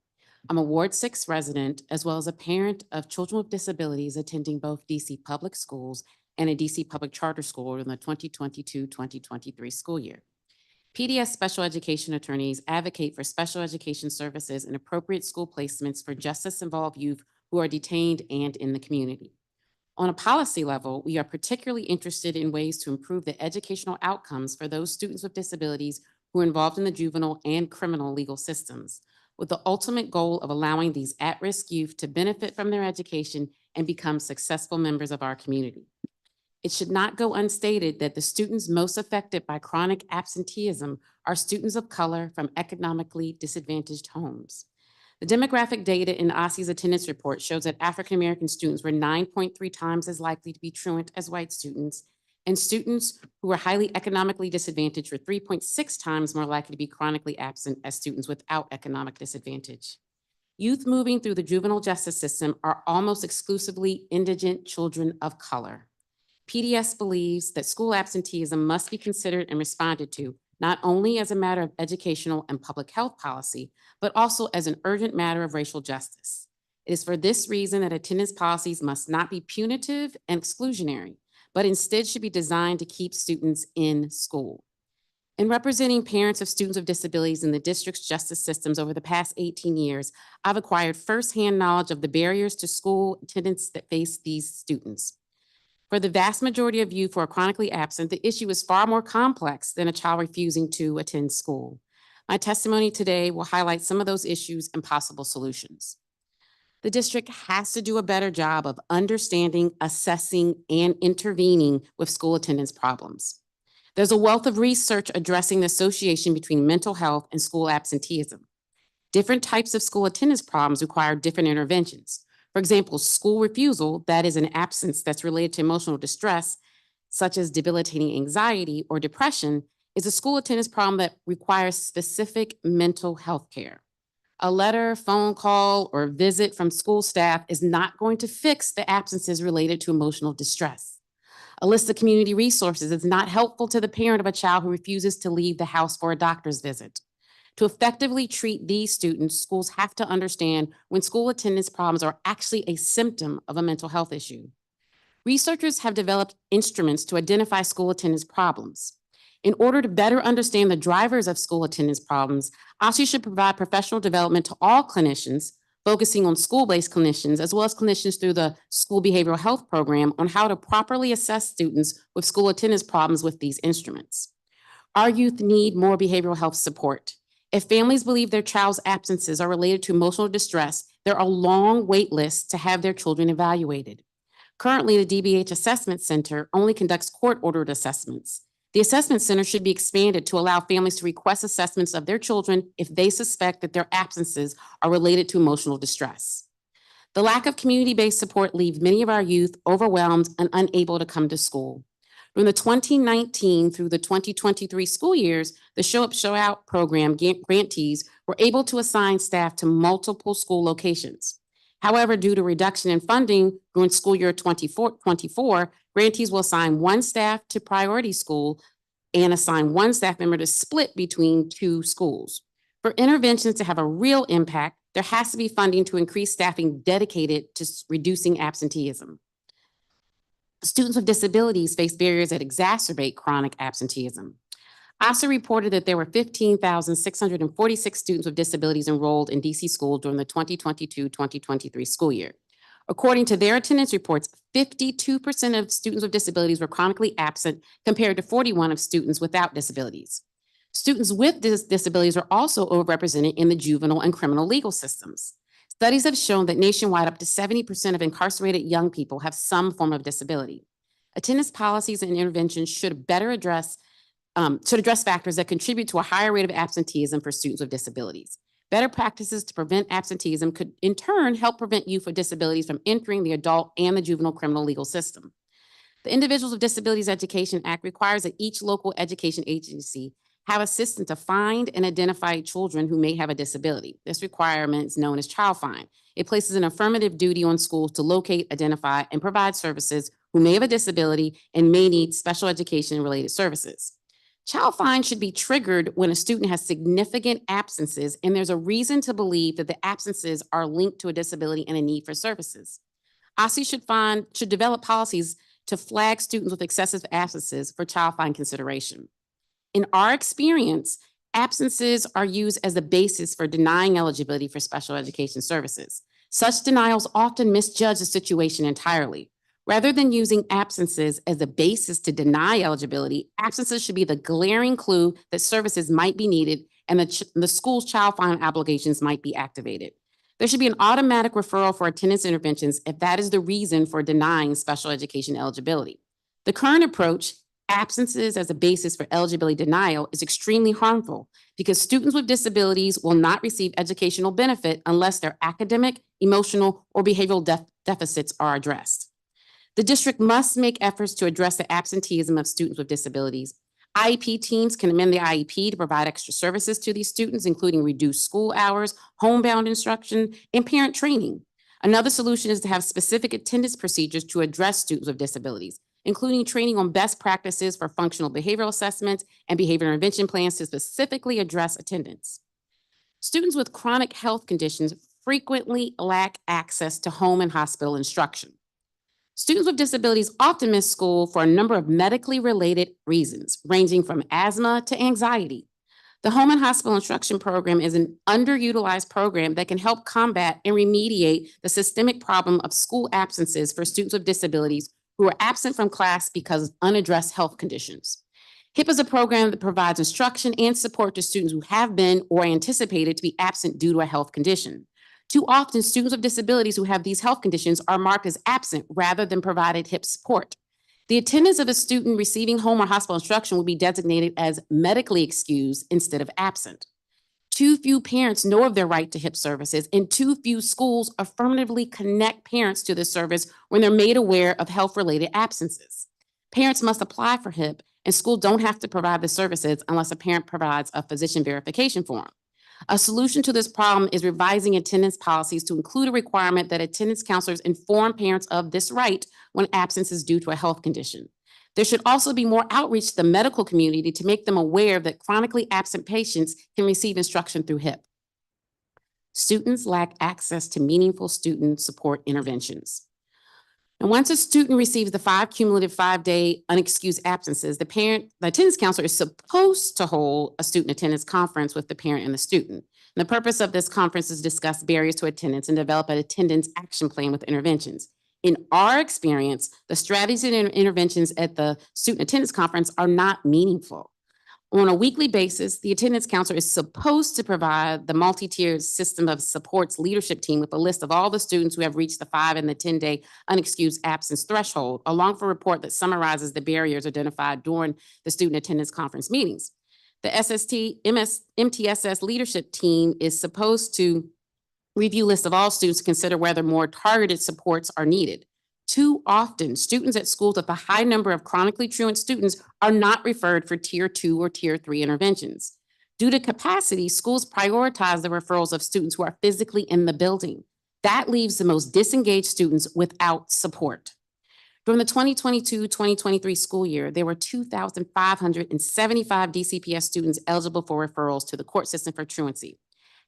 I'm a Ward 6 resident, as well as a parent of children with disabilities attending both DC public schools and a DC public charter school in the 2022-2023 school year. PDS special education attorneys advocate for special education services and appropriate school placements for justice-involved youth who are detained and in the community. On a policy level, we are particularly interested in ways to improve the educational outcomes for those students with disabilities who are involved in the juvenile and criminal legal systems, with the ultimate goal of allowing these at-risk youth to benefit from their education and become successful members of our community. It should not go unstated that the students most affected by chronic absenteeism are students of color from economically disadvantaged homes. The demographic data in OSSE's attendance report shows that African-American students were 9.3 times as likely to be truant as white students, and students who were highly economically disadvantaged were 3.6 times more likely to be chronically absent as students without economic disadvantage. Youth moving through the juvenile justice system are almost exclusively indigent children of color. PDS believes that school absenteeism must be considered and responded to, not only as a matter of educational and public health policy, but also as an urgent matter of racial justice. It is for this reason that attendance policies must not be punitive and exclusionary, but instead should be designed to keep students in school. In representing parents of students with disabilities in the district's justice systems over the past 18 years, I've acquired firsthand knowledge of the barriers to school attendance that face these students. For the vast majority of youth who are chronically absent, the issue is far more complex than a child refusing to attend school. My testimony today will highlight some of those issues and possible solutions. The district has to do a better job of understanding, assessing, and intervening with school attendance problems. There's a wealth of research addressing the association between mental health and school absenteeism. Different types of school attendance problems require different interventions. For example, school refusal, that is an absence that's related to emotional distress, such as debilitating anxiety or depression, is a school attendance problem that requires specific mental health care. A letter, phone call, or visit from school staff is not going to fix the absences related to emotional distress. A list of community resources is not helpful to the parent of a child who refuses to leave the house for a doctor's visit. To effectively treat these students, schools have to understand when school attendance problems are actually a symptom of a mental health issue. Researchers have developed instruments to identify school attendance problems. In order to better understand the drivers of school attendance problems, OSSE should provide professional development to all clinicians, focusing on school-based clinicians, as well as clinicians through the school behavioral health program on how to properly assess students with school attendance problems with these instruments. Our youth need more behavioral health support. If families believe their child's absences are related to emotional distress, there are long wait lists to have their children evaluated. Currently, the DBH Assessment Center only conducts court-ordered assessments. The assessment center should be expanded to allow families to request assessments of their children if they suspect that their absences are related to emotional distress. The lack of community-based support leaves many of our youth overwhelmed and unable to come to school. From the 2019 through the 2023 school years, the Show Up, Show Out program grantees were able to assign staff to multiple school locations. However, due to reduction in funding during school year 24, grantees will assign one staff to priority school and assign one staff member to split between two schools. For interventions to have a real impact, there has to be funding to increase staffing dedicated to reducing absenteeism. Students with disabilities face barriers that exacerbate chronic absenteeism. ASA reported that there were 15,646 students with disabilities enrolled in DC schools during the 2022-2023 school year. According to their attendance reports, 52% of students with disabilities were chronically absent compared to 41% of students without disabilities. Students with disabilities are also overrepresented in the juvenile and criminal legal systems. Studies have shown that nationwide, up to 70% of incarcerated young people have some form of disability. Attendance policies and interventions should address factors that contribute to a higher rate of absenteeism for students with disabilities. Better practices to prevent absenteeism could in turn help prevent youth with disabilities from entering the adult and the juvenile criminal legal system. The Individuals with Disabilities Education Act requires that each local education agency have a system to find and identify children who may have a disability. This requirement is known as Child Find. It places an affirmative duty on schools to locate, identify, and provide services who may have a disability and may need special education-related services. Child Find should be triggered when a student has significant absences and there's a reason to believe that the absences are linked to a disability and a need for services. OSSI should develop policies to flag students with excessive absences for Child Find consideration. In our experience, absences are used as the basis for denying eligibility for special education services. Such denials often misjudge the situation entirely. Rather than using absences as a basis to deny eligibility, absences should be the glaring clue that services might be needed and the school's Child Find obligations might be activated. There should be an automatic referral for attendance interventions if that is the reason for denying special education eligibility. The current approach, absences as a basis for eligibility denial, is extremely harmful because students with disabilities will not receive educational benefit unless their academic, emotional, or behavioral deficits are addressed. The district must make efforts to address the absenteeism of students with disabilities. IEP teams can amend the IEP to provide extra services to these students, including reduced school hours, homebound instruction, and parent training. Another solution is to have specific attendance procedures to address students with disabilities, including training on best practices for functional behavioral assessments and behavior intervention plans to specifically address attendance. Students with chronic health conditions frequently lack access to home and hospital instruction. Students with disabilities often miss school for a number of medically related reasons, ranging from asthma to anxiety. The Home and Hospital Instruction Program is an underutilized program that can help combat and remediate the systemic problem of school absences for students with disabilities who are absent from class because of unaddressed health conditions. HIP is a program that provides instruction and support to students who have been or anticipated to be absent due to a health condition. Too often, students with disabilities who have these health conditions are marked as absent rather than provided HIP support. The attendance of a student receiving home or hospital instruction will be designated as medically excused instead of absent. Too few parents know of their right to HIP services, and too few schools affirmatively connect parents to the service when they're made aware of health-related absences. Parents must apply for HIP, and schools don't have to provide the services unless a parent provides a physician verification form. A solution to this problem is revising attendance policies to include a requirement that attendance counselors inform parents of this right when absence is due to a health condition. There should also be more outreach to the medical community to make them aware that chronically absent patients can receive instruction through HIP. Students lack access to meaningful student support interventions. And once a student receives the 5 cumulative 5-day unexcused absences, the attendance counselor is supposed to hold a student attendance conference with the parent and the student. And the purpose of this conference is to discuss barriers to attendance and develop an attendance action plan with interventions. In our experience, the strategies and interventions at the student attendance conference are not meaningful. On a weekly basis, the attendance counselor is supposed to provide the multi-tiered system of supports leadership team with a list of all the students who have reached the 5 and the 10-day unexcused absence threshold, along with a report that summarizes the barriers identified during the student attendance conference meetings. The MTSS leadership team is supposed to review lists of all students to consider whether more targeted supports are needed. Too often, students at schools with a high number of chronically truant students are not referred for Tier 2 or Tier 3 interventions. Due to capacity, schools prioritize the referrals of students who are physically in the building. That leaves the most disengaged students without support. During the 2022-2023 school year, there were 2,575 DCPS students eligible for referrals to the court system for truancy.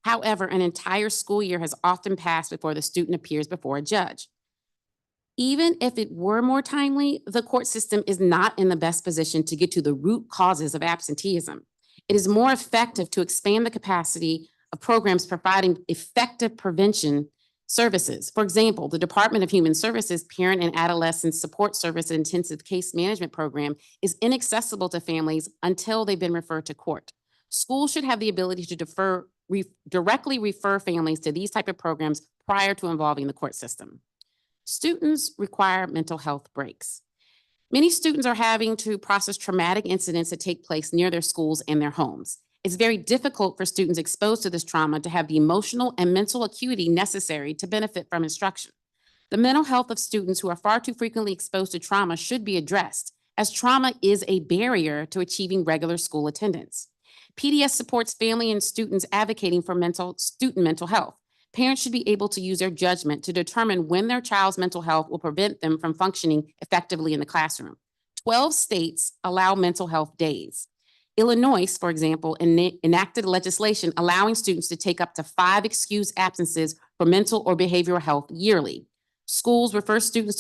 However, an entire school year has often passed before the student appears before a judge. Even if it were more timely, the court system is not in the best position to get to the root causes of absenteeism. It is more effective to expand the capacity of programs providing effective prevention services. For example, the Department of Human Services Parent and Adolescent Support Service Intensive Case Management Program is inaccessible to families until they've been referred to court. Schools should have the ability to directly refer families to these type of programs prior to involving the court system. Students require mental health breaks. Many students are having to process traumatic incidents that take place near their schools and their homes. It's very difficult for students exposed to this trauma to have the emotional and mental acuity necessary to benefit from instruction. The mental health of students who are far too frequently exposed to trauma should be addressed, as trauma is a barrier to achieving regular school attendance. PDS supports family and students advocating for student mental health. Parents should be able to use their judgment to determine when their child's mental health will prevent them from functioning effectively in the classroom. 12 states allow mental health days. Illinois, for example, enacted legislation allowing students to take up to 5 excused absences for mental or behavioral health yearly. Schools refer students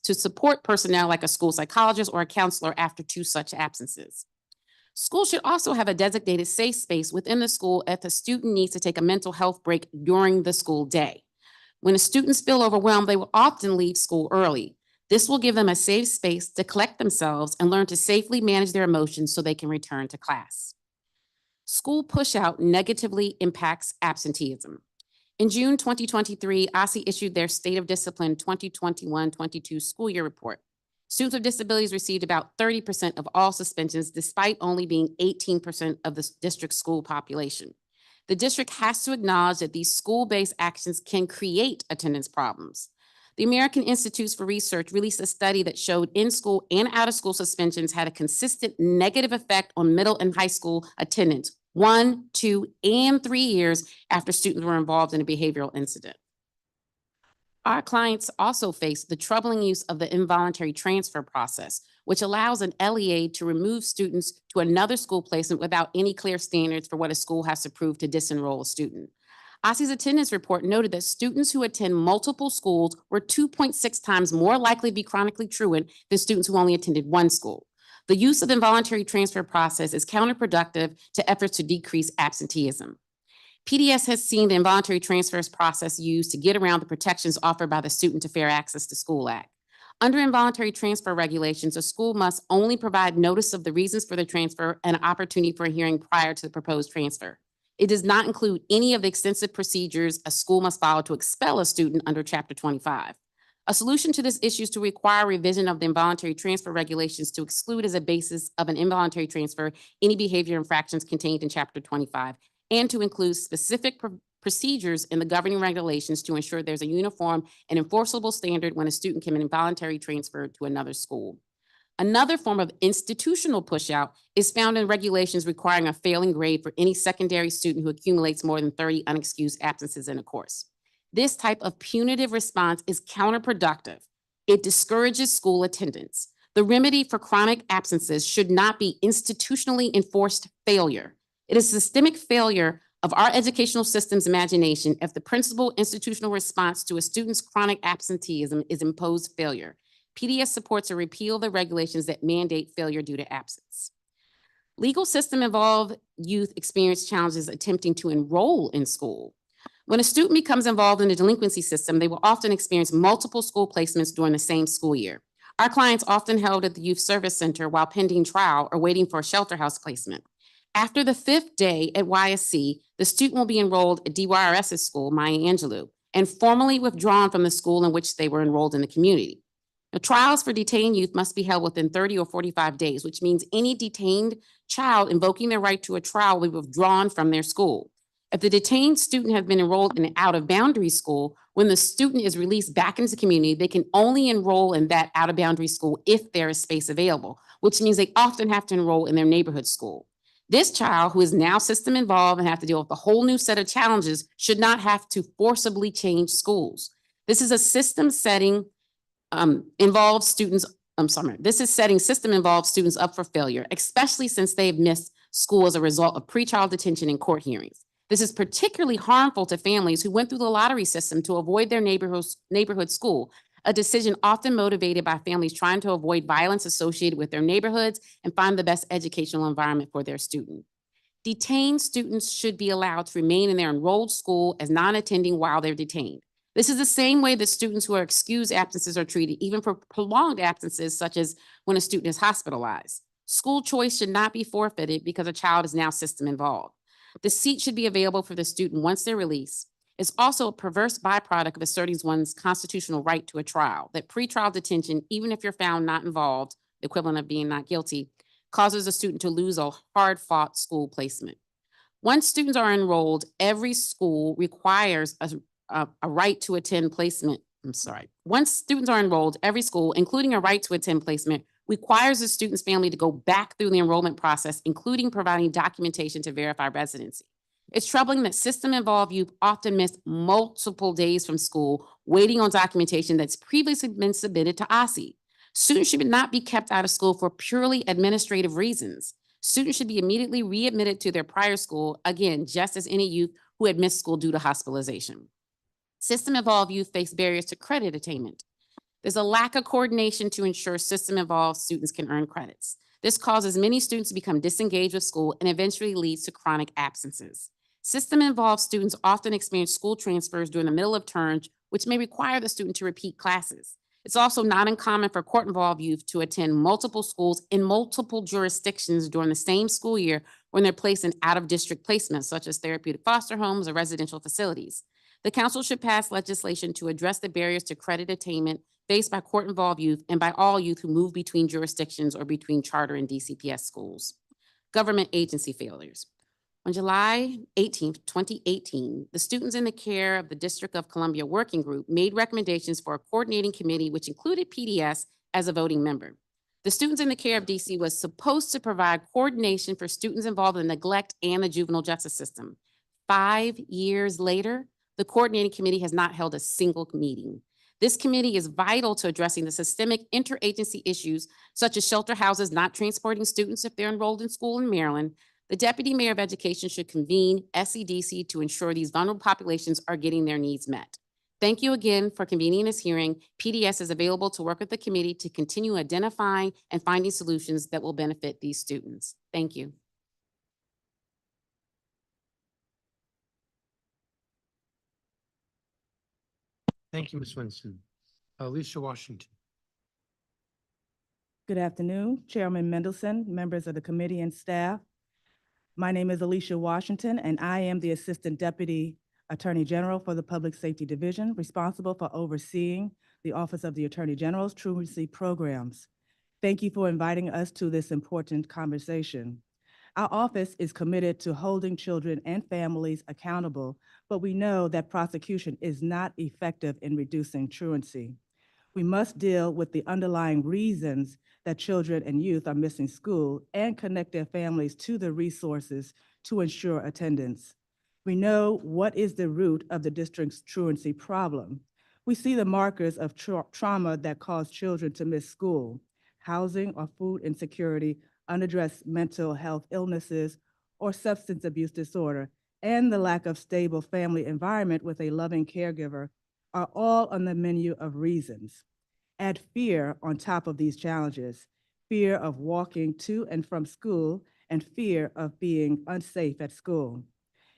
to support personnel like a school psychologist or a counselor after 2 such absences. Schools should also have a designated safe space within the school if the student needs to take a mental health break during the school day. When the students feel overwhelmed, they will often leave school early. This will give them a safe space to collect themselves and learn to safely manage their emotions so they can return to class. School pushout negatively impacts absenteeism. In June 2023, OSSE issued their State of Discipline 2021-22 school year report. Students with disabilities received about 30% of all suspensions, despite only being 18% of the district's school population. The district has to acknowledge that these school-based actions can create attendance problems. The American Institutes for Research released a study that showed in-school and out-of-school suspensions had a consistent negative effect on middle and high school attendance 1, 2, and 3 years after students were involved in a behavioral incident. Our clients also face the troubling use of the involuntary transfer process, which allows an LEA to remove students to another school placement without any clear standards for what a school has to prove to disenroll a student. OSSE's attendance report noted that students who attend multiple schools were 2.6 times more likely to be chronically truant than students who only attended one school. The use of involuntary transfer process is counterproductive to efforts to decrease absenteeism. PDS has seen the involuntary transfers process used to get around the protections offered by the Student to Fair Access to School Act. Under involuntary transfer regulations, a school must only provide notice of the reasons for the transfer and an opportunity for a hearing prior to the proposed transfer. It does not include any of the extensive procedures a school must follow to expel a student under Chapter 25. A solution to this issue is to require revision of the involuntary transfer regulations to exclude as a basis of an involuntary transfer any behavior infractions contained in Chapter 25, and to include specific procedures in the governing regulations to ensure there's a uniform and enforceable standard when a student can be involuntarily transferred to another school. Another form of institutional pushout is found in regulations requiring a failing grade for any secondary student who accumulates more than 30 unexcused absences in a course. This type of punitive response is counterproductive. It discourages school attendance. The remedy for chronic absences should not be institutionally enforced failure. It is systemic failure of our educational system's imagination if the principal institutional response to a student's chronic absenteeism is imposed failure. PDS supports a repeal of the regulations that mandate failure due to absence. Legal system involved youth experience challenges attempting to enroll in school. When a student becomes involved in the delinquency system, they will often experience multiple school placements during the same school year. Our clients often held at the Youth Service Center while pending trial or waiting for a shelter house placement. After the 5th day at YSC, the student will be enrolled at DYRS's school, Maya Angelou, and formally withdrawn from the school in which they were enrolled in the community. Now, trials for detained youth must be held within 30 or 45 days, which means any detained child invoking their right to a trial will be withdrawn from their school. If the detained student has been enrolled in an out-of-boundary school, when the student is released back into the community, they can only enroll in that out-of-boundary school if there is space available, which means they often have to enroll in their neighborhood school. This child, who is now system involved and have to deal with a whole new set of challenges, should not have to forcibly change schools. This is a system setting involves students, this is setting system involved students up for failure, especially since they've missed school as a result of pretrial detention and court hearings. This is particularly harmful to families who went through the lottery system to avoid their neighborhood school, a decision often motivated by families trying to avoid violence associated with their neighborhoods and find the best educational environment for their student. Detained students should be allowed to remain in their enrolled school as non-attending while they're detained. This is the same way that students who are excused absences are treated, even for prolonged absences, such as when a student is hospitalized. School choice should not be forfeited because a child is now system involved. The seat should be available for the student once they're released. It's also a perverse byproduct of asserting one's constitutional right to a trial, that pretrial detention, even if you're found not involved, the equivalent of being not guilty, causes a student to lose a hard-fought school placement. Once students are enrolled, every school requires a right to attend placement. Once students are enrolled, every school, including a right to attend placement, requires the student's family to go back through the enrollment process, including providing documentation to verify residency. It's troubling that system-involved youth often miss multiple days from school waiting on documentation that's previously been submitted to OSSE. Students should not be kept out of school for purely administrative reasons. Students should be immediately readmitted to their prior school, again, just as any youth who had missed school due to hospitalization. System-involved youth face barriers to credit attainment. There's a lack of coordination to ensure system-involved students can earn credits. This causes many students to become disengaged with school and eventually leads to chronic absences. System-involved students often experience school transfers during the middle of terms, which may require the student to repeat classes. It's also not uncommon for court-involved youth to attend multiple schools in multiple jurisdictions during the same school year when they're placed in out-of-district placements, such as therapeutic foster homes or residential facilities. The council should pass legislation to address the barriers to credit attainment faced by court-involved youth and by all youth who move between jurisdictions or between charter and DCPS schools. Government agency failures. On July 18th, 2018, the Students in the Care of the District of Columbia Working Group made recommendations for a coordinating committee which included PDS as a voting member. The Students in the Care of DC was supposed to provide coordination for students involved in neglect and the juvenile justice system. 5 years later, the coordinating committee has not held a single meeting. This committee is vital to addressing the systemic interagency issues such as shelter houses not transporting students if they're enrolled in school in Maryland. The Deputy Mayor of Education should convene SEDC to ensure these vulnerable populations are getting their needs met. Thank you again for convening this hearing. PDS is available to work with the committee to continue identifying and finding solutions that will benefit these students. Thank you. Thank you, Ms. Winston. Alicia Washington. Good afternoon, Chairman Mendelson, members of the committee and staff. My name is Alicia Washington, and I am the Assistant Deputy Attorney General for the Public Safety Division, responsible for overseeing the Office of the Attorney General's truancy programs. Thank you for inviting us to this important conversation. Our office is committed to holding children and families accountable, but we know that prosecution is not effective in reducing truancy. We must deal with the underlying reasons that children and youth are missing school and connect their families to the resources to ensure attendance. We know what is the root of the district's truancy problem. We see the markers of trauma that cause children to miss school: housing or food insecurity, unaddressed mental health illnesses, or substance abuse disorder, and the lack of stable family environment with a loving caregiver are all on the menu of reasons. Add fear on top of these challenges: fear of walking to and from school and fear of being unsafe at school.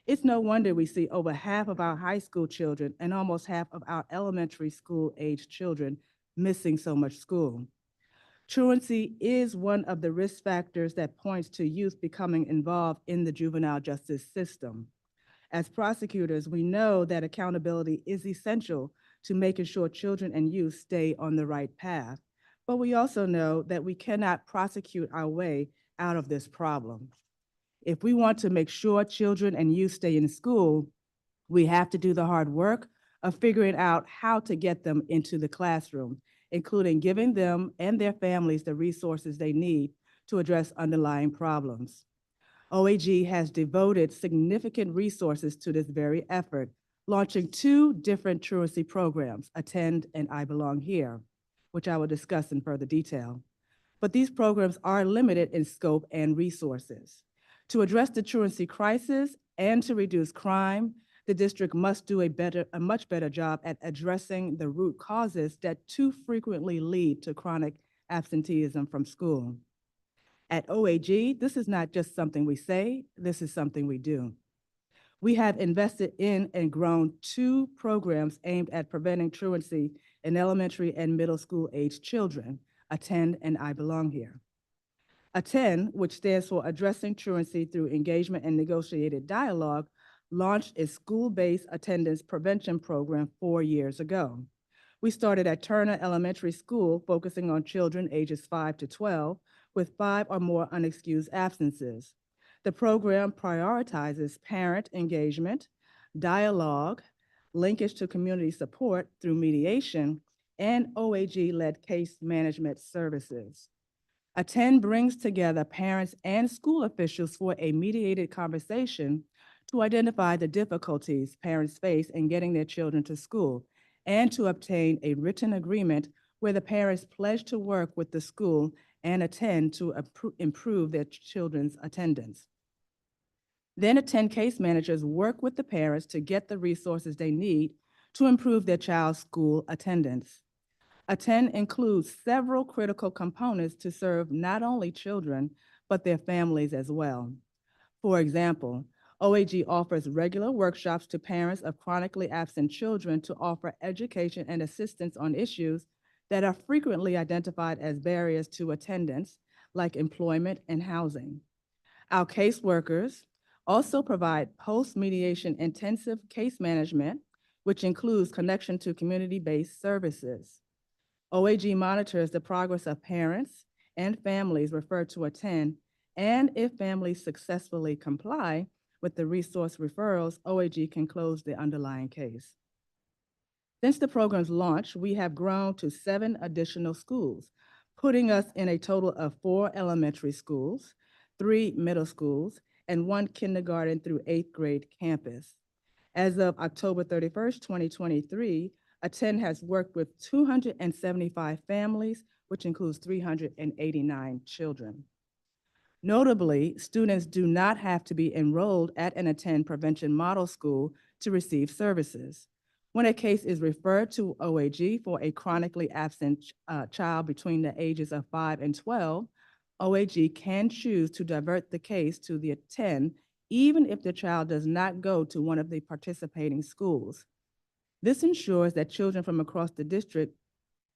It's no wonder we see over half of our high school children and almost half of our elementary school age children missing so much school. Truancy is one of the risk factors that points to youth becoming involved in the juvenile justice system. As prosecutors, we know that accountability is essential to making sure children and youth stay on the right path. But we also know that we cannot prosecute our way out of this problem. If we want to make sure children and youth stay in school, we have to do the hard work of figuring out how to get them into the classroom, including giving them and their families the resources they need to address underlying problems. OAG has devoted significant resources to this very effort, launching 2 different truancy programs, Attend and I Belong Here, which I will discuss in further detail. But these programs are limited in scope and resources. To address the truancy crisis and to reduce crime, the district must do a much better job at addressing the root causes that too frequently lead to chronic absenteeism from school. At OAG, this is not just something we say, this is something we do. We have invested in and grown 2 programs aimed at preventing truancy in elementary and middle school age children, Attend and I Belong Here. Attend, which stands for Addressing Truancy Through Engagement and Negotiated Dialogue, launched its school-based attendance prevention program 4 years ago. We started at Turner Elementary School, focusing on children ages 5 to 12 with 5 or more unexcused absences. The program prioritizes parent engagement, dialogue, linkage to community support through mediation, and OAG-led case management services. Attend brings together parents and school officials for a mediated conversation to identify the difficulties parents face in getting their children to school and to obtain a written agreement where the parents pledge to work with the school and Attend to improve their children's attendance. Then Attend case managers work with the parents to get the resources they need to improve their child's school attendance. Attend includes several critical components to serve not only children, but their families as well. For example, OAG offers regular workshops to parents of chronically absent children to offer education and assistance on issues that are frequently identified as barriers to attendance, like employment and housing. Our caseworkers also provide post-mediation intensive case management, which includes connection to community-based services. OAG monitors the progress of parents and families referred to Attend, and if families successfully comply with the resource referrals, OAG can close the underlying case. Since the program's launch, we have grown to 7 additional schools, putting us in a total of 4 elementary schools, 3 middle schools, and 1 kindergarten through 8th grade campus. As of October 31st, 2023, Attend has worked with 275 families, which includes 389 children. Notably, students do not have to be enrolled at an Attend Prevention Model School to receive services. When a case is referred to OAG for a chronically absent child between the ages of 5 and 12, OAG can choose to divert the case to the Attend, even if the child does not go to one of the participating schools. This ensures that children from across the district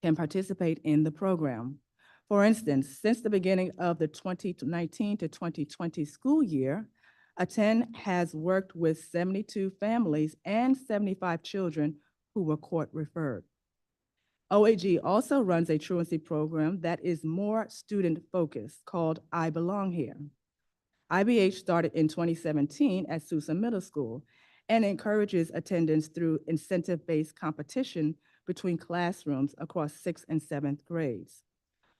can participate in the program. For instance, since the beginning of the 2019 to 2020 school year, Attend has worked with 72 families and 75 children who were court referred. OAG also runs a truancy program that is more student-focused called I Belong Here. IBH started in 2017 at Sousa Middle School and encourages attendance through incentive-based competition between classrooms across 6th and 7th grades.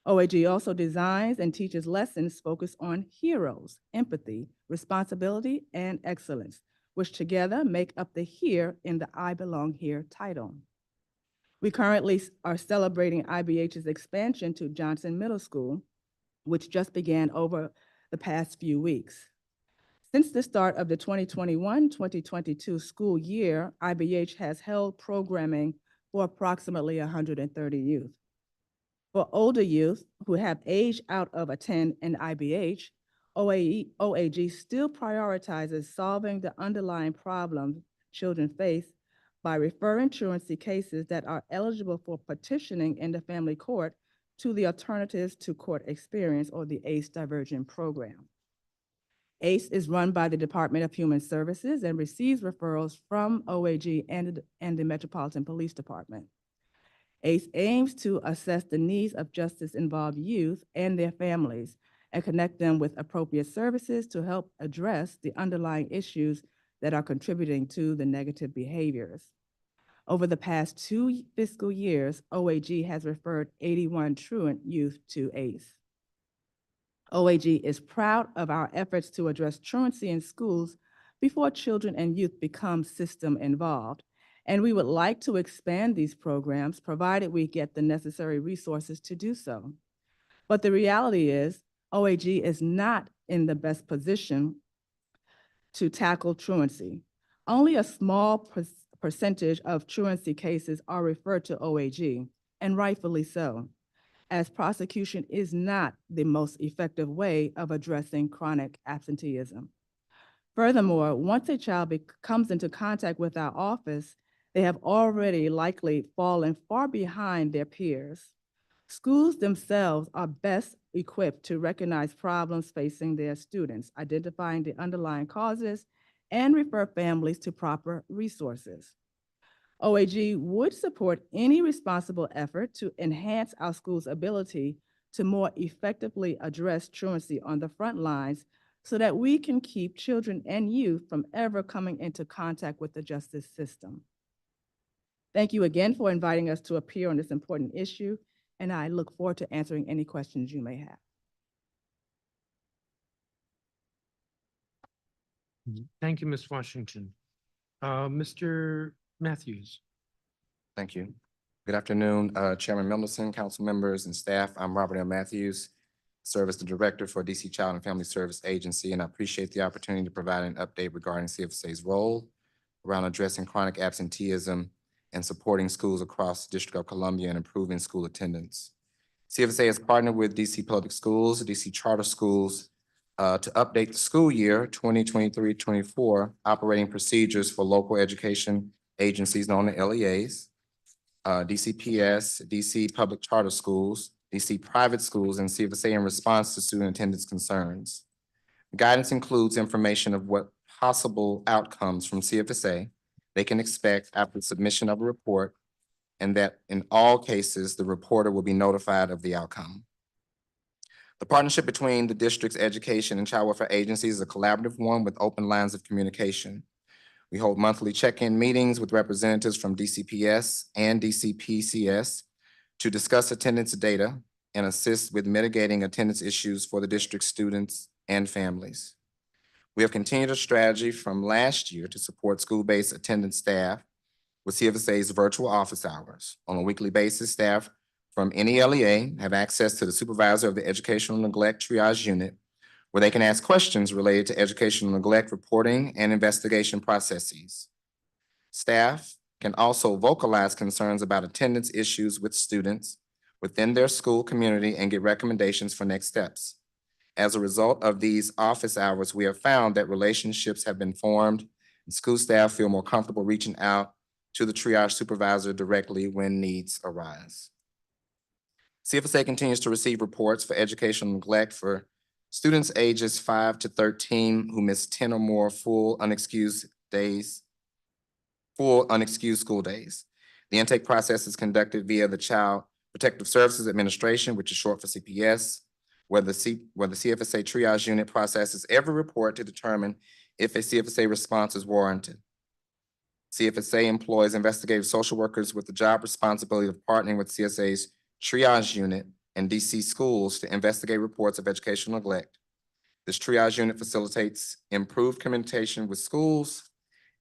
OAG also designs and teaches lessons focused on heroes, empathy, responsibility, and excellence, which together make up the Here in the I Belong Here title. We currently are celebrating IBH's expansion to Johnson Middle School, which just began over the past few weeks. Since the start of the 2021-2022 school year, IBH has held programming for approximately 130 youth. For older youth who have aged out of Attend and IBH, OAG still prioritizes solving the underlying problems children face by referring truancy cases that are eligible for petitioning in the family court to the Alternatives to Court Experience, or the ACE Diversion Program. ACE is run by the Department of Human Services and receives referrals from OAG and the Metropolitan Police Department. ACE aims to assess the needs of justice-involved youth and their families and connect them with appropriate services to help address the underlying issues that are contributing to the negative behaviors. Over the past 2 fiscal years, OAG has referred 81 truant youth to ACE. OAG is proud of our efforts to address truancy in schools before children and youth become system involved. And we would like to expand these programs, provided we get the necessary resources to do so. But the reality is, OAG is not in the best position to tackle truancy. Only a small percentage of truancy cases are referred to OAG, and rightfully so, as prosecution is not the most effective way of addressing chronic absenteeism. Furthermore, once a child comes into contact with our office, they have already likely fallen far behind their peers. Schools themselves are best equipped to recognize problems facing their students, identifying the underlying causes, and refer families to proper resources. OAG would support any responsible effort to enhance our schools' ability to more effectively address truancy on the front lines so that we can keep children and youth from ever coming into contact with the justice system. Thank you again for inviting us to appear on this important issue, and I look forward to answering any questions you may have. Thank you, Ms. Washington. Mr. Matthews. Thank you. Good afternoon, Chairman Mendelson, council members, and staff. I'm Robert L. Matthews, serve as the Director for DC Child and Family Service Agency, and I appreciate the opportunity to provide an update regarding CFSA's role around addressing chronic absenteeism and supporting schools across the District of Columbia and improving school attendance. CFSA has partnered with DC Public Schools, DC Charter Schools, to update the school year 2023-24 operating procedures for local education agencies known as LEAs, DCPS, DC Public Charter Schools, DC Private Schools, and CFSA in response to student attendance concerns. Guidance includes information of what possible outcomes from CFSA they can expect after submission of a report, and that in all cases, the reporter will be notified of the outcome. The partnership between the district's education and child welfare agencies is a collaborative one with open lines of communication. We hold monthly check-in meetings with representatives from DCPS and DCPCS to discuss attendance data and assist with mitigating attendance issues for the district's students and families. We have continued a strategy from last year to support school-based attendance staff with CFSA's virtual office hours. On a weekly basis, staff from any LEA have access to the supervisor of the Educational Neglect Triage Unit, where they can ask questions related to educational neglect reporting and investigation processes. Staff can also vocalize concerns about attendance issues with students within their school community and get recommendations for next steps. As a result of these office hours, we have found that relationships have been formed and school staff feel more comfortable reaching out to the triage supervisor directly when needs arise. CFSA continues to receive reports for educational neglect for students ages 5 to 13 who miss 10 or more full unexcused school days. The intake process is conducted via the Child Protective Services Administration, which is short for CPS, where the CFSA triage unit processes every report to determine if a CFSA response is warranted. CFSA employs investigative social workers with the job responsibility of partnering with CSA's triage unit and DC schools to investigate reports of educational neglect. This triage unit facilitates improved communication with schools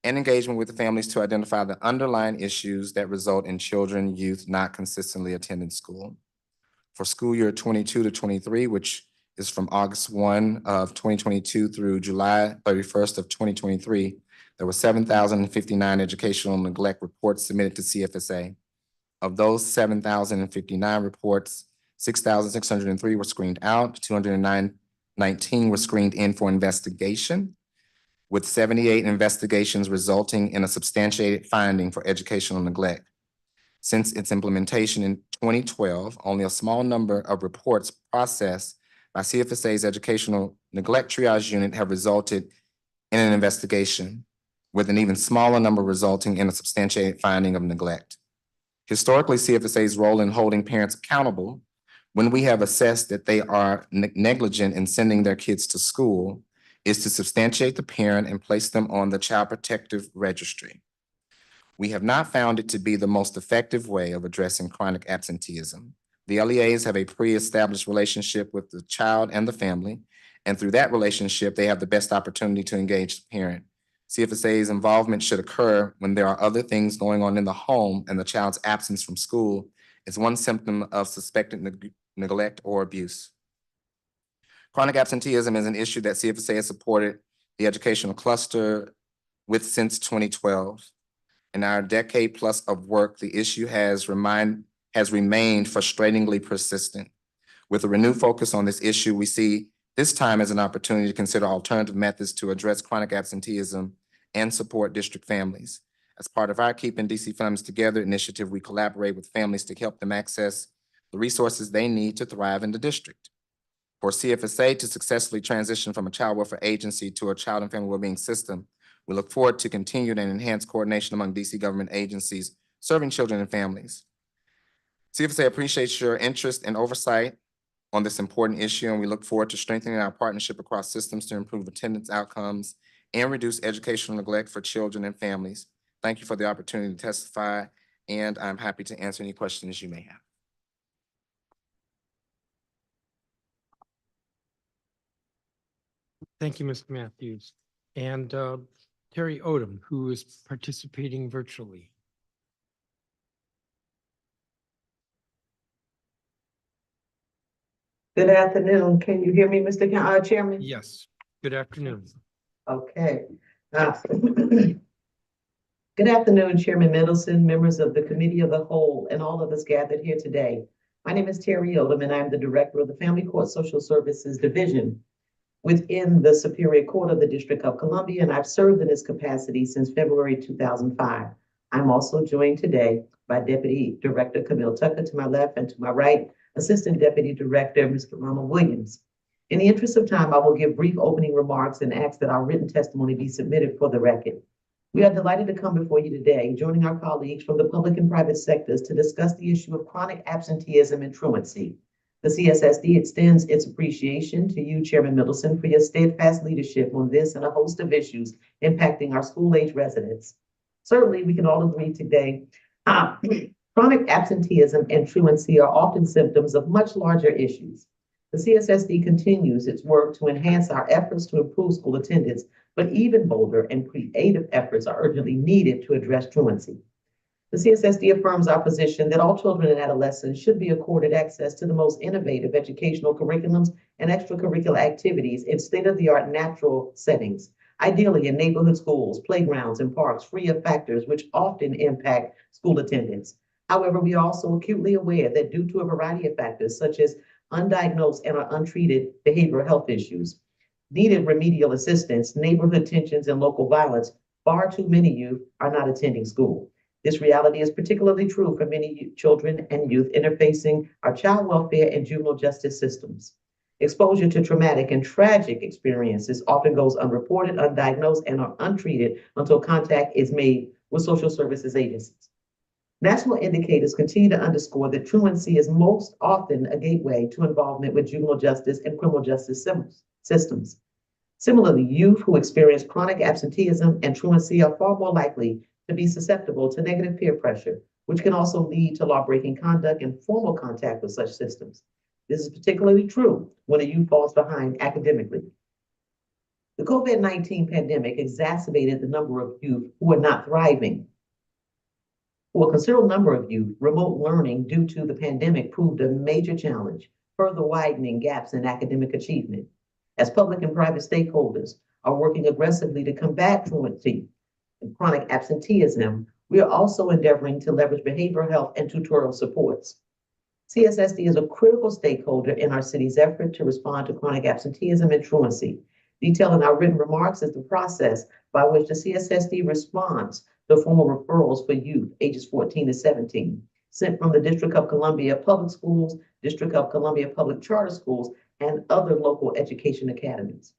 and engagement with the families to identify the underlying issues that result in children and youth not consistently attending school. For school year 22 to 23, which is from August 1 of 2022 through July 31st of 2023, there were 7,059 educational neglect reports submitted to CFSA. Of those 7,059 reports, 6,603 were screened out, 219 were screened in for investigation, with 78 investigations resulting in a substantiated finding for educational neglect. Since its implementation in 2012, only a small number of reports processed by CFSA's Educational Neglect Triage Unit have resulted in an investigation, with an even smaller number resulting in a substantiated finding of neglect. Historically, CFSA's role in holding parents accountable when we have assessed that they are negligent in sending their kids to school is to substantiate the parent and place them on the Child Protective Registry. We have not found it to be the most effective way of addressing chronic absenteeism. The LEAs have a pre-established relationship with the child and the family, and through that relationship, they have the best opportunity to engage the parent. CFSA's involvement should occur when there are other things going on in the home, and the child's absence from school is one symptom of suspected neglect or abuse. Chronic absenteeism is an issue that CFSA has supported the educational cluster with since 2012. In our decade plus of work, the issue has remained frustratingly persistent. With a renewed focus on this issue, we see this time as an opportunity to consider alternative methods to address chronic absenteeism and support district families. As part of our Keeping DC Families Together initiative, we collaborate with families to help them access the resources they need to thrive in the district. For CFSA to successfully transition from a child welfare agency to a child and family wellbeing system, we look forward to continued and enhanced coordination among DC government agencies serving children and families. CFSA appreciates your interest and oversight on this important issue, and we look forward to strengthening our partnership across systems to improve attendance outcomes and reduce educational neglect for children and families. Thank you for the opportunity to testify, and I'm happy to answer any questions you may have. Thank you, Mr. Matthews. And Terry Odom, who is participating virtually. Good afternoon. Can you hear me, Mr. Chairman? Yes, good afternoon. Okay. Good afternoon, Chairman Middleton, members of the Committee of the Whole, and all of us gathered here today. My name is Terry Odom, and I'm the Director of the Family Court Social Services Division within the Superior Court of the District of Columbia, and I've served in this capacity since February 2005. I'm also joined today by Deputy Director Camille Tucker to my left, and to my right, Assistant Deputy Director, Mr. Ronald Williams. In the interest of time, I will give brief opening remarks and ask that our written testimony be submitted for the record. We are delighted to come before you today, joining our colleagues from the public and private sectors to discuss the issue of chronic absenteeism and truancy. The CSSD extends its appreciation to you, Chairman Middleton, for your steadfast leadership on this and a host of issues impacting our school-age residents. Certainly, we can all agree today, chronic absenteeism and truancy are often symptoms of much larger issues. The CSSD continues its work to enhance our efforts to improve school attendance, but even bolder and creative efforts are urgently needed to address truancy. The CSSD affirms our position that all children and adolescents should be accorded access to the most innovative educational curriculums and extracurricular activities in state-of-the-art natural settings, ideally in neighborhood schools, playgrounds, and parks, free of factors which often impact school attendance. However, we are also acutely aware that due to a variety of factors, such as undiagnosed and untreated behavioral health issues, needed remedial assistance, neighborhood tensions, and local violence, far too many youth are not attending school. This reality is particularly true for many children and youth interfacing our child welfare and juvenile justice systems. Exposure to traumatic and tragic experiences often goes unreported, undiagnosed, and are untreated until contact is made with social services agencies. National indicators continue to underscore that truancy is most often a gateway to involvement with juvenile justice and criminal justice systems. Similarly, youth who experience chronic absenteeism and truancy are far more likely to be susceptible to negative peer pressure, which can also lead to law-breaking conduct and formal contact with such systems. This is particularly true when a youth falls behind academically. The COVID-19 pandemic exacerbated the number of youth who are not thriving. For a considerable number of youth, remote learning due to the pandemic proved a major challenge, further widening gaps in academic achievement. As public and private stakeholders are working aggressively to combat truancy and chronic absenteeism, we are also endeavoring to leverage behavioral health and tutorial supports. CSSD is a critical stakeholder in our city's effort to respond to chronic absenteeism and truancy. Detailed in our written remarks is the process by which the CSSD responds to formal referrals for youth ages 14 to 17. sent from the District of Columbia Public Schools, District of Columbia Public Charter Schools, and other local education academies.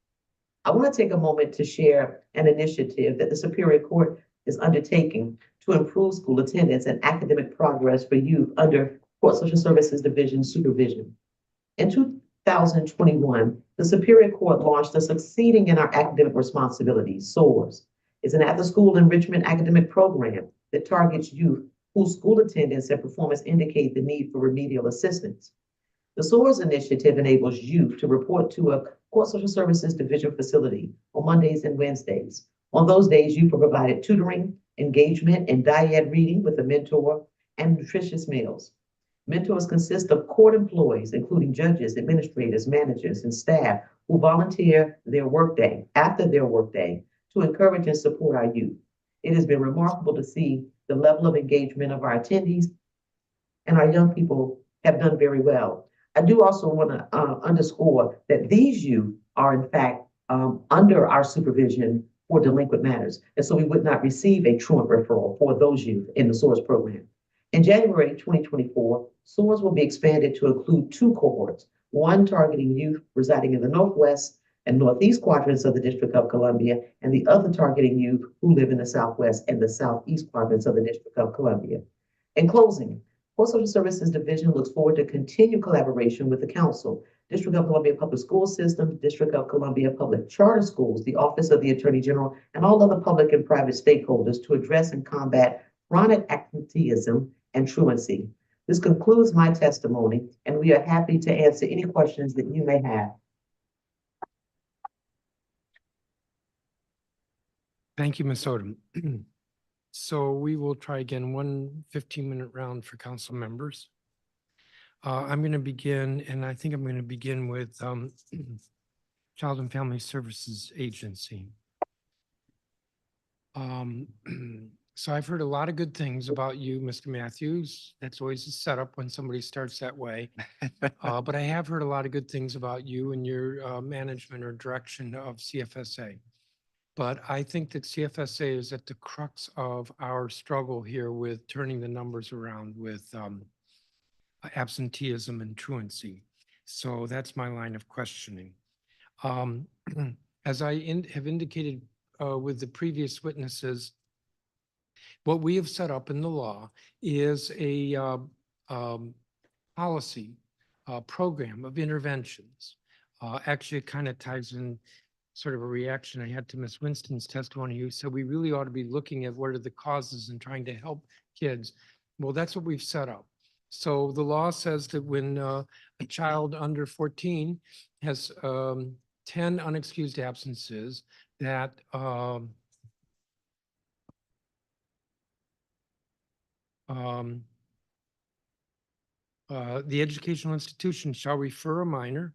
I want to take a moment to share an initiative that the Superior Court is undertaking to improve school attendance and academic progress for youth under Court Social Services Division supervision. In 2021, the Superior Court launched the Succeeding in Our Academic Responsibilities, SOARS. It's an after-school enrichment academic program that targets youth whose school attendance and performance indicate the need for remedial assistance. The SOARS initiative enables youth to report to a Court Social Services Division facility on Mondays and Wednesdays. On those days, youth are provided tutoring, engagement, and dyad reading with a mentor and nutritious meals. Mentors consist of court employees, including judges, administrators, managers, and staff who volunteer after their workday to encourage and support our youth. It has been remarkable to see the level of engagement of our attendees, and our young people have done very well. I do also want to underscore that these youth are in fact under our supervision for delinquent matters. And so we would not receive a truant referral for those youth in the SOARS program. In January 2024, SOARS will be expanded to include two cohorts, one targeting youth residing in the Northwest and Northeast quadrants of the District of Columbia, and the other targeting youth who live in the Southwest and the Southeast quadrants of the District of Columbia. In closing, Court Social Services Division looks forward to continued collaboration with the Council, District of Columbia Public School System, District of Columbia Public Charter Schools, the Office of the Attorney General, and all other public and private stakeholders to address and combat chronic absenteeism and truancy. This concludes my testimony, and we are happy to answer any questions that you may have. Thank you, Ms. Odom. So we will try again, one 15-minute round for council members. I'm going to begin, and I think I'm going to begin with Child and Family Services Agency. So I've heard a lot of good things about you, Mr. Matthews. That's always a setup when somebody starts that way. But I have heard a lot of good things about you and your management or direction of CFSA. But I think that CFSA is at the crux of our struggle here with turning the numbers around with absenteeism and truancy. So that's my line of questioning. As I have indicated with the previous witnesses, what we have set up in the law is a policy program of interventions. Actually, it kind of ties in sort of a reaction I had to Ms. Winston's testimony. You said we really ought to be looking at what are the causes and trying to help kids. Well, that's what we've set up. So the law says that when a child under 14 has 10 unexcused absences, that the educational institution shall refer a minor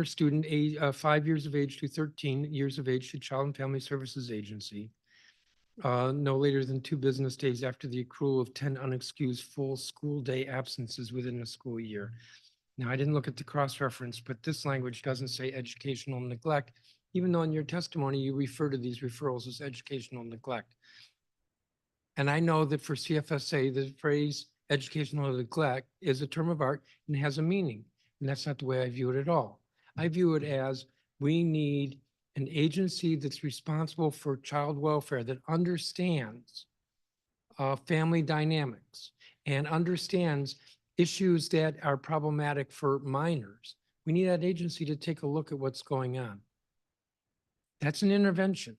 student, 5 years of age to 13 years of age, to Child and Family Services Agency, no later than 2 business days after the accrual of 10 unexcused full school day absences within a school year. Now, I didn't look at the cross-reference, but this language doesn't say educational neglect, even though in your testimony you refer to these referrals as educational neglect. And I know that for CFSA, the phrase educational neglect is a term of art and has a meaning. And that's not the way I view it at all. I view it as we need an agency that's responsible for child welfare, that understands family dynamics and understands issues that are problematic for minors. We need that agency to take a look at what's going on. That's an intervention.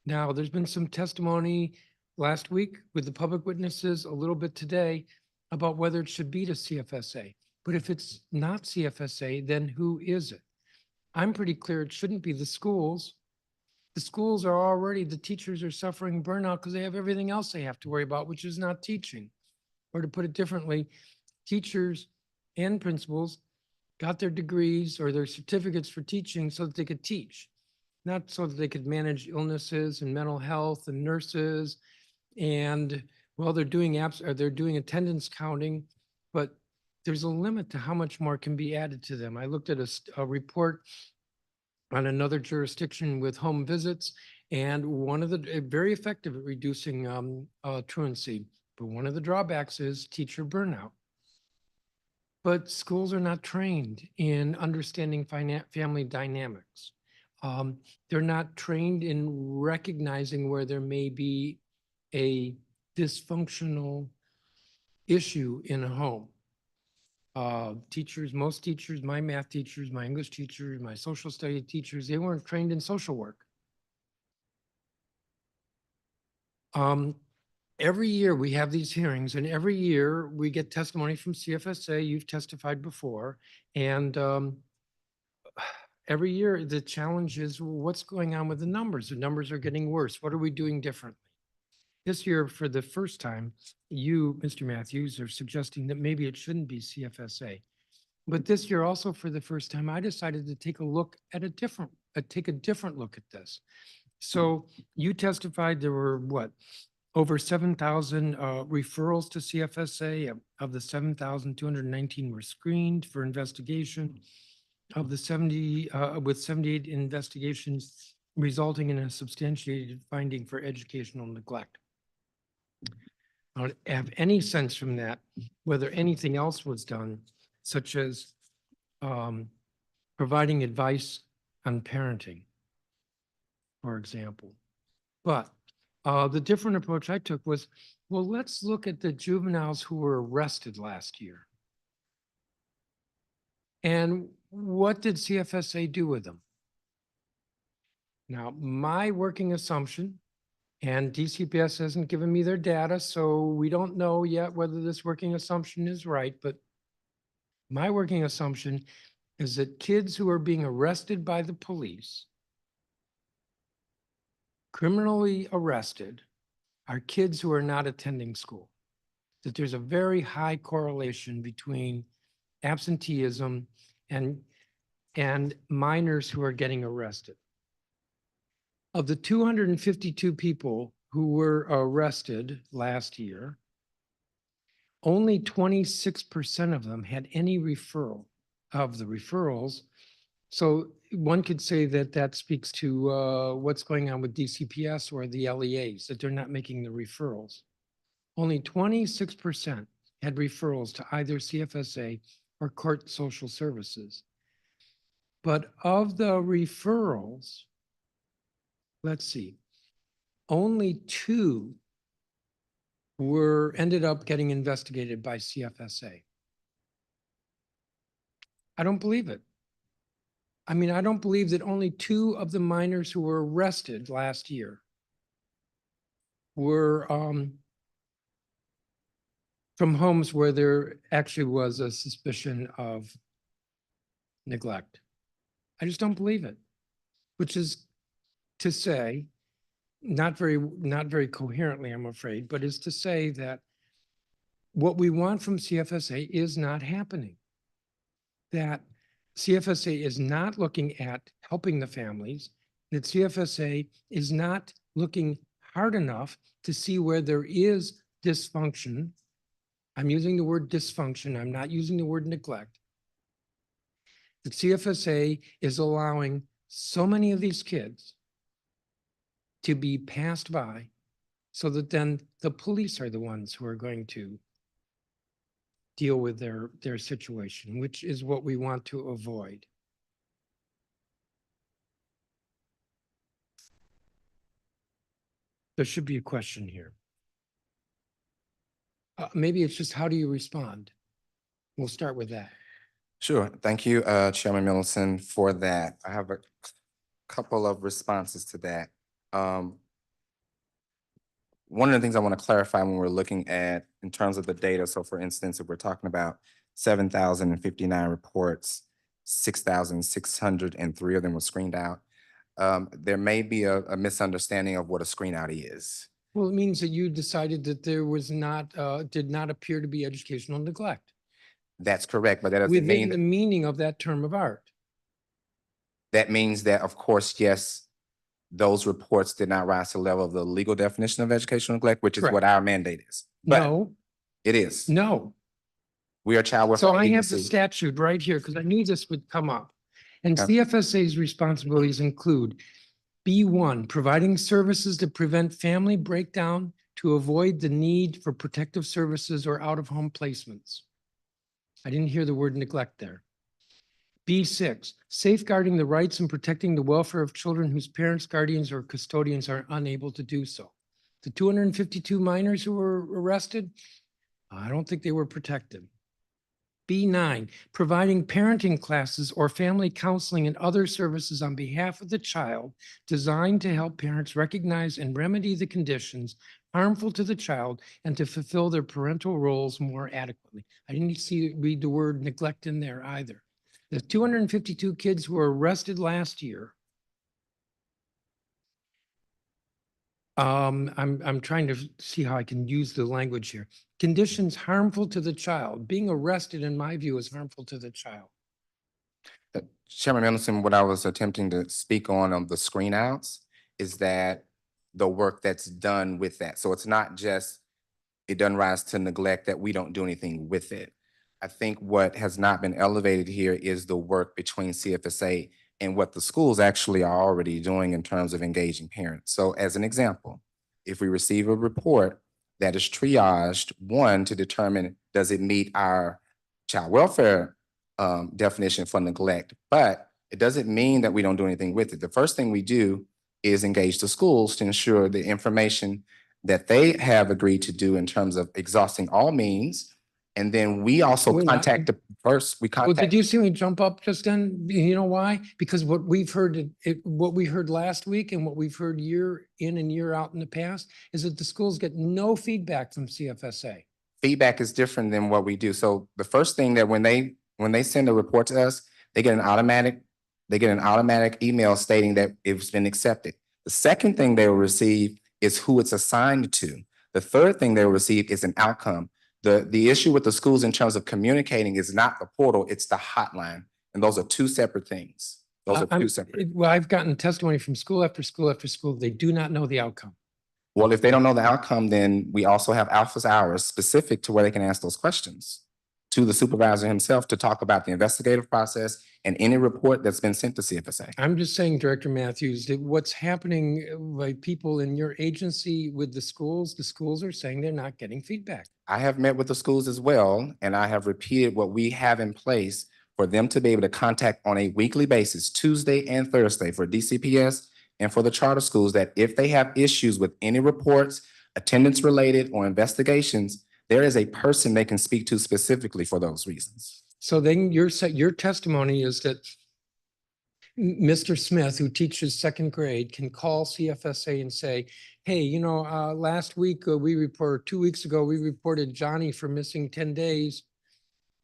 Now, there's been some testimony last week with the public witnesses, a little bit today, about whether it should be to CFSA. But if it's not CFSA, then who is it? I'm pretty clear it shouldn't be the schools. The schools are already, the teachers are suffering burnout because they have everything else they have to worry about, which is not teaching. Or to put it differently, teachers and principals got their degrees or their certificates for teaching so that they could teach, not so that they could manage illnesses and mental health, and nurses. And well, they're doing attendance counting, but there's a limit to how much more can be added to them. I looked at a report on another jurisdiction with home visits, and one of the very effective at reducing truancy. but one of the drawbacks is teacher burnout. But schools are not trained in understanding family dynamics. They're not trained in recognizing where there may be a dysfunctional issue in a home. Most teachers, my math teachers, my English teachers, my social study teachers, they weren't trained in social work. Every year we have these hearings, and every year we get testimony from CFSA. You've testified before, and every year the challenge is, well, what's going on with the numbers? The numbers are getting worse. What are we doing differently? This year, for the first time, you, Mr. Matthews, are suggesting that maybe it shouldn't be CFSA. But this year also, for the first time, I decided to take a look at take a different look at this. So you testified there were what? Over 7,000 referrals to CFSA. Of the 7,219 were screened for investigation. Of the 70, with 78 investigations resulting in a substantiated finding for educational neglect. I don't have any sense from that whether anything else was done, such as providing advice on parenting, for example. But the different approach I took was, well, let's look at the juveniles who were arrested last year. And what did CFSA do with them? Now, my working assumption, and DCPS hasn't given me their data, so we don't know yet whether this working assumption is right, but my working assumption is that kids who are being arrested by the police, criminally arrested, are kids who are not attending school. That there's a very high correlation between absenteeism and minors who are getting arrested. Of the 252 people who were arrested last year, only 26% of them had any referral of the referrals. So one could say that that speaks to what's going on with DCPS or the LEAs, that they're not making the referrals. Only 26% had referrals to either CFSA or court social services. But of the referrals, let's see, only 2 ended up getting investigated by CFSA. I don't believe it. I mean, I don't believe that only 2 of the minors who were arrested last year were from homes where there actually was a suspicion of neglect. I just don't believe it, which is to say, not very coherently, I'm afraid, but is to say that what we want from CFSA is not happening. That CFSA is not looking at helping the families, that CFSA is not looking hard enough to see where there is dysfunction. I'm using the word dysfunction, I'm not using the word neglect. The CFSA is allowing so many of these kids to be passed by so that then the police are the ones who are going to deal with their situation, which is what we want to avoid. There should be a question here. Maybe it's just, how do you respond? We'll start with that. Sure. Thank you, Chairman Middleton, for that. I have a couple of responses to that. One of the things I want to clarify when we're looking at in terms of the data, so for instance, if we're talking about 7,059 reports, 6,603 of them were screened out, there may be a misunderstanding of what a screen out is. Well, it means that you decided that there was not, did not appear to be educational neglect. That's correct, but that doesn't Within mean the meaning of that term of art. that means that, of course, yes, those reports did not rise to the level of the legal definition of educational neglect, which is what Correct. our mandate is. But No, it is. no. We are child So welfare I have the agency. statute right here because I knew this would come up. And Okay. CFSA's responsibilities include B1, providing services to prevent family breakdown to to avoid the need for protective services or out-of-home placements. I didn't hear the word neglect there. B6, safeguarding the rights and protecting the welfare of children whose parents, guardians, or custodians are unable to do so. The 252 minors who were arrested, I don't think they were protected. B9, providing parenting classes or family counseling and other services on behalf of the child designed to help parents recognize and remedy the conditions harmful to the child and to fulfill their parental roles more adequately. I didn't read the word neglect in there either. The 252 kids who were arrested last year, I'm trying to see how I can use the language here. Conditions harmful to the child. Being arrested, in my view, is harmful to the child. Chairman Mendelson, what I was attempting to speak on the screen outs is that the work that's done with that. So it's not just, it doesn't rise to neglect that we don't do anything with it. I think what has not been elevated here is the work between CFSA and what the schools actually are already doing in terms of engaging parents. So as an example, if we receive a report that is triaged, one, to determine does it meet our child welfare definition for neglect, but it doesn't mean that we don't do anything with it. The first thing we do is engage the schools to ensure the information that they have agreed to do in terms of exhausting all means. And then we also Wait, contact Well, did you see me jump up just then? You know why? Because what we've heard, what we heard last week and what we've heard year in and year out in the past is that the schools get no feedback from CFSA. feedback is different than what we do. So the first thing that when they send a report to us, they get an automatic email stating that it's been accepted. The second thing they will receive is who it's assigned to. The third thing they will receive is an outcome. The issue with the schools in terms of communicating is not the portal, it's the hotline. And those are two separate things. Those are two separate. Well, I've gotten testimony from school after school after school. They do not know the outcome. Well, if they don't know the outcome, then we also have office hours specific to where they can ask those questions to the supervisor himself to talk about the investigative process and any report that's been sent to CFSA. I'm just saying, Director Matthews, that what's happening by people in your agency with the schools are saying they're not getting feedback. I have met with the schools as well, and I have repeated what we have in place for them to be able to contact on a weekly basis, Tuesday and Thursday for DCPS and for the charter schools, that if they have issues with any reports, attendance related or investigations, there is a person they can speak to specifically for those reasons. So then your testimony is that Mr. Smith, who teaches second grade, can call CFSA and say, hey, last week 2 weeks ago, we reported Johnny for missing 10 days.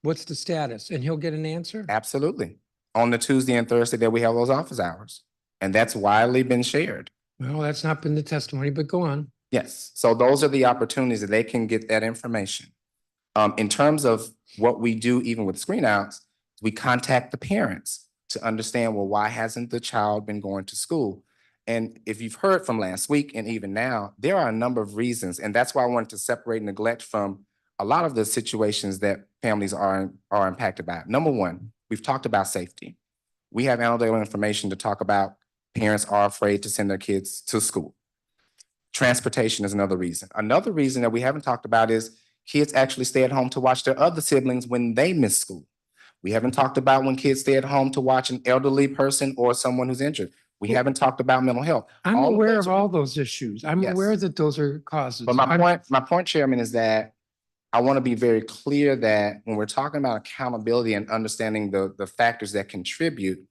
What's the status? And he'll get an answer? Absolutely. On the Tuesday and Thursday that we have those office hours. And that's widely been shared. Well, that's not been the testimony, but go on. Yes. So those are the opportunities that they can get that information. In terms of what we do, even with screen outs, we contact the parents to understand, well, why hasn't the child been going to school? And if you've heard from last week and even now, there are a number of reasons. And that's why I wanted to separate neglect from a lot of the situations that families are impacted by. Number one, we've talked about safety. We have anecdotal information to talk about parents are afraid to send their kids to school. Transportation is another reason. Another reason that we haven't talked about is kids actually stay at home to watch their other siblings when they miss school. We haven't talked about when kids stay at home to watch an elderly person or someone who's injured. We haven't talked about mental health. I'm aware of all those issues. I'm Yes. aware that those are causes. But my point, Chairman, is that I want to be very clear that when we're talking about accountability and understanding the factors that contribute,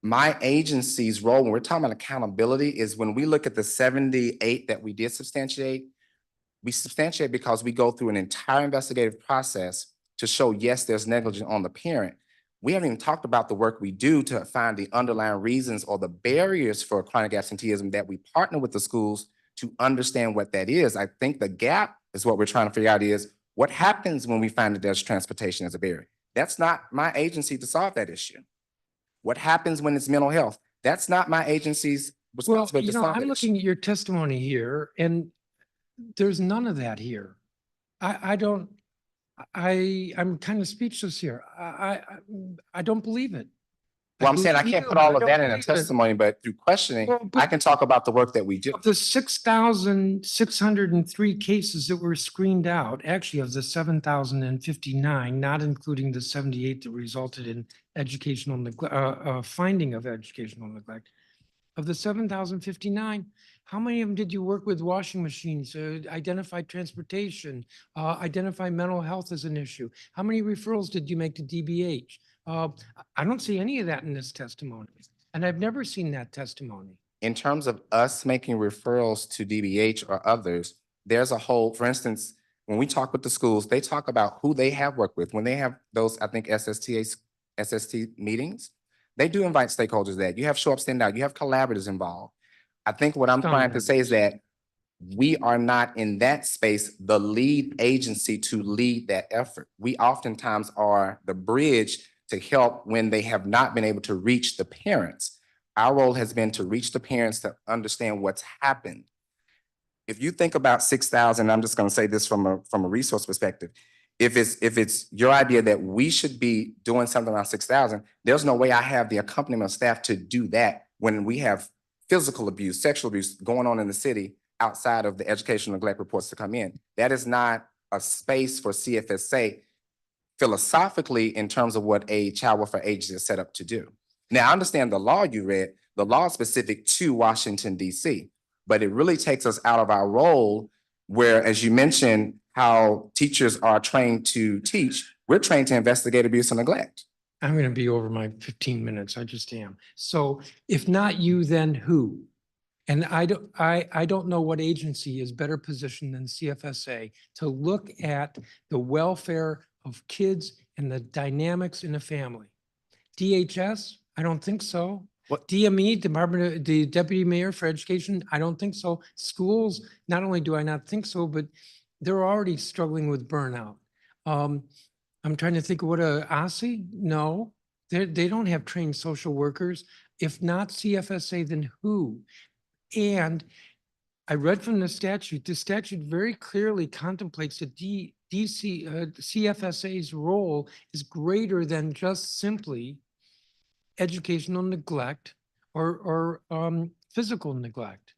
my agency's role when we're talking about accountability is when we look at the 78 that we did substantiate, we substantiate because we go through an entire investigative process to show, yes, there's negligence on the parent. We haven't even talked about the work we do to find the underlying reasons or the barriers for chronic absenteeism that we partner with the schools to understand what that is. I think the gap is what we're trying to figure out is what happens when we find that there's transportation as a barrier. That's not my agency to solve that issue. What happens when it's mental health? That's not my agency's Well, responsibility to solve I'm that looking issue. at your testimony here and there's none of that here. I'm kind of speechless here. I don't believe it. Well, I'm saying I believe can't put it. all I of don't that in a believe it. testimony, but through questioning, Well, I but- can talk about the work that we do. Of the 6,603 cases that were screened out, actually of the 7,059, not including the 78 that resulted in educational neglect, finding of educational neglect. Of the 7,059, how many of them did you work with washing machines, identify transportation, identify mental health as an issue? How many referrals did you make to DBH? I don't see any of that in this testimony, and I've never seen that testimony. In terms of us making referrals to DBH or others, there's a whole, for instance, when we talk with the schools, they talk about who they have worked with. When they have those, I think SST meetings, they do invite stakeholders that you have show up, stand out, you have collaborators involved. I think what I'm Some trying to say is members. that we are not in that space, the lead agency to lead that effort. We oftentimes are the bridge to help when they have not been able to reach the parents. Our role has been to reach the parents to understand what's happened. If you think about 6,000, I'm just going to say this from a resource perspective. If it's your idea that we should be doing something around 6,000, there's no way I have the accompaniment of staff to do that when we have physical abuse, sexual abuse going on in the city outside of the educational neglect reports to come in. That is not a space for CFSA philosophically in terms of what a child welfare agency is set up to do. Now, I understand the law you read, the law is specific to Washington, D.C., but it really takes us out of our role where, as you mentioned, how teachers are trained to teach, we're trained to investigate abuse and neglect. I'm going to be over my 15 minutes. I just am. So if not you, then who? And I don't know what agency is better positioned than CFSA to look at the welfare of kids and the dynamics in a family. DHS? I don't think so. What- DME, the Deputy Mayor for Education? I don't think so. Schools, not only do I not think so, but they're already struggling with burnout. I'm trying to think of what OSSI? No, they don't have trained social workers. If not CFSA, then who? And I read from the statute very clearly contemplates that CFSA's role is greater than just simply educational neglect or physical neglect.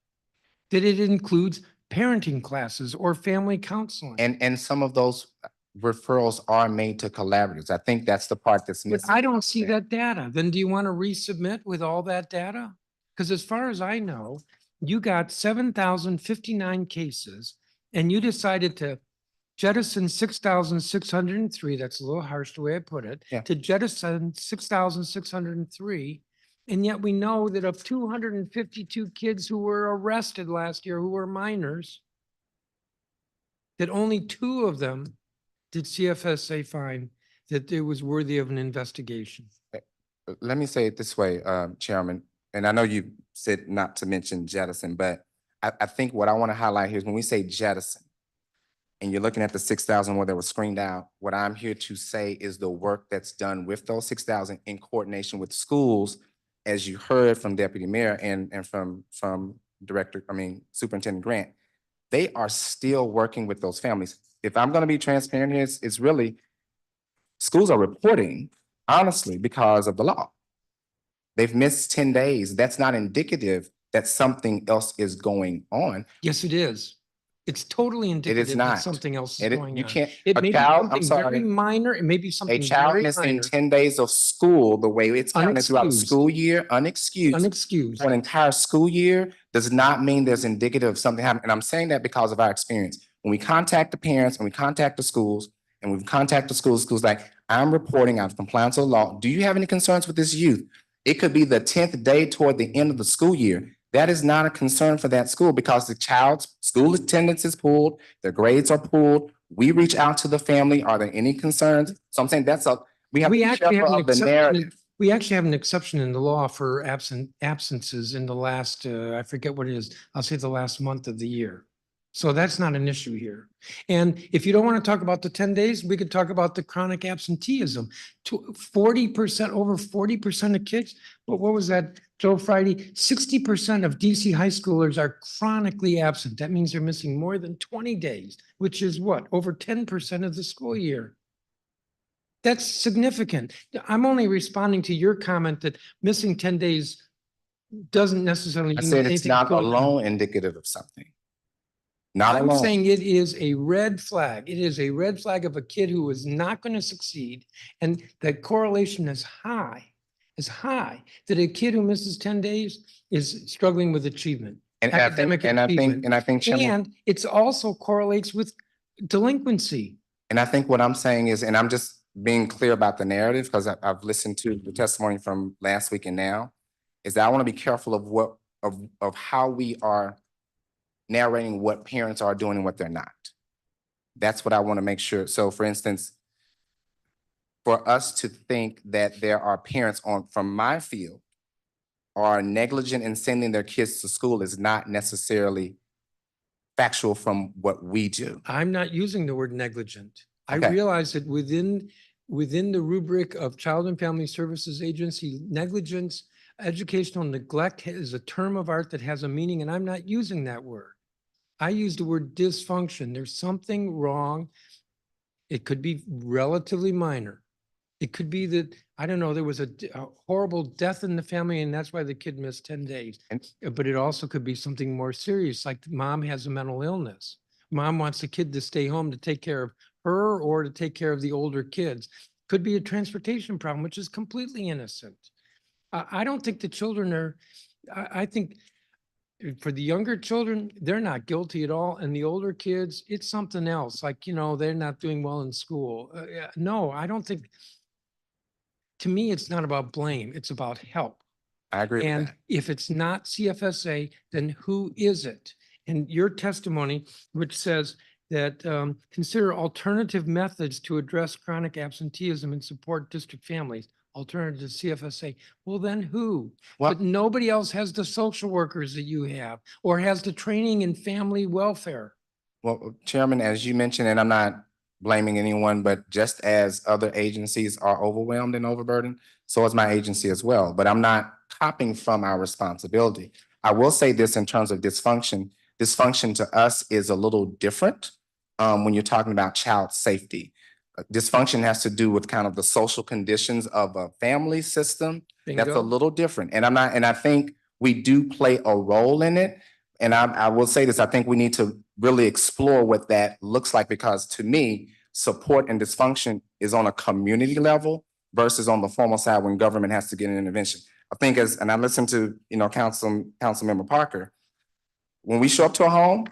That it includes parenting classes or family counseling. And some of those referrals are made to collaborators. I think that's the part that's But missing. I don't see that data. Then do you want to resubmit with all that data? Because as far as I know, you got 7,059 cases and you decided to jettison 6,603. That's a little harsh the way I put it. Yeah. To jettison 6,603. And yet we know that of 252 kids who were arrested last year who were minors, that only 2 of them did CFSA find that it was worthy of an investigation. Let me say it this way, Chairman, and I know you said not to mention jettison, but I think what I want to highlight here is when we say jettison, and you're looking at the 6,000 where they were screened out, what I'm here to say is the work that's done with those 6,000 in coordination with schools, as you heard from Deputy Mayor and from Superintendent Grant, they are still working with those families. If I'm going to be transparent here, it's really, schools are reporting honestly because of the law. They've missed 10 days. That's not indicative that something else is going on. Yes, it is. It's totally indicative that not. something else is going You on. can't, It a may be child, I'm something very sorry, minor, it may be a something child very missing minor, 10 days of school, the way it's counted throughout a Unexcused. school year, unexcused, unexcused. for an entire school year does not mean there's indicative of something happening. And I'm saying that because of our experience. When we contact the parents and we contact the schools and we contact the schools like, I'm reporting out of compliance with the law. Do you have any concerns with this youth? It could be the 10th day toward the end of the school year. That is not a concern for that school because the child's school attendance is pulled, their grades are pulled. We reach out to the family. Are there any concerns? So I'm saying we have to be careful of the narrative. We actually have an exception in the law for absences in the last, I forget what it is, I'll say the last month of the year. So that's not an issue here. And if you don't want to talk about the 10 days, we could talk about the chronic absenteeism. 40%, over 40% of kids, but what was that, Joe Friday? 60% of DC high schoolers are chronically absent. That means they're missing more than 20 days, which is what, over 10% of the school year. That's significant. I'm only responding to your comment that missing 10 days doesn't necessarily I mean said it's anything's not going on. alone indicative of something. Not I'm alone. saying it is a red flag. It is a red flag of a kid who is not going to succeed. And the correlation is high, that a kid who misses 10 days is struggling with achievement, academic achievement. And I think, Chairman, And it's also correlates with delinquency. and I think what I'm saying is, and I'm just being clear about the narrative, because I've listened to the testimony from last week and now, is that I want to be careful of of how we are narrating what parents are doing and what they're not. That's what I want to make sure. So for instance, for us to think that there are parents from my field are negligent in sending their kids to school is not necessarily factual from what we do. I'm not using the word negligent. I Okay. realize that within the rubric of Child and Family Services Agency, negligence, educational neglect is a term of art that has a meaning, and I'm not using that word. I use the word dysfunction. There's something wrong. It could be relatively minor. It could be that, I don't know, there was a horrible death in the family and that's why the kid missed 10 days. But it also could be something more serious, like mom has a mental illness. Mom wants the kid to stay home to take care of her or to take care of the older kids. Could be a transportation problem, which is completely innocent. I don't think the children are, I think for the younger children, they're not guilty at all. And the older kids, it's something else. Like, they're not doing well in school. No, I don't think, to me, it's not about blame. It's about help. I agree with And that. if it's not CFSA, then who is it? And your testimony, which says that consider alternative methods to address chronic absenteeism and support district families, alternative to CFSA. Well, then who? Well- But nobody else has the social workers that you have or has the training in family welfare. Well, Chairman, as you mentioned, and I'm not blaming anyone, but just as other agencies are overwhelmed and overburdened, so is my agency as well. But I'm not copying from our responsibility. I will say this in terms of dysfunction. Dysfunction to us is a little different when you're talking about child safety. Dysfunction has to do with kind of the social conditions of a family system. That's a Bingo. little different. And I think we do play a role in it. And I will say this, I think we need to really explore what that looks like, because to me, support and dysfunction is on a community level versus on the formal side when government has to get an intervention. I think and I listened to, Councilmember Parker, when we show up to a home,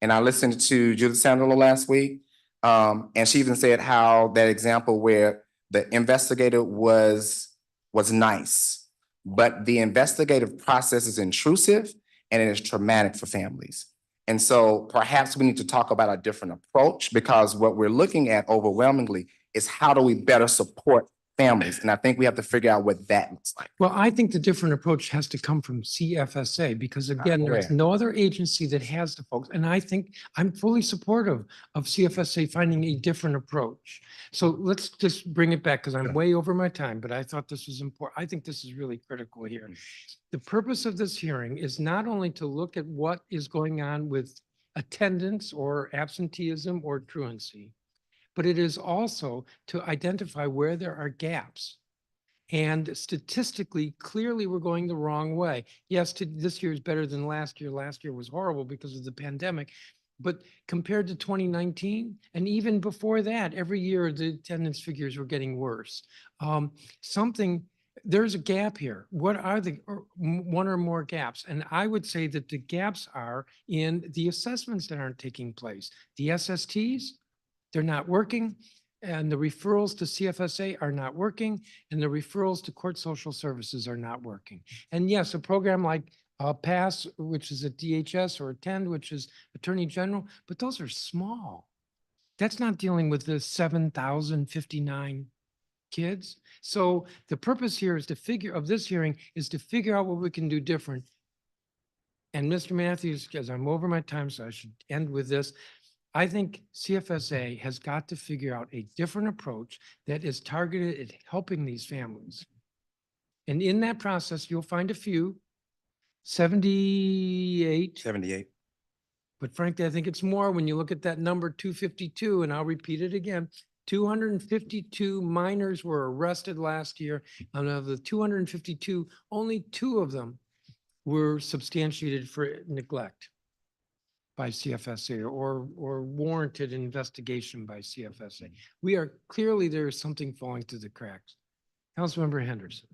and I listened to Judith Sandler last week, and she even said how that example where the investigator was nice, but the investigative process is intrusive and it is traumatic for families. And so perhaps we need to talk about a different approach, because what we're looking at overwhelmingly is how do we better support families? And I think we have to figure out what that looks like. Well, I think the different approach has to come from CFSA because again, there's aware. no other agency that has the folks. And I think I'm fully supportive of CFSA finding a different approach. So let's just bring it back because I'm way over my time, but I thought this was important. I think this is really critical here. The purpose of this hearing is not only to look at what is going on with attendance or absenteeism or truancy, but it is also to identify where there are gaps. And statistically, clearly, we're going the wrong way. Yes, this year is better than last year. Last year was horrible because of the pandemic. But compared to 2019, and even before that, every year the attendance figures were getting worse. There's a gap here. What are one or more gaps? And I would say that the gaps are in the assessments that aren't taking place. The SSTs, they're not working. And the referrals to CFSA are not working, and the referrals to court social services are not working. And yes, a program like PASS, which is a DHS, or ATTEND, which is Attorney General, but those are small. That's not dealing with the 7,059 kids. So the purpose here is of this hearing is to figure out what we can do different. And Mr. Matthews, because I'm over my time, so I should end with this. I think CFSA has got to figure out a different approach that is targeted at helping these families. And in that process, you'll find a few, 78. 78. But frankly, I think it's more when you look at that number 252, and I'll repeat it again. 252 minors were arrested last year. And of the 252, only 2 of them were substantiated for neglect by CFSA or warranted investigation by CFSA. We are clearly, there is something falling through the cracks. Councilmember Henderson.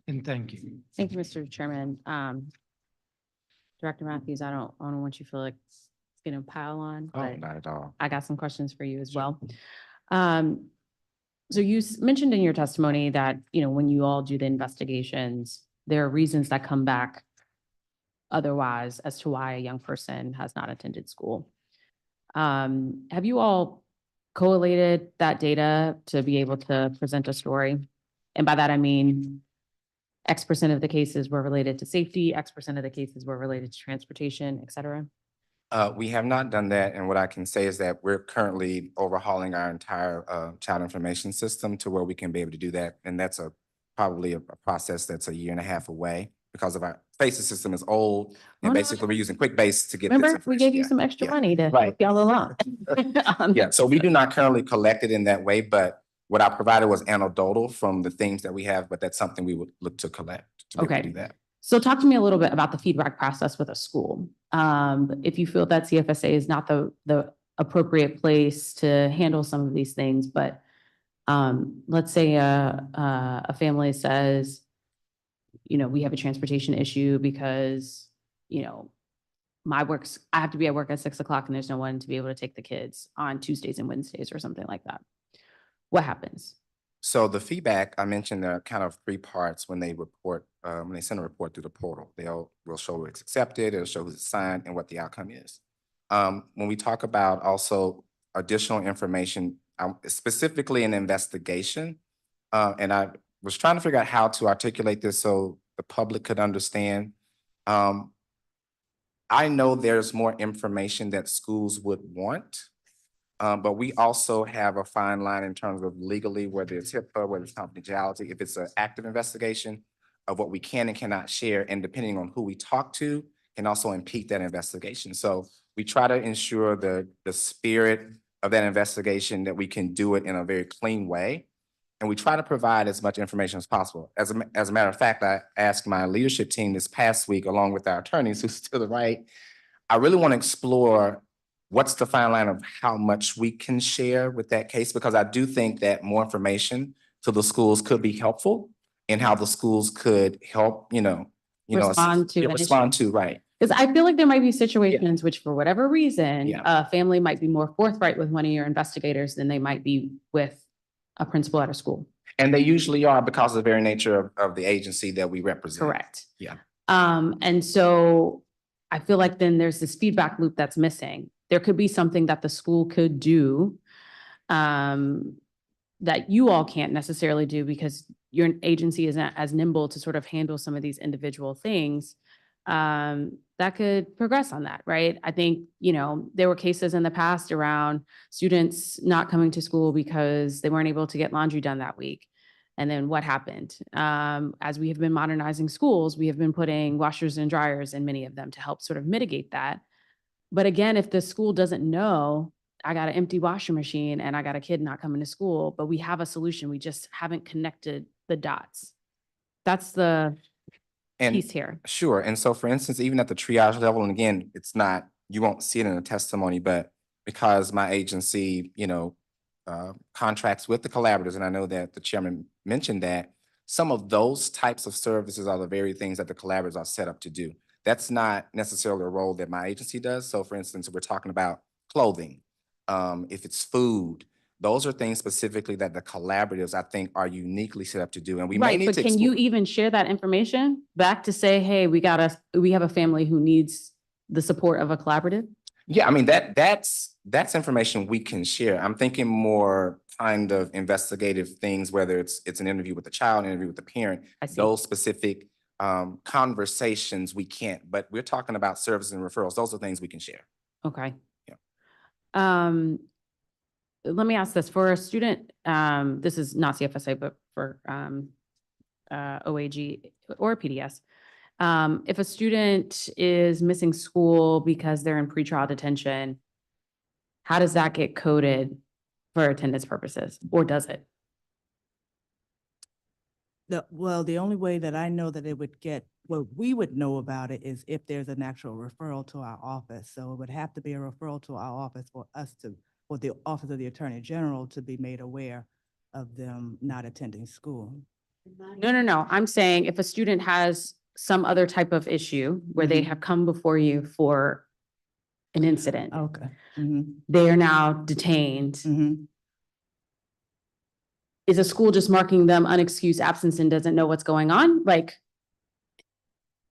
And thank you. Thank you, Mr. Chairman. Director Matthews, I don't want you to feel like it's gonna pile on, Oh, but not at all. I got some questions for you as well. So you mentioned in your testimony that, when you all do the investigations, there are reasons that come back otherwise as to why a young person has not attended school. Have you all collated that data to be able to present a story? And by that, I mean, X% of the cases were related to safety, X% of the cases were related to transportation, et cetera. We have not done that, and what I can say is that we're currently overhauling our entire child information system to where we can be able to do that, and that's probably a process that's a year and a half away because of our FACES system is old, and Oh, no, basically we're using QuickBase to get this Remember, we gave you information. some extra yeah. money to Right. help y'all along. Yeah, so we do not currently collect it in that way, but what I provided was anecdotal from the things that we have, but that's something we would look to collect to be able to Okay. do that. So talk to me a little bit about the feedback process with a school. If you feel that CFSA is not the appropriate place to handle some of these things, but let's say a family says, we have a transportation issue because, I have to be at work at 6 o'clock and there's no one to be able to take the kids on Tuesdays and Wednesdays or something like that. What happens? So the feedback, I mentioned there are kind of 3 parts when they report, when they send a report through the portal. Will show it's accepted, it'll show who's assigned and what the outcome is. When we talk about also additional information, specifically an investigation, and I was trying to figure out how to articulate this so the public could understand. I know there's more information that schools would want. But we also have a fine line in terms of legally, whether it's HIPAA, whether it's confidentiality, if it's an active investigation of what we can and cannot share, and depending on who we talk to, can also impede that investigation. So we try to ensure the spirit of that investigation, that we can do it in a very clean way. And we try to provide as much information as possible. As a matter of fact, I asked my leadership team this past week, along with our attorneys who's to the right, I really want to explore what's the fine line of how much we can share with that case, because I do think that more information to the schools could be helpful in how the schools could help, Respond to an respond issue. to, right. Because I feel like there might be situations which, for whatever reason, Yeah. a family might be more forthright with one of your investigators than they might be with a principal at a school. And they usually are, because of the very nature of the agency that we represent. Correct. Yeah. And so I feel like then there's this feedback loop that's missing. There could be something that the school could do that you all can't necessarily do because your agency isn't as nimble to sort of handle some of these individual things. That could progress on that, right? I think, there were cases in the past around students not coming to school because they weren't able to get laundry done that week. And then what happened? As we have been modernizing schools, we have been putting washers and dryers in many of them to help sort of mitigate that. But again, if the school doesn't know, I got an empty washing machine and I got a kid not coming to school, but we have a solution, we just haven't connected the dots. That's the piece here. Sure. And so, for instance, even at the triage level, and again, it's not, you won't see it in a testimony, but because my agency, contracts with the collaborators, and I know that the chairman mentioned that, some of those types of services are the very things that the collaborators are set up to do. That's not necessarily a role that my agency does. So for instance, we're talking about clothing, if it's food, those are things specifically that the collaboratives, I think, are uniquely set up to do. And we may Right, need but to can you even share that information back to say, hey, we have a family who needs the support of a collaborative? Yeah, I mean, that's information we can share. I'm thinking more kind of investigative things, whether it's an interview with the child, an interview with the parent, I see. those specific conversations we can't, but we're talking about services and referrals. Those are things we can share. Okay. Yeah. Let me ask this, for a student, this is not CFSA, but for OAG or PDS. If a student is missing school because they're in pretrial detention, how does that get coded for attendance purposes, or does it? Well, the only way that I know that it would get, well, we would know about it is if there's an actual referral to our office. So it would have to be a referral to our office for us to, for the Office of the Attorney General to be made aware of them not attending school. No. I'm saying if a student has some other type of issue where they Mhm. have come before you for an incident, Okay. Mm-hmm. they are now detained. Mm-hmm. Is a school just marking them unexcused absence and doesn't know what's going on? Like,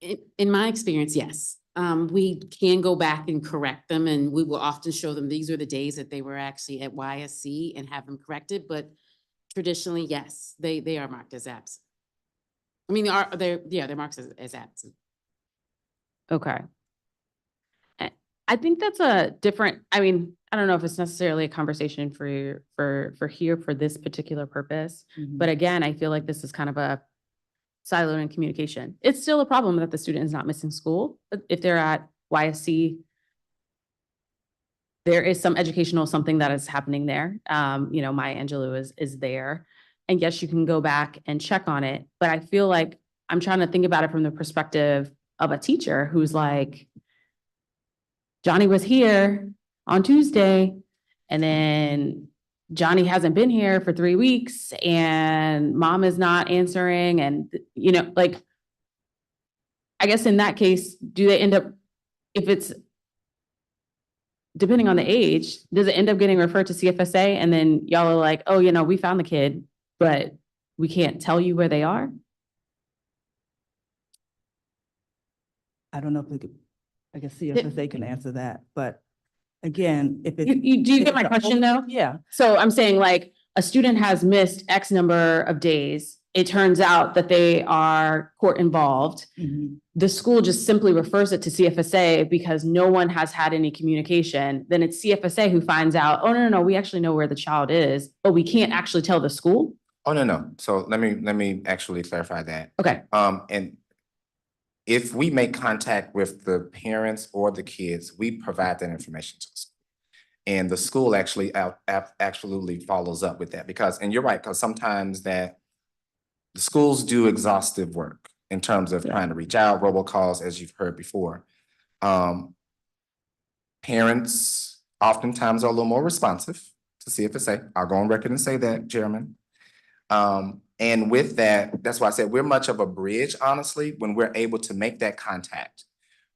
In my experience, yes. We can go back and correct them, and we will often show them these are the days that they were actually at YSC and have them corrected, but traditionally, yes, they are marked as absent. I mean, they're marked as absent. okay. I think that's a different, I mean, I don't know if it's necessarily a conversation for here for this particular purpose. But again, I feel like this is kind of a silo in communication. It's still a problem that the student is not missing school. If they're at YSC, there is some educational something that is happening there. Maya Angelou is there. And yes, you can go back and check on it. But I feel like I'm trying to think about it from the perspective of a teacher who's like, Johnny was here on Tuesday, and then Johnny hasn't been here for 3 weeks, and mom is not answering. And, like, I guess in that case, do they end up, if it's, depending on the age, does it end up getting referred to CFSA? And then y'all are like, oh, we found the kid, but we can't tell you where they are? I don't know if we could, I guess CFSA can answer that, but again, if it's. Do you if get my it's a- question though? Yeah. So I'm saying like a student has missed X number of days. It turns out that they are court involved. Mhm. The school just simply refers it to CFSA because no one has had any communication. Then it's CFSA who finds out, oh, no, we actually know where the child is, but we can't actually tell the school. Oh, no. So let me actually clarify that. Okay. And if we make contact with the parents or the kids, we provide that information to the school. And the school actually absolutely follows up with that because, and you're right, because sometimes that the schools do exhaustive work in terms of trying to reach out, robocalls, as you've heard before. Parents oftentimes are a little more responsive to CFSA. I'll go on record and say that, Chairman. And with that, that's why I said we're much of a bridge, honestly, when we're able to make that contact.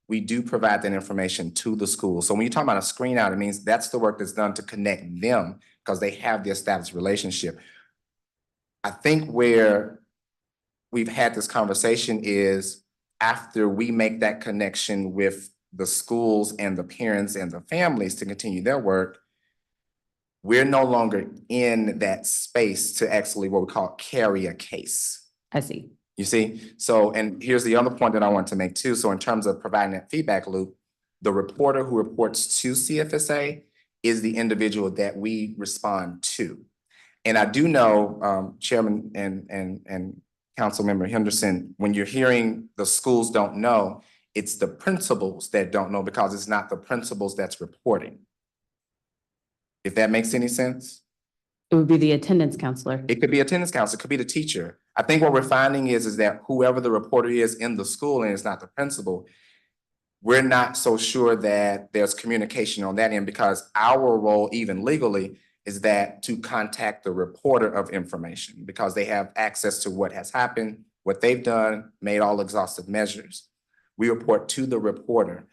We do provide that information to the school. So when you talk about a screen out, it means that's the work that's done to connect them because they have the established relationship. I think where we've had this conversation is after we make that connection with the schools and the parents and the families to continue their work, we're no longer in that space to actually what we call carry a case. I see. You see? So, and here's the other point that I want to make too. So in terms of providing that feedback loop, the reporter who reports to CFSA is the individual that we respond to. And I do know, Chairman and Councilmember Henderson, when you're hearing the schools don't know, it's the principals that don't know because it's not the principals that's reporting. If that makes any sense? It would be the attendance counselor. It could be attendance counselor, it could be the teacher. I think what we're finding is that whoever the reporter is in the school and it's not the principal, we're not so sure that there's communication on that end because our role, even legally, is that to contact the reporter of information because they have access to what has happened, what they've done, made all exhaustive measures. We report to the reporter.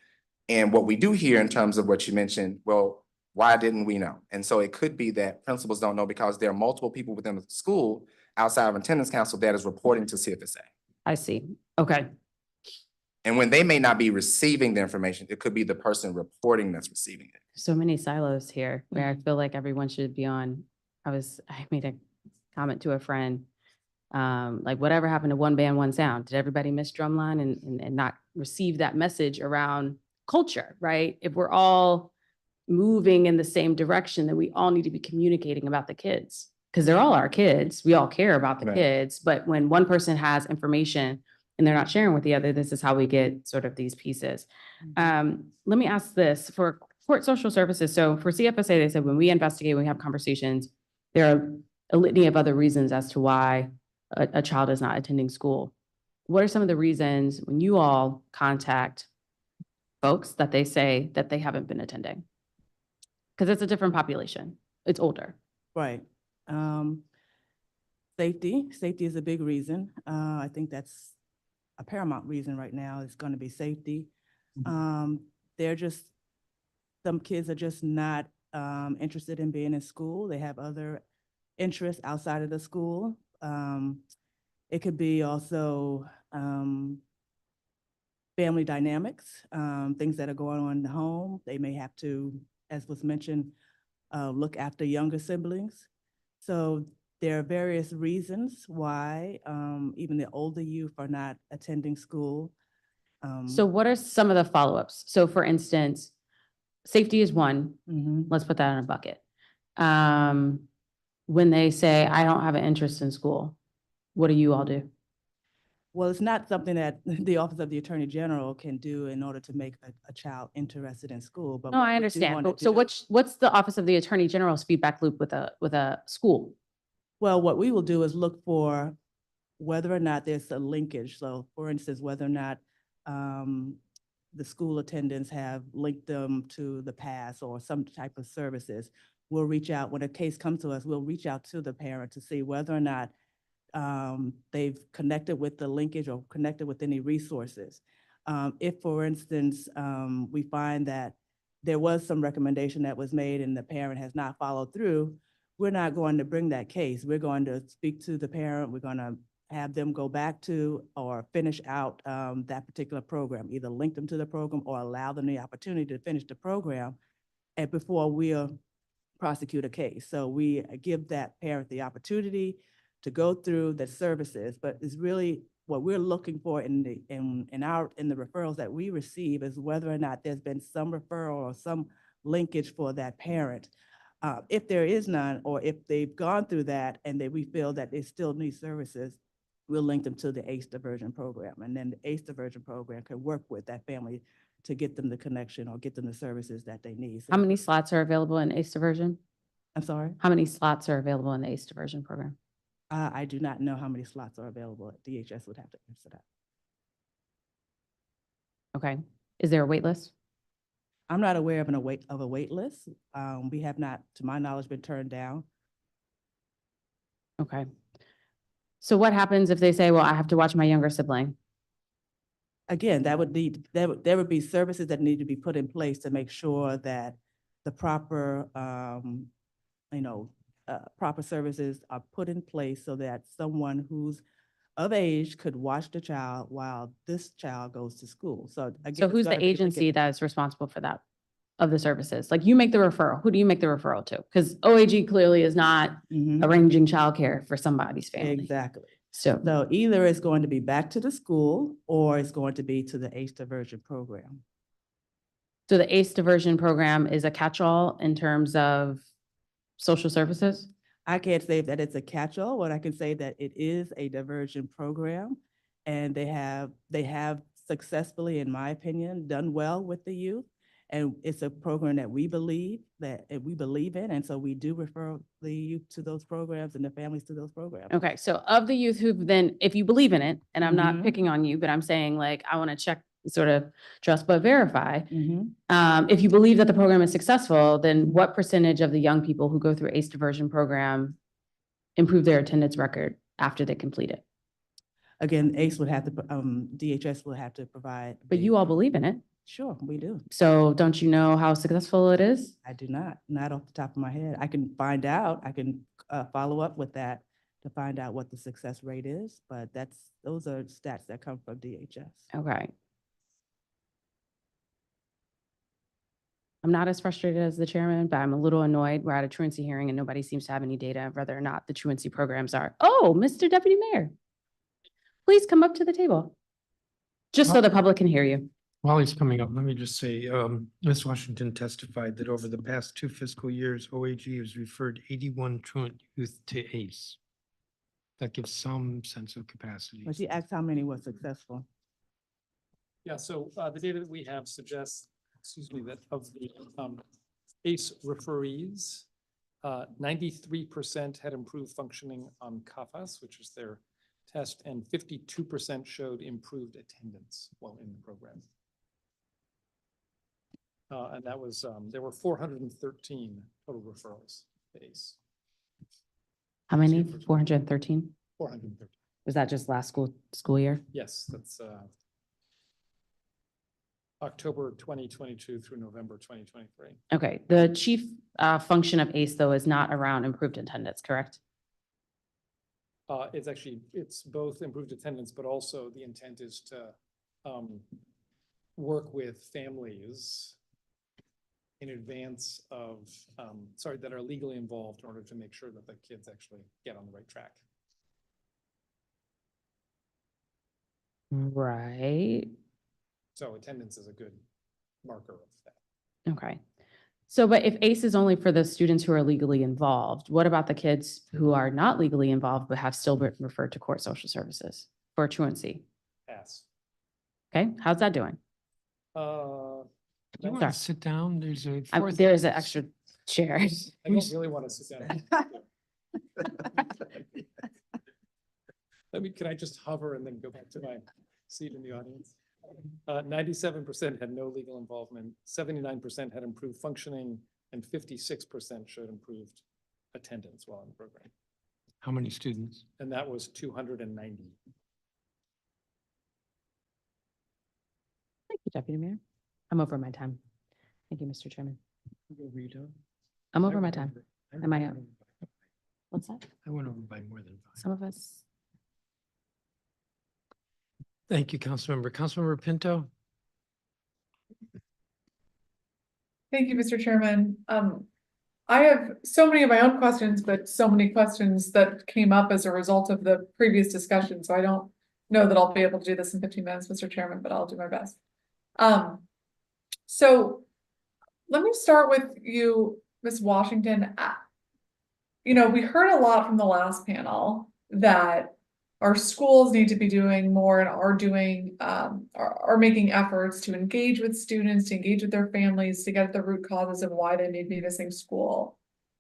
And what we do here in terms of what you mentioned, well, why didn't we know? And so it could be that principals don't know because there are multiple people within the school outside of attendance council that is reporting to CFSA. I see. Okay. And when they may not be receiving the information, it could be the person reporting that's receiving it. So many silos here where I feel like everyone should be on. I made a comment to a friend, like whatever happened to one band, one sound? Did everybody miss drumline and not receive that message around culture, right? If we're all moving in the same direction, then we all need to be communicating about the kids because they're all our kids. We all care about the Right. kids, but when one person has information and they're not sharing with the other, this is how we get sort of these pieces. Let me ask this for support social services. So for CFSA, they said when we investigate, we have conversations, there are a litany of other reasons as to why a child is not attending school. What are some of the reasons when you all contact folks that they say that they haven't been attending? Because it's a different population. It's older. Right. Safety is a big reason. I think that's a paramount reason right now is going to be safety. They're just, some kids are just not interested in being in school. They have other interests outside of the school. It could be also family dynamics, things that are going on in the home. They may have to, as was mentioned, look after younger siblings. So there are various reasons why even the older youth are not attending school. So what are some of the follow-ups? So for instance, safety is one. Mhm. Let's put that in a bucket. When they say, I don't have an interest in school, what do you all do? Well, it's not something that the Office of the Attorney General can do in order to make a child interested in school, but. No, what I we do understand. wanna But so do- what's the Office of the Attorney General's feedback loop with a school? Well, what we will do is look for whether or not there's a linkage. So for instance, whether or not the school attendants have linked them to the past or some type of services. We'll reach out, when a case comes to us, we'll reach out to the parent to see whether or not they've connected with the linkage or connected with any resources. If, for instance, we find that there was some recommendation that was made and the parent has not followed through, we're not going to bring that case. We're going to speak to the parent. We're going to have them go back to or finish out that particular program, either link them to the program or allow them the opportunity to finish the program and before we'll prosecute a case. So we give that parent the opportunity to go through the services, but it's really what we're looking for in the referrals that we receive is whether or not there's been some referral or some linkage for that parent. If there is none, or if they've gone through that and we feel that they still need services, we'll link them to the ACE diversion program. And then the ACE diversion program can work with that family to get them the connection or get them the services that they need. So How many slots are available in ACE diversion? I'm sorry? How many slots are available in the ACE diversion program? I do not know how many slots are available. DHS would have to answer that. Okay. Is there a wait list? I'm not aware of a wait list. We have not, to my knowledge, been turned down. Okay. So what happens if they say, well, I have to watch my younger sibling? Again, there would be services that need to be put in place to make sure that the proper, proper services are put in place so that someone who's of age could watch the child while this child goes to school. So again. So it's who's gonna the be agency that is responsible for that, of the services? Like you make the referral. Who do you make the referral to? Because OAG clearly is not Mhm. arranging childcare for somebody's family. Exactly. So So either it's going to be back to the school or it's going to be to the ACE diversion program. So the ACE diversion program is a catch-all in terms of social services? I can't say that it's a catch-all. What I can say that it is a diversion program, and they have successfully, in my opinion, done well with the youth. And it's a program that we believe in, and so we do refer the youth to those programs and the families to those programs. Okay, so of the youth who've then, if you believe in it, and I'm not Mhm. picking on you, but I'm saying like, I want to check, sort of trust but verify. Mhm. If you believe that the program is successful, then what percentage of the young people who go through ACE diversion program improve their attendance record after they complete it? Again, ACE would have to, DHS will have to provide. But you all believe in it. Sure, we do. So don't you know how successful it is? I do not off the top of my head. I can find out, I can follow up with that to find out what the success rate is, but those are stats that come from DHS. Okay. I'm not as frustrated as the chairman, but I'm a little annoyed. We're at a truancy hearing and nobody seems to have any data of whether or not the truancy programs are. Oh, Mr. Deputy Mayor, please come up to the table. Just so the public can hear you. While he's coming up, let me just say, Ms. Washington testified that over the past 2 fiscal years, OAG has referred 81 truant youth to ACE. That gives some sense of capacity. But she asked how many were successful. Yeah, so the data that we have suggests excuse me, that of the ACE referees, 93% had improved functioning on CAFAS, which is their test, and 52% showed improved attendance while in the program. And that was, there were 413 total referrals to ACE. How many? 413? 413. Was that just last school year? Yes, that's October 2022 through November 2023. Okay, the chief function of ACE though is not around improved attendance, correct? It's both improved attendance, but also the intent is to work with families in advance of, that are legally involved in order to make sure that the kids actually get on the right track. Right. So attendance is a good marker of that. Okay. So, but if ACE is only for the students who are legally involved, what about the kids who are not legally involved but have still been referred to court social services for truancy? Pass. Okay, how's that doing? Do you want to sit down? There's a fourth. There's an extra chair. I don't really want to sit down. Can I just hover and then go back to my seat in the audience? 97% had no legal involvement, 79% had improved functioning, and 56% showed improved attendance while in the program. How many students? And that was 290. Thank you, Deputy Mayor. I'm over my time. Thank you, Mr. Chairman. I'm over my time. Am I up? What's that? I went over by more than 5. Some of us. Thank you, Councilmember. Councilmember Pinto? Thank you, Mr. Chairman. I have so many of my own questions, but so many questions that came up as a result of the previous discussion. So I don't know that I'll be able to do this in 15 minutes, Mr. Chairman, but I'll do my best. So let me start with you, Ms. Washington. You know, we heard a lot from the last panel that our schools need to be doing more and are doing, are making efforts to engage with students, to engage with their families, to get at the root causes of why they may be missing school.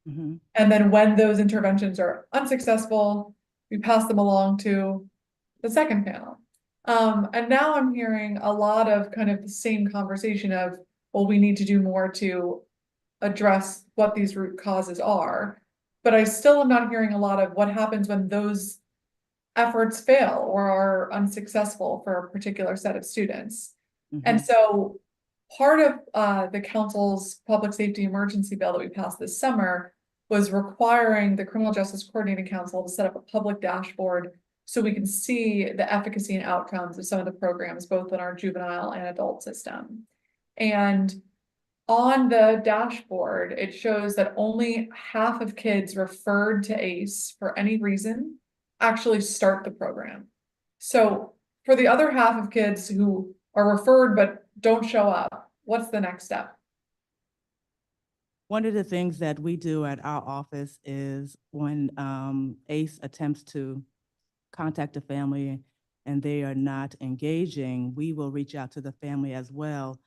Mm-hmm. And then when those interventions are unsuccessful, we pass them along to the second panel. And now I'm hearing a lot of kind of the same conversation of, well, we need to do more to address what these root causes are. But I still am not hearing a lot of what happens when those efforts fail or are unsuccessful for a particular set of students. Mm-hmm. And so part of the council's public safety emergency bill that we passed this summer was requiring the Criminal Justice Coordinating Council to set up a public dashboard so we can see the efficacy and outcomes of some of the programs, both in our juvenile and adult system. And on the dashboard, it shows that only half of kids referred to ACE for any reason actually start the program. So for the other half of kids who are referred but don't show up, what's the next step? One of the things that we do at our office is when ACE attempts to contact a family and they are not engaging, we will reach out to the family as well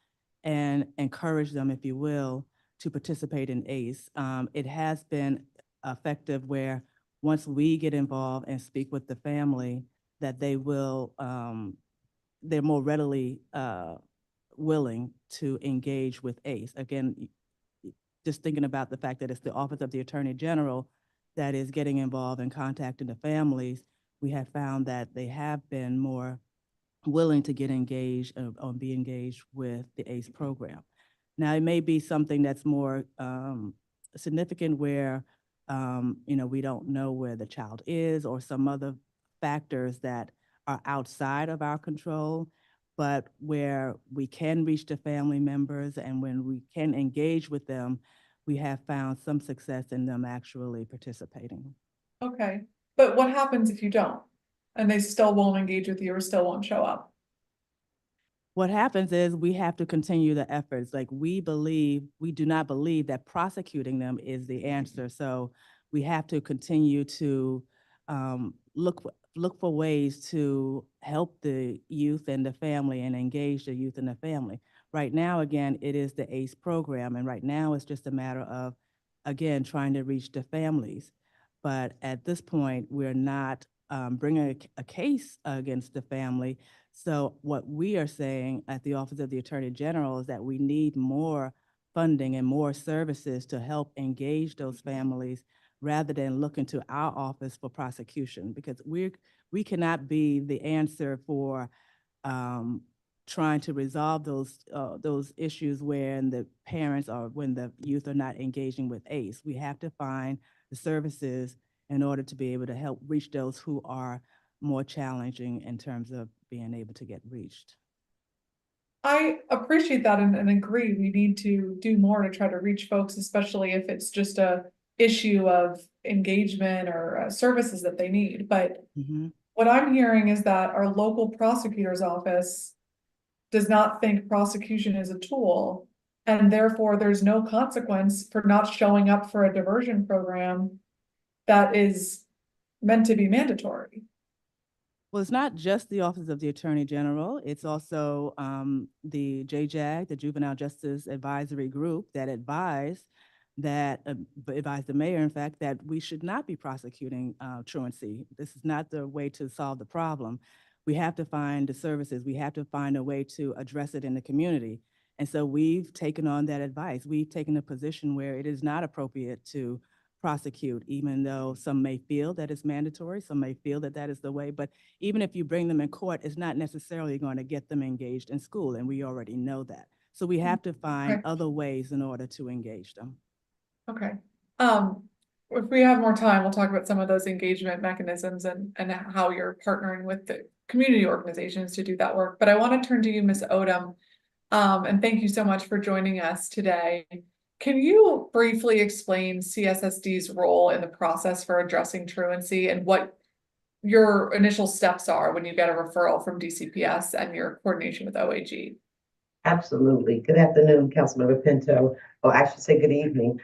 and encourage them, if you will, to participate in ACE. It has been effective where once we get involved and speak with the family, that they will, they're more readily willing to engage with ACE. Again, just thinking about the fact that it's the Office of the Attorney General that is getting involved and contacting the families, we have found that they have been more willing to get engaged or be engaged with the ACE program. Now, it may be something that's more significant where we don't know where the child is or some other factors that are outside of our control, but where we can reach the family members and when we can engage with them, we have found some success in them actually participating. Okay, but what happens if you don't? And they still won't engage with you or still won't show up? What happens is we have to continue the efforts. Like we do not believe that prosecuting them is the answer. So we have to continue to look for ways to help the youth and the family and engage the youth and the family. Right now, again, it is the ACE program, and right now it's just a matter of, again, trying to reach the families. But at this point, we're not bringing a case against the family. So what we are saying at the Office of the Attorney General is that we need more funding and more services to help engage those families rather than looking to our office for prosecution, because we cannot be the answer for trying to resolve those issues when the parents or when the youth are not engaging with ACE. We have to find the services in order to be able to help reach those who are more challenging in terms of being able to get reached. I appreciate that and agree, we need to do more to try to reach folks, especially if it's just a issue of engagement or services that they need. But Mhm. what I'm hearing is that our local prosecutor's office does not think prosecution is a tool, and therefore there's no consequence for not showing up for a diversion program that is meant to be mandatory. Well, it's not just the Office of the Attorney General. It's also the JJAG, the Juvenile Justice Advisory Group, that advised the mayor, in fact, that we should not be prosecuting truancy. This is not the way to solve the problem. We have to find the services. We have to find a way to address it in the community. And so we've taken on that advice. We've taken a position where it is not appropriate to prosecute, even though some may feel that it's mandatory, some may feel that that is the way, but even if you bring them in court, it's not necessarily going to get them engaged in school, and we already know that. So we have to find Okay. other ways in order to engage them. Okay. If we have more time, we'll talk about some of those engagement mechanisms and how you're partnering with the community organizations to do that work. But I want to turn to you, Ms. Odom. And thank you so much for joining us today. Can you briefly explain CSSD's role in the process for addressing truancy and what your initial steps are when you get a referral from DCPS and your coordination with OAG? Absolutely. Good afternoon, Councilmember Pinto, or I should say good evening.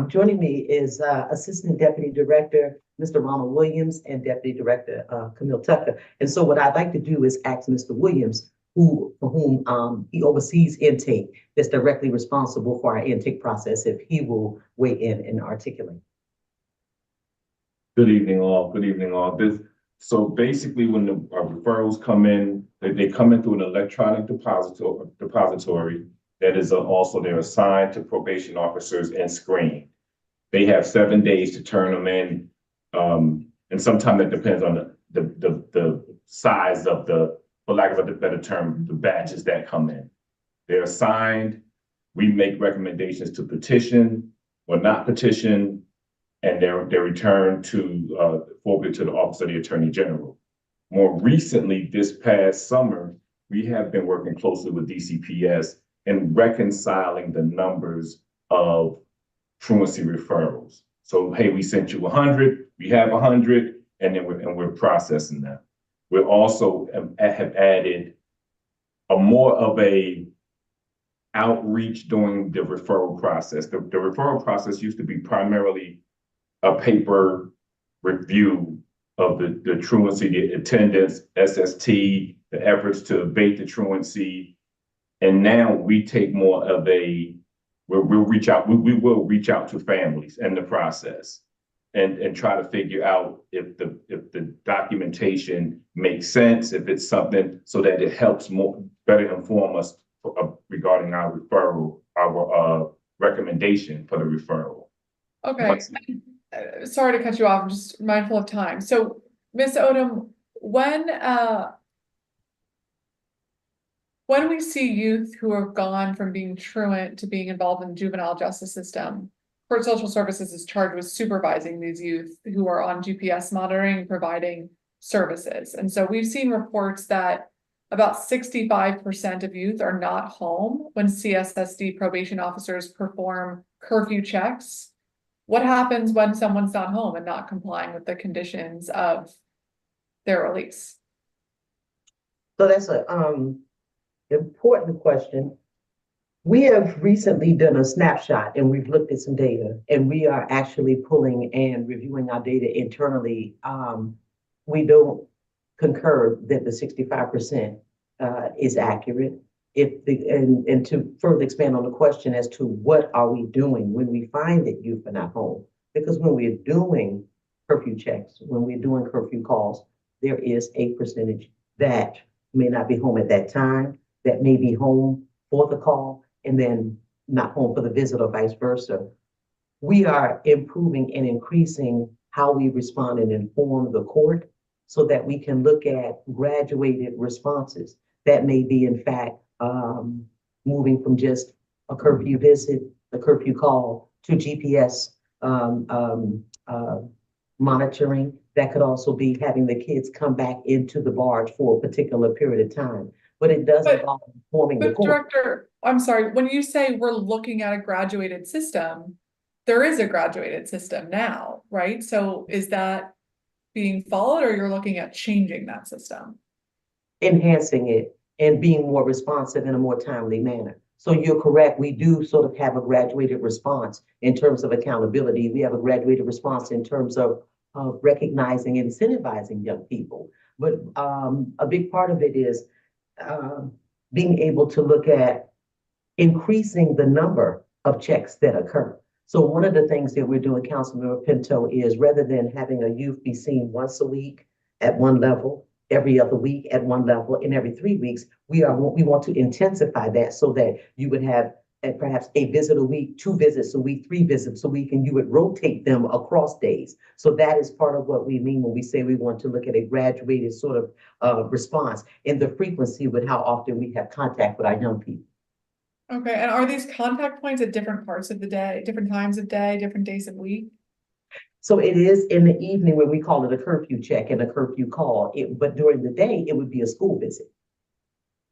Joining me is Assistant Deputy Director, Mr. Ronald Williams, and Deputy Director Camille Tucker. And so what I'd like to do is ask Mr. Williams, for whom he oversees intake, that's directly responsible for our intake process, if he will weigh in and articulate. Good evening, all. Good evening, all. So basically, when the referrals come in, they come in through an electronic depository that is also they're assigned to probation officers and screened. They have 7 days to turn them in, and sometimes it depends on the size of for lack of a better term, the batches that come in. They're assigned. We make recommendations to petition or not petition, and they're returned forwarded to the Office of the Attorney General. More recently, this past summer, we have been working closely with DCPS in reconciling the numbers of truancy referrals. So, hey, we sent you 100, we have 100, and then we're processing them. We also have added more of a outreach during the referral process. The referral process used to be primarily a paper review of the truancy, the attendance, SST, the efforts to abate the truancy. And now we take more of we will reach out to families in the process and try to figure out if the documentation makes sense, if it's something so that it helps better inform us regarding our referral, our recommendation for the referral. Okay. Sorry to cut you off. I'm just mindful of time. So, Ms. Odom, when we see youth who have gone from being truant to being involved in the juvenile justice system, Court Social Services is charged with supervising these youth who are on GPS monitoring and providing services. And so we've seen reports that about 65% of youth are not home when CSSD probation officers perform curfew checks. What happens when someone's not home and not complying with the conditions of their release? So that's an important question. We have recently done a snapshot and we've looked at some data, and we are actually pulling and reviewing our data internally. We don't concur that the 65% is accurate. and to further expand on the question as to what are we doing when we find that youth are not home? Because when we're doing curfew checks, when we're doing curfew calls, there is a percentage that may not be home at that time, that may be home for the call and then not home for the visit or vice versa. We are improving and increasing how we respond and inform the court so that we can look at graduated responses that may be in fact moving from just a curfew visit, a curfew call to GPS monitoring. That could also be having the kids come back into the barge for a particular period of time. But it does involve informing the But court. Director, I'm sorry, when you say we're looking at a graduated system, there is a graduated system now, right? So is that being followed or you're looking at changing that system? Enhancing it and being more responsive in a more timely manner. So you're correct. We do sort of have a graduated response in terms of accountability. We have a graduated response in terms of recognizing and incentivizing young people. But a big part of it is being able to look at increasing the number of checks that occur. So one of the things that we're doing, Councilmember Pinto, is rather than having a youth be seen once a week at one level, every other week at one level, and every 3 weeks, we want to intensify that so that you would have perhaps a visit a week, 2 visits a week, 3 visits a week, and you would rotate them across days. So that is part of what we mean when we say we want to look at a graduated sort of response in the frequency with how often we have contact with our young people. Okay, and are these contact points at different parts of the day, different times of day, different days of week? So it is in the evening when we call it a curfew check and a curfew call, but during the day, it would be a school visit.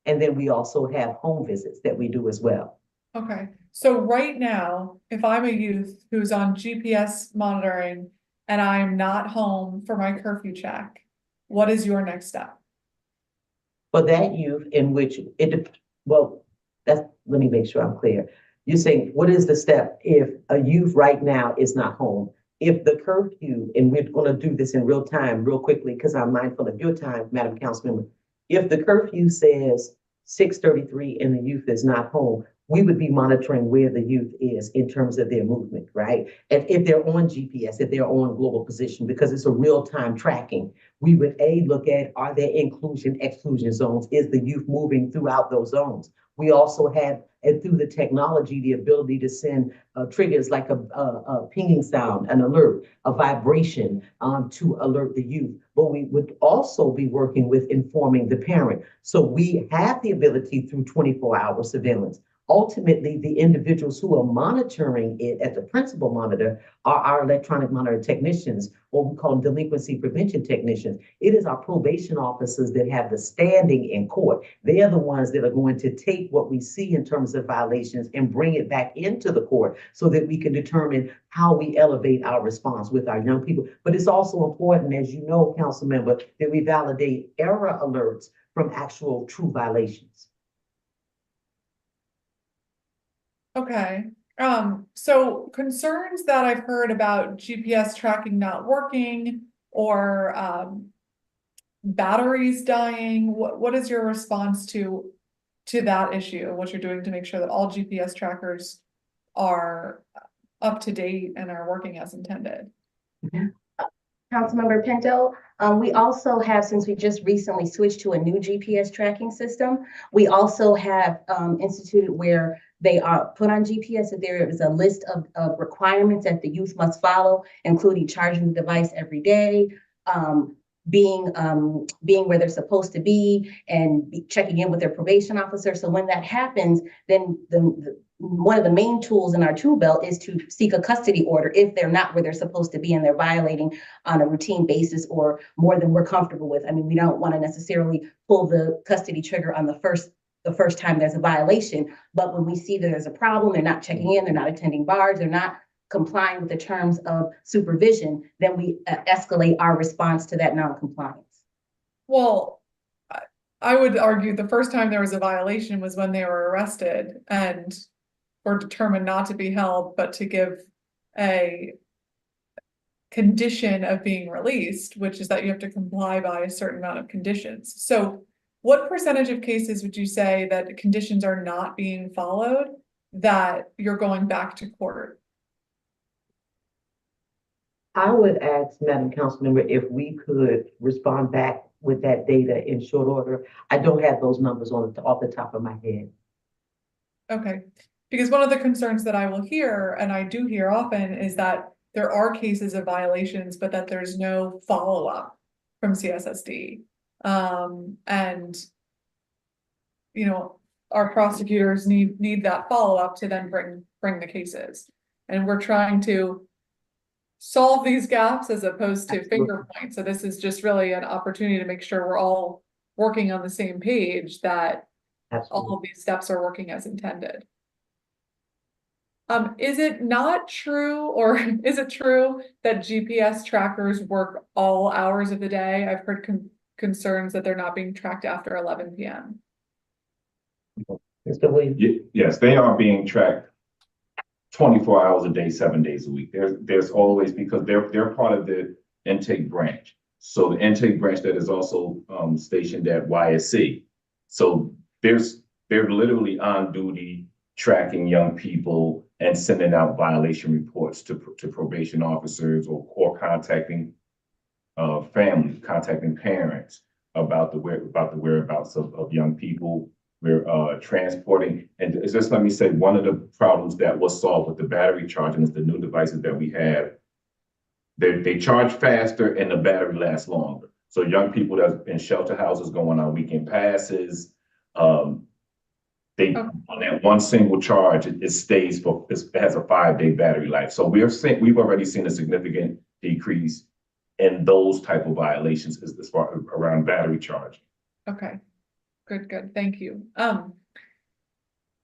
And then we also have home visits that we do as well. Okay, so right now, if I'm a youth who's on GPS monitoring and I'm not home for my curfew check, what is your next step? For that youth in which let me make sure I'm clear. You're saying, what is the step if a youth right now is not home? If the curfew, and we're going to do this in real time, real quickly, because I'm mindful of your time, Madam Councilmember. If the curfew says 6:33 and the youth is not home, we would be monitoring where the youth is in terms of their movement, right? And if they're on GPS, if they're on global position, because it's a real-time tracking, we would look at, are there inclusion, exclusion zones? Is the youth moving throughout those zones? We also have, and through the technology, the ability to send triggers like a pinging sound, an alert, a vibration to alert the youth. But we would also be working with informing the parent. So we have the ability through 24-hour surveillance. Ultimately, the individuals who are monitoring it at the principal monitor are our electronic monitor technicians, or we call them delinquency prevention technicians. It is our probation officers that have the standing in court. They are the ones that are going to take what we see in terms of violations and bring it back into the court so that we can determine how we elevate our response with our young people. But it's also important, as you know, council member, that we validate error alerts from actual true violations. Okay, so concerns that I've heard about GPS tracking not working or batteries dying, what is your response to that issue? What you're doing to make sure that all GPS trackers are up to date and are working as intended? Councilmember Pinto, we also have, since we just recently switched to a new GPS tracking system, we also have instituted where they are put on GPS that there is a list of requirements that the youth must follow, including charging the device every day, being where they're supposed to be, and checking in with their probation officer. So when that happens, then one of the main tools in our tool belt is to seek a custody order if they're not where they're supposed to be and they're violating on a routine basis or more than we're comfortable with. I mean, we don't want to necessarily pull the custody trigger on the first time there's a violation, but when we see that there's a problem, they're not checking in, they're not attending bars, they're not complying with the terms of supervision, then we escalate our response to that non-compliance. Well, I would argue the first time there was a violation was when they were arrested and were determined not to be held, but to give a condition of being released, which is that you have to comply by a certain amount of conditions. So what percentage of cases would you say that conditions are not being followed, that you're going back to court? I would ask Madam Councilmember if we could respond back with that data in short order. I don't have those numbers off the top of my head. Okay, because one of the concerns that I will hear, and I do hear often, is that there are cases of violations, but that there's no follow-up from CSSD. And you know, our prosecutors need that follow-up to then bring the cases. And we're trying to solve these gaps as opposed to finger points. So this is just really an opportunity to make sure we're all working on the same page, that all of these steps are working as intended. Is it not true, or is it true that GPS trackers work all hours of the day? I've heard concerns that they're not being tracked after 11 p.m. Mr. Williams? Yes, they are being tracked 24 hours a day, 7 days a week. There's always, because they're part of the intake branch. So the intake branch that is also stationed at YSC. So they're literally on duty tracking young people and sending out violation reports to probation officers, or contacting families, contacting parents about the whereabouts of young people. We're transporting, and just let me say, one of the problems that was solved with the battery charging is the new devices that we have. They charge faster and the battery lasts longer. So young people that's in shelter houses going on weekend passes, on that one single charge, it stays for, it has a 5-day battery life. So we've already seen a significant decrease in those type of violations as far around battery charging. Okay. Good. Thank you.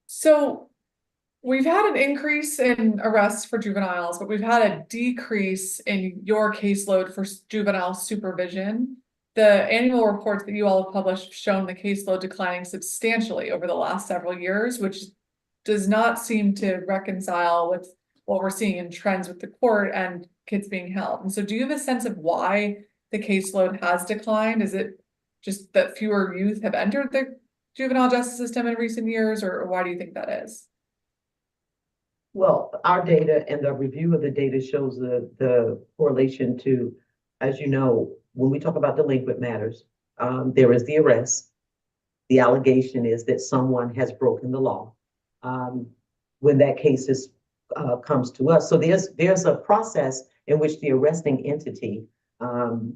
So we've had an increase in arrests for juveniles, but we've had a decrease in your caseload for juvenile supervision. The annual reports that you all have published have shown the caseload declining substantially over the last several years, which does not seem to reconcile with what we're seeing in trends with the court and kids being held. And so do you have a sense of why the caseload has declined? Is it just that fewer youth have entered the juvenile justice system in recent years, or why do you think that is? Well, our data and the review of the data shows the correlation to, as you know, when we talk about delinquent matters, there is the arrest. The allegation is that someone has broken the law. When that case comes to us, so there's a process in which the arresting entity,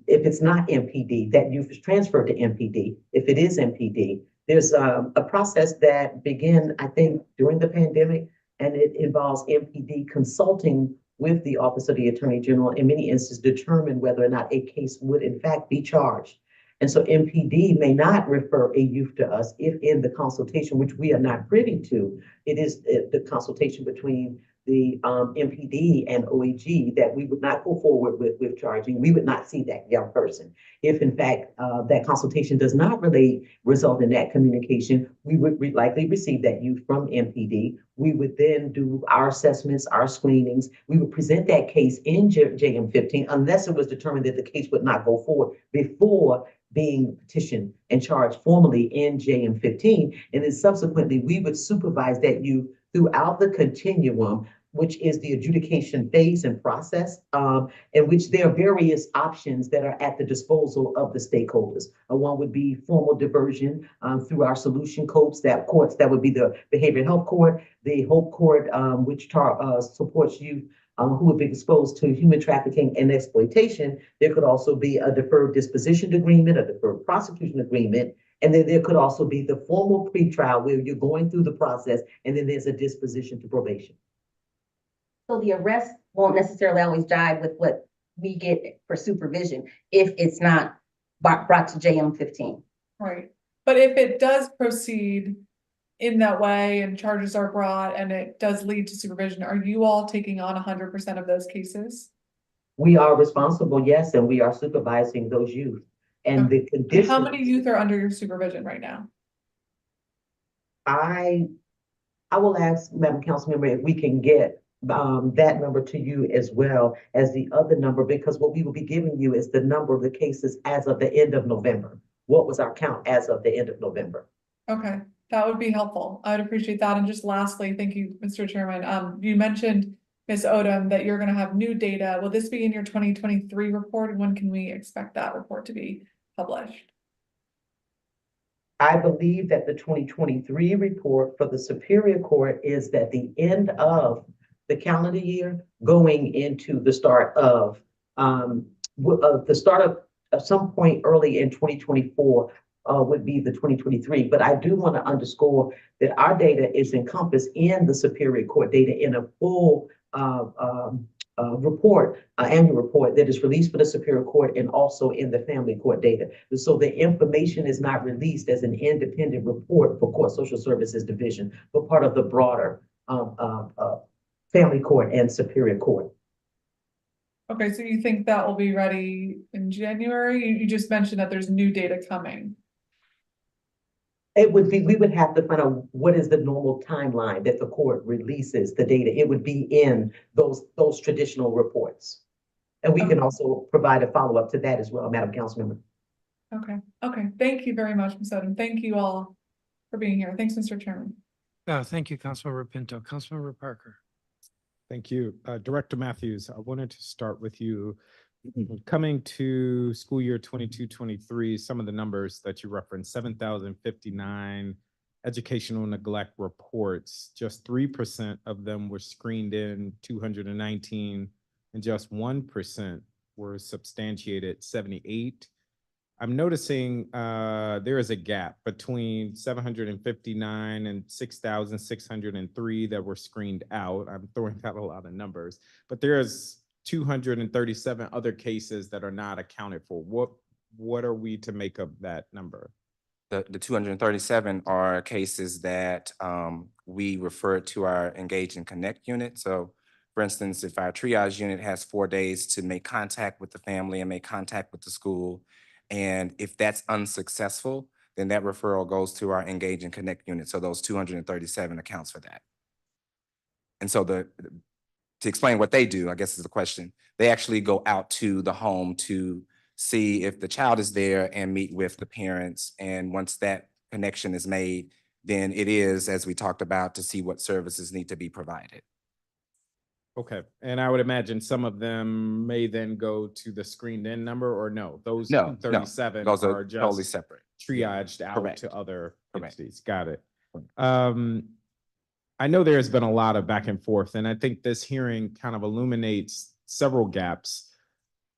if it's not MPD, that you've transferred to MPD. If it is MPD, there's a process that began, I think, during the pandemic, and it involves MPD consulting with the Office of the Attorney General, in many instances, determine whether or not a case would in fact be charged. And so MPD may not refer a youth to us if in the consultation, which we are not privy to, it is the consultation between the MPD and OAG that we would not go forward with charging. We would not see that young person. If in fact that consultation does not result in that communication, we would likely receive that youth from MPD. We would then do our assessments, our screenings. We would present that case in JM15 unless it was determined that the case would not go forward before being petitioned and charged formally in JM15. And then subsequently, we would supervise that youth throughout the continuum, which is the adjudication phase and process, in which there are various options that are at the disposal of the stakeholders. One would be formal diversion through our solution courts that would be the Behavioral Health Court, the Hope Court, which supports youth who have been exposed to human trafficking and exploitation. There could also be a deferred disposition agreement, a deferred prosecution agreement, and then there could also be the formal pretrial where you're going through the process, and then there's a disposition to probation. So the arrest won't necessarily always jive with what we get for supervision if it's not brought to JM15. Right. But if it does proceed in that way and charges are brought and it does lead to supervision, are you all taking on 100% of those cases? We are responsible, yes, and we are supervising those youth. And the conditions. How many youth are under your supervision right now? I will ask Madam Councilmember if we can get that number to you as well as the other number, because what we will be giving you is the number of the cases as of the end of November. what was our count as of the end of November. Okay, that would be helpful. I'd appreciate that. And just lastly, thank you, Mr. Chairman. You mentioned, Ms. Odom, that you're gonna have new data. Will this be in your 2023 report? And when can we expect that report to be published? I believe that the 2023 report for the Superior Court is at the end of the calendar year, going into the start of some point early in 2024 would be the 2023. But I do want to underscore that our data is encompassed in the Superior Court data in a full annual report that is released for the Superior Court and also in the Family Court data. So the information is not released as an independent report for Court Social Services Division, but part of the broader Family Court and Superior Court. Okay, so you think that will be ready in January? You just mentioned that there's new data coming. It would be, we would have to find out what is the normal timeline that the court releases the data. It would be in those traditional reports. And we can also provide a follow-up to that as well, Madam Councilmember. Okay. Thank you very much, Ms. Odom. Thank you all for being here. Thanks, Mr. Chairman. Thank you, Councilmember Pinto. Councilmember Parker. Thank you. Director Matthews, I wanted to start with you. Coming to school year 22-23, some of the numbers that you referenced, 7,059 educational neglect reports, just 3% of them were screened in, 219, and just 1% were substantiated, 78. I'm noticing there is a gap between 759 and 6,603 that were screened out. I'm throwing out a lot of numbers, but there's 237 other cases that are not accounted for. What are we to make of that number? The 237 are cases that we refer to our Engage and Connect unit. So for instance, if our triage unit has 4 days to make contact with the family and make contact with the school, and if that's unsuccessful, then that referral goes to our Engage and Connect unit. So those 237 accounts for that. And so to explain what they do, I guess is the question, they actually go out to the home to see if the child is there and meet with the parents. And once that connection is made, then it is, as we talked about, to see what services need to be provided. Okay, and I would imagine some of them may then go to the screened in number, or no? Those No, 37 those are are totally just separate. triaged out Correct. to other Correct. entities. Got it. I know there's been a lot of back and forth, and I think this hearing kind of illuminates several gaps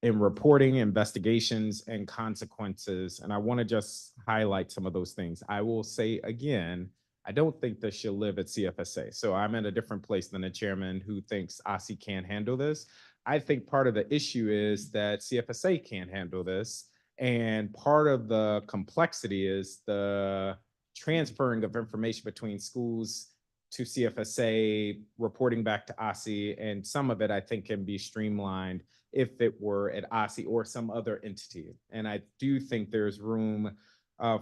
in reporting, investigations, and consequences. And I want to just highlight some of those things. I will say again, I don't think this should live at CFSA. So I'm at a different place than the chairman who thinks OSSI can't handle this. I think part of the issue is that CFSA can't handle this. And part of the complexity is the transferring of information between schools to CFSA, reporting back to OSSI, and some of it I think can be streamlined if it were at OSSI or some other entity. And I do think there's room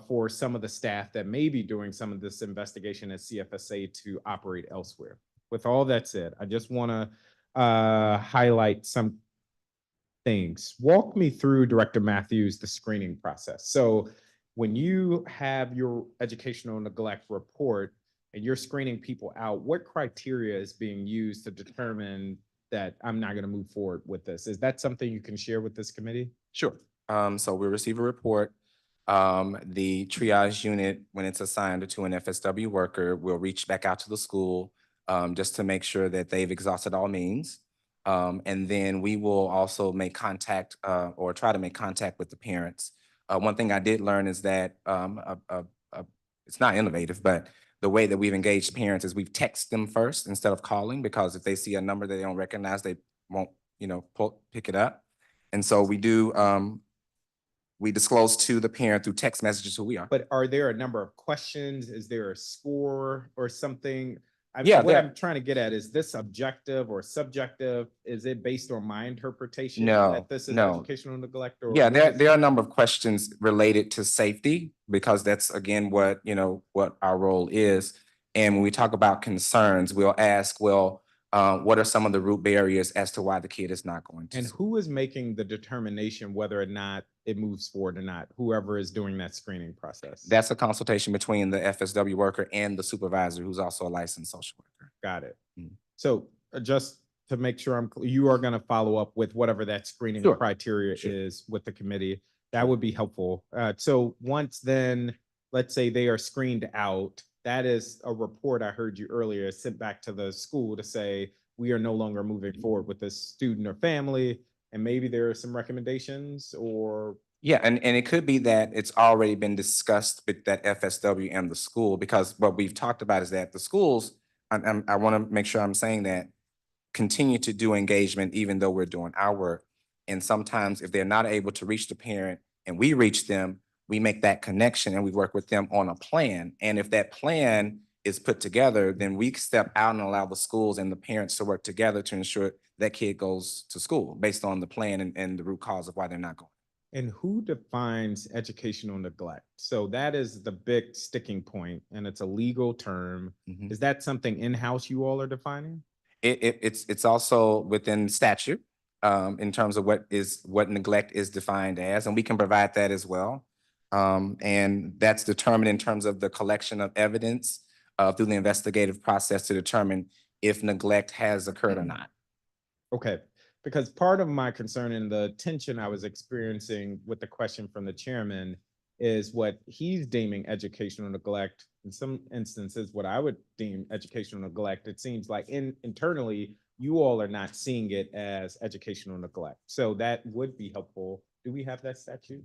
for some of the staff that may be doing some of this investigation at CFSA to operate elsewhere. With all that said, I just want to highlight some things. Walk me through, Director Matthews, the screening process. So when you have your educational neglect report and you're screening people out, what criteria is being used to determine that I'm not going to move forward with this? Is that something you can share with this committee? Sure. So we receive a report. The triage unit, when it's assigned to an FSW worker, will reach back out to the school just to make sure that they've exhausted all means. And then we will also make contact or try to make contact with the parents. One thing I did learn is that it's not innovative, but the way that we've engaged parents is we've texted them first instead of calling, because if they see a number that they don't recognize, they won't, pick it up. And so we do, we disclose to the parent through text messages who we are. But are there a number of questions? Is there a score or something? Yeah, what I'm trying to get at, is this objective or subjective? Is it based on my interpretation that this is educational neglect? Or yeah, there are a number of questions related to safety, because that's again what our role is. And when we talk about concerns, we'll ask, well, What are some of the root barriers as to why the kid is not going to And school? who is making the determination whether or not it moves forward or not? Whoever is doing that screening process. That's a consultation between the FSW worker and the supervisor, who's also a licensed social worker. Got it. Mm. So just to make sure you are going to follow up with whatever that screening Sure. criteria Sure. is with the committee. That would be helpful. So once then, let's say they are screened out, that is a report I heard you earlier sent back to the school to say, we are no longer moving forward with this student or family. And maybe there are some recommendations or. Yeah, and it could be that it's already been discussed with that FSW and the school, because what we've talked about is that the schools, I want to make sure I'm saying that, continue to do engagement even though we're doing our work. And sometimes if they're not able to reach the parent and we reach them, we make that connection and we work with them on a plan. And if that plan is put together, then we step out and allow the schools and the parents to work together to ensure that kid goes to school based on the plan and the root cause of why they're not going. And who defines educational neglect? So that is the big sticking point, and it's a legal term. Mhm. Is that something in-house you all are defining? It's also within statute in terms of what neglect is defined as, and we can provide that as well. And that's determined in terms of the collection of evidence through the investigative process to determine if neglect has occurred or not. Okay, because part of my concern and the tension I was experiencing with the question from the chairman is what he's deeming educational neglect. In some instances, what I would deem educational neglect, it seems like internally, you all are not seeing it as educational neglect. So that would be helpful. Do we have that statute?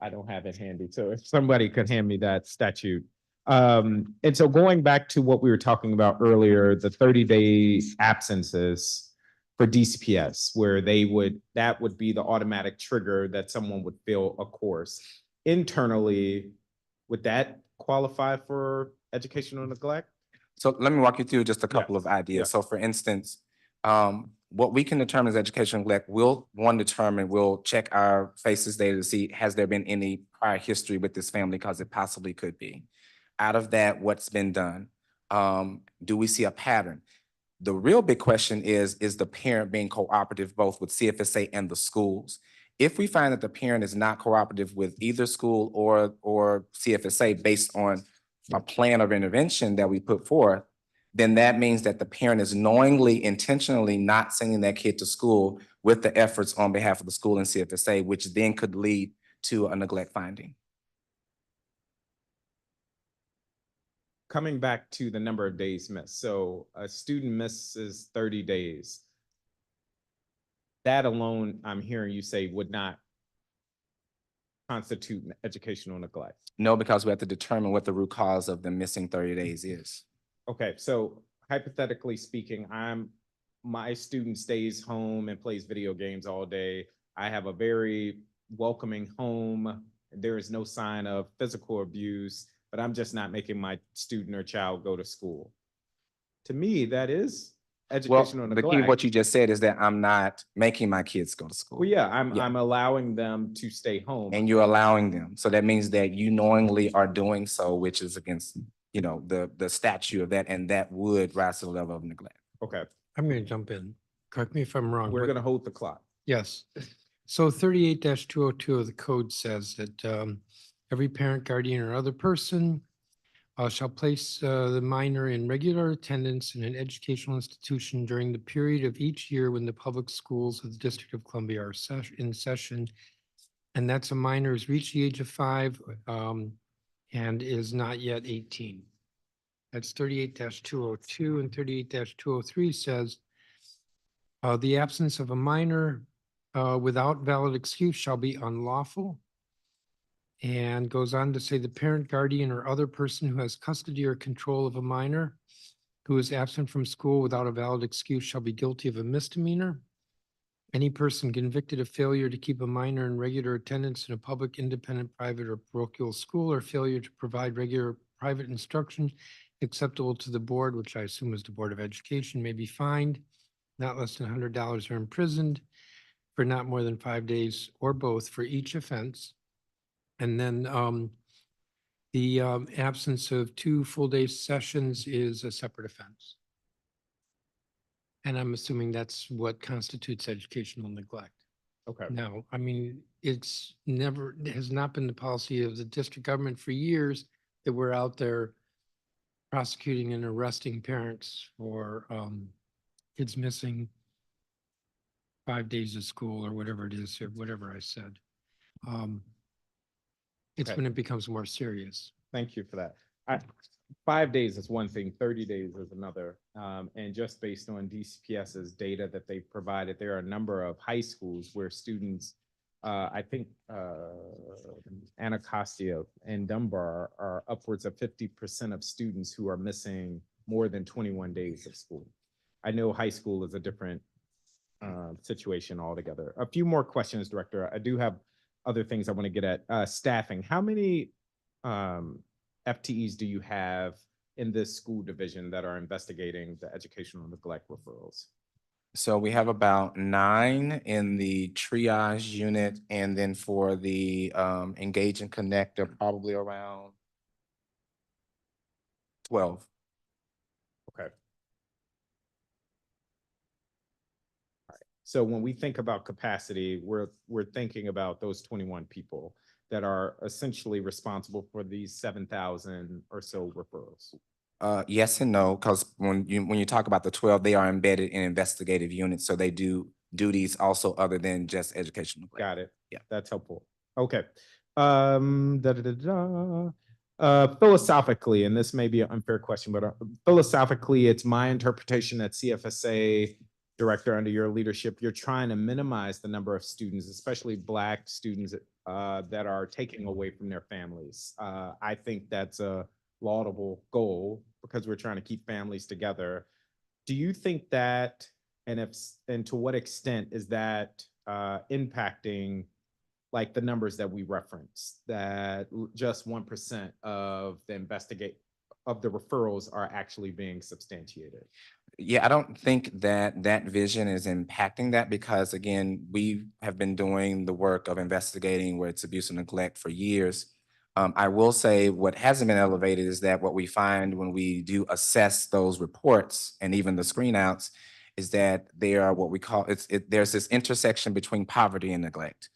I don't have it handy. So if somebody could hand me that statute. And so going back to what we were talking about earlier, the 30-day absences for DCPS, where that would be the automatic trigger that someone would fill a course. Internally, would that qualify for educational neglect? So let me walk you through just a couple Yes, of ideas. yes. So for instance, what we can determine as educational neglect, we'll check our FACES data to see, has there been any prior history with this family? Because it possibly could be. Out of that, what's been done? Do we see a pattern? The real big question is the parent being cooperative both with CFSA and the schools? If we find that the parent is not cooperative with either school or CFSA based on a plan of intervention that we put forth, then that means that the parent is knowingly, intentionally not sending that kid to school with the efforts on behalf of the school and CFSA, which then could lead to a neglect finding. Coming back to the number of days missed. So a student misses 30 days. That alone, I'm hearing you say, would not constitute educational neglect. No, because we have to determine what the root cause of the missing 30 days is. Okay, so hypothetically speaking, my student stays home and plays video games all day. I have a very welcoming home. There is no sign of physical abuse, but I'm just not making my student or child go to school. To me, that is educational Well, the key of neglect. what you just said is that I'm not making my kids go to school. Well, yeah, Yeah. I'm allowing them to stay home. And you're allowing them. So that means that you knowingly are doing so, which is against, the statute of that, and that would rise to the level of neglect. Okay, I'm going to jump in. Correct me if I'm wrong. we're but- gonna hold the clock. Yes. So 38-202 of the code says that every parent, guardian, or other person shall place the minor in regular attendance in an educational institution during the period of each year when the public schools of the District of Columbia are in session. And that's a minor who's reached the age of 5 and is not yet 18. That's 38-202, and 38-203 says the absence of a minor without valid excuse shall be unlawful. And goes on to say the parent, guardian, or other person who has custody or control of a minor who is absent from school without a valid excuse shall be guilty of a misdemeanor. Any person convicted of failure to keep a minor in regular attendance in a public, independent, private, or parochial school, or failure to provide regular private instruction acceptable to the board, which I assume is the Board of Education, may be fined not less than $100 or imprisoned for not more than 5 days or both for each offense. And then the absence of 2 full-day sessions is a separate offense. And I'm assuming that's what constitutes educational neglect. Okay. No, I mean, it has not been the policy of the district government for years that we're out there prosecuting and arresting parents for kids missing 5 days of school or whatever it is, or whatever I said. It's Okay. when it becomes more serious. Thank you for that. 5 days is one thing, 30 days is another. And just based on DCPS's data that they provided, there are a number of high schools where students, I think Anacostia and Dunbar are upwards of 50% of students who are missing more than 21 days of school. I know high school is a different situation altogether. A few more questions, Director. I do have other things I want to get at. Staffing. How many FTEs do you have in this school division that are investigating the educational neglect referrals? So we have about 9 in the triage unit, and then for the engage and connect, they're probably around 12. Okay. So when we think about capacity, we're thinking about those 21 people that are essentially responsible for these 7,000 or so referrals. Yes and no, because when you talk about the 12, they are embedded in investigative units, so they do duties also other than just educational. Got it. Yeah. That's helpful. Okay. Philosophically, and this may be an unfair question, but philosophically, it's my interpretation that CFSA Director, under your leadership, you're trying to minimize the number of students, especially Black students that are taking away from their families. I think that's a laudable goal because we're trying to keep families together. Do you think that, and to what extent is that impacting like the numbers that we referenced, that just 1% of the referrals are actually being substantiated? Yeah, I don't think that that vision is impacting that because, again, we have been doing the work of investigating where it's abuse and neglect for years. I will say what hasn't been elevated is that what we find when we do assess those reports and even the screen outs is that they are what we call, there's this intersection between poverty and neglect.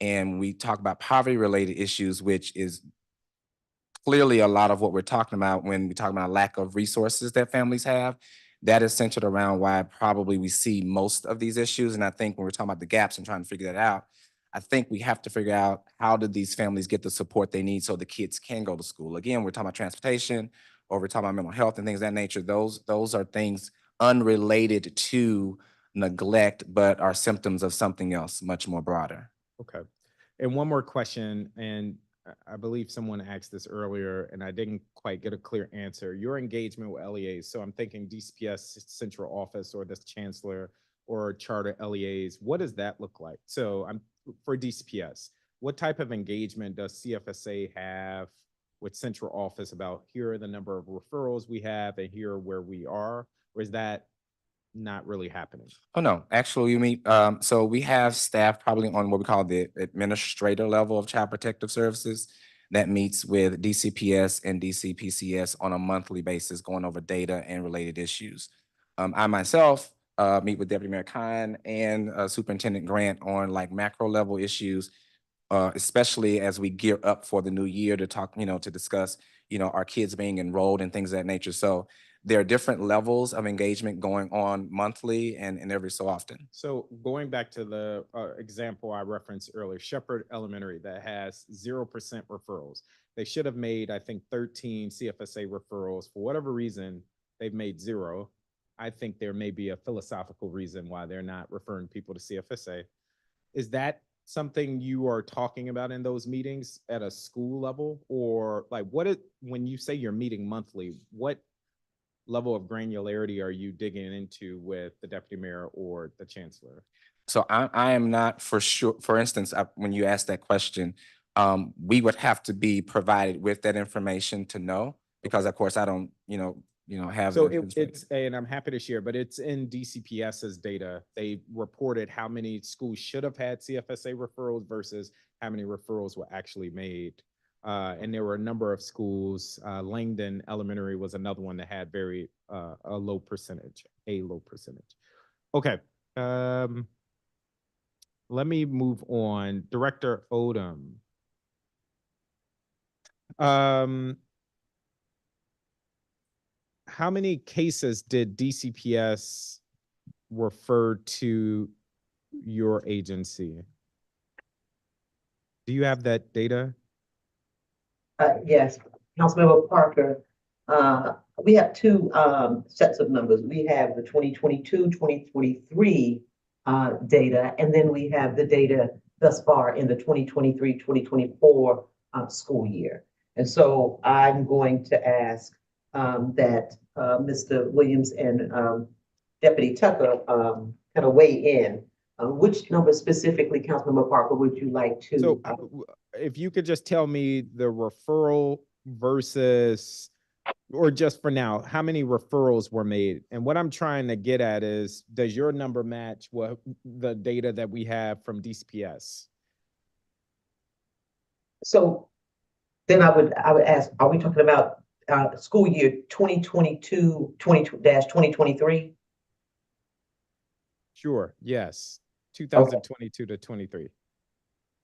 And we talk about poverty related issues, which is clearly a lot of what we're talking about when we talk about lack of resources that families have. That is centered around why probably we see most of these issues. And I think when we're talking about the gaps and trying to figure that out, I think we have to figure out how do these families get the support they need so the kids can go to school. Again, we're talking about transportation, or we're talking about mental health and things of that nature. Those are things unrelated to neglect, but are symptoms of something else much more broader. Okay. And one more question, and I believe someone asked this earlier and I didn't quite get a clear answer. Your engagement with LEAs, so I'm thinking DCPS central office or the chancellor or charter LEAs, what does that look like? So for DCPS, what type of engagement does CFSA have with central office about here are the number of referrals we have and here where we are? Or is that not really happening? Oh, no, actually, you mean, so we have staff probably on what we call the administrator level of Child Protective Services that meets with DCPS and DCPCS on a monthly basis, going over data and related issues. I myself meet with Deputy Mayor Khan and Superintendent Grant on like macro level issues, especially as we gear up for the new year to talk, to discuss, our kids being enrolled and things of that nature. So there are different levels of engagement going on monthly and every so often. So going back to the example I referenced earlier, Shepherd Elementary that has 0% referrals. They should have made, I think, 13 CFSA referrals. For whatever reason, they've made 0. I think there may be a philosophical reason why they're not referring people to CFSA. Is that something you are talking about in those meetings at a school level? Or like when you say you're meeting monthly, what level of granularity are you digging into with the deputy mayor or the chancellor? So I am not for sure. For instance, when you ask that question, we would have to be provided with that information to know, because of course I don't, have. So it's, and I'm happy to share, but it's in DCPS's data. They reported how many schools should have had CFSA referrals versus how many referrals were actually made. And there were a number of schools. Langdon Elementary was another one that had a low percentage. Okay, let me move on. Director Odom. How many cases did DCPS refer to your agency? Do you have that data? Yes, Councilmember Parker, we have two, sets of numbers. We have the 2022, 2023 data, and then we have the data thus far in the 2023, 2024 school year. And so I'm going to ask, that, Mr. Williams and, Deputy Tucker, kind of weigh in. Which number specifically, Councilmember Parker, would you like to? So if you could just tell me the referral versus, or just for now, how many referrals were made? And what I'm trying to get at is, does your number match what the data that we have from DCPS? So then I would ask, are we talking about school year 2022, 2023? Sure, yes. 2022 to 23.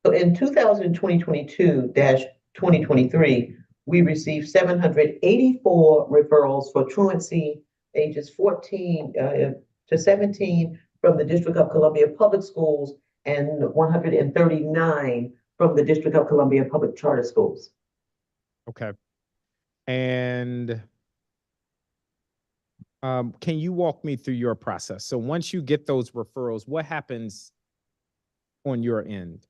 So in 2022-2023, we received 784 referrals for truancy ages 14 to 17 from the District of Columbia Public Schools and 139 from the District of Columbia Public Charter Schools. Okay. And can you walk me through your process? So once you get those referrals, what happens on your end?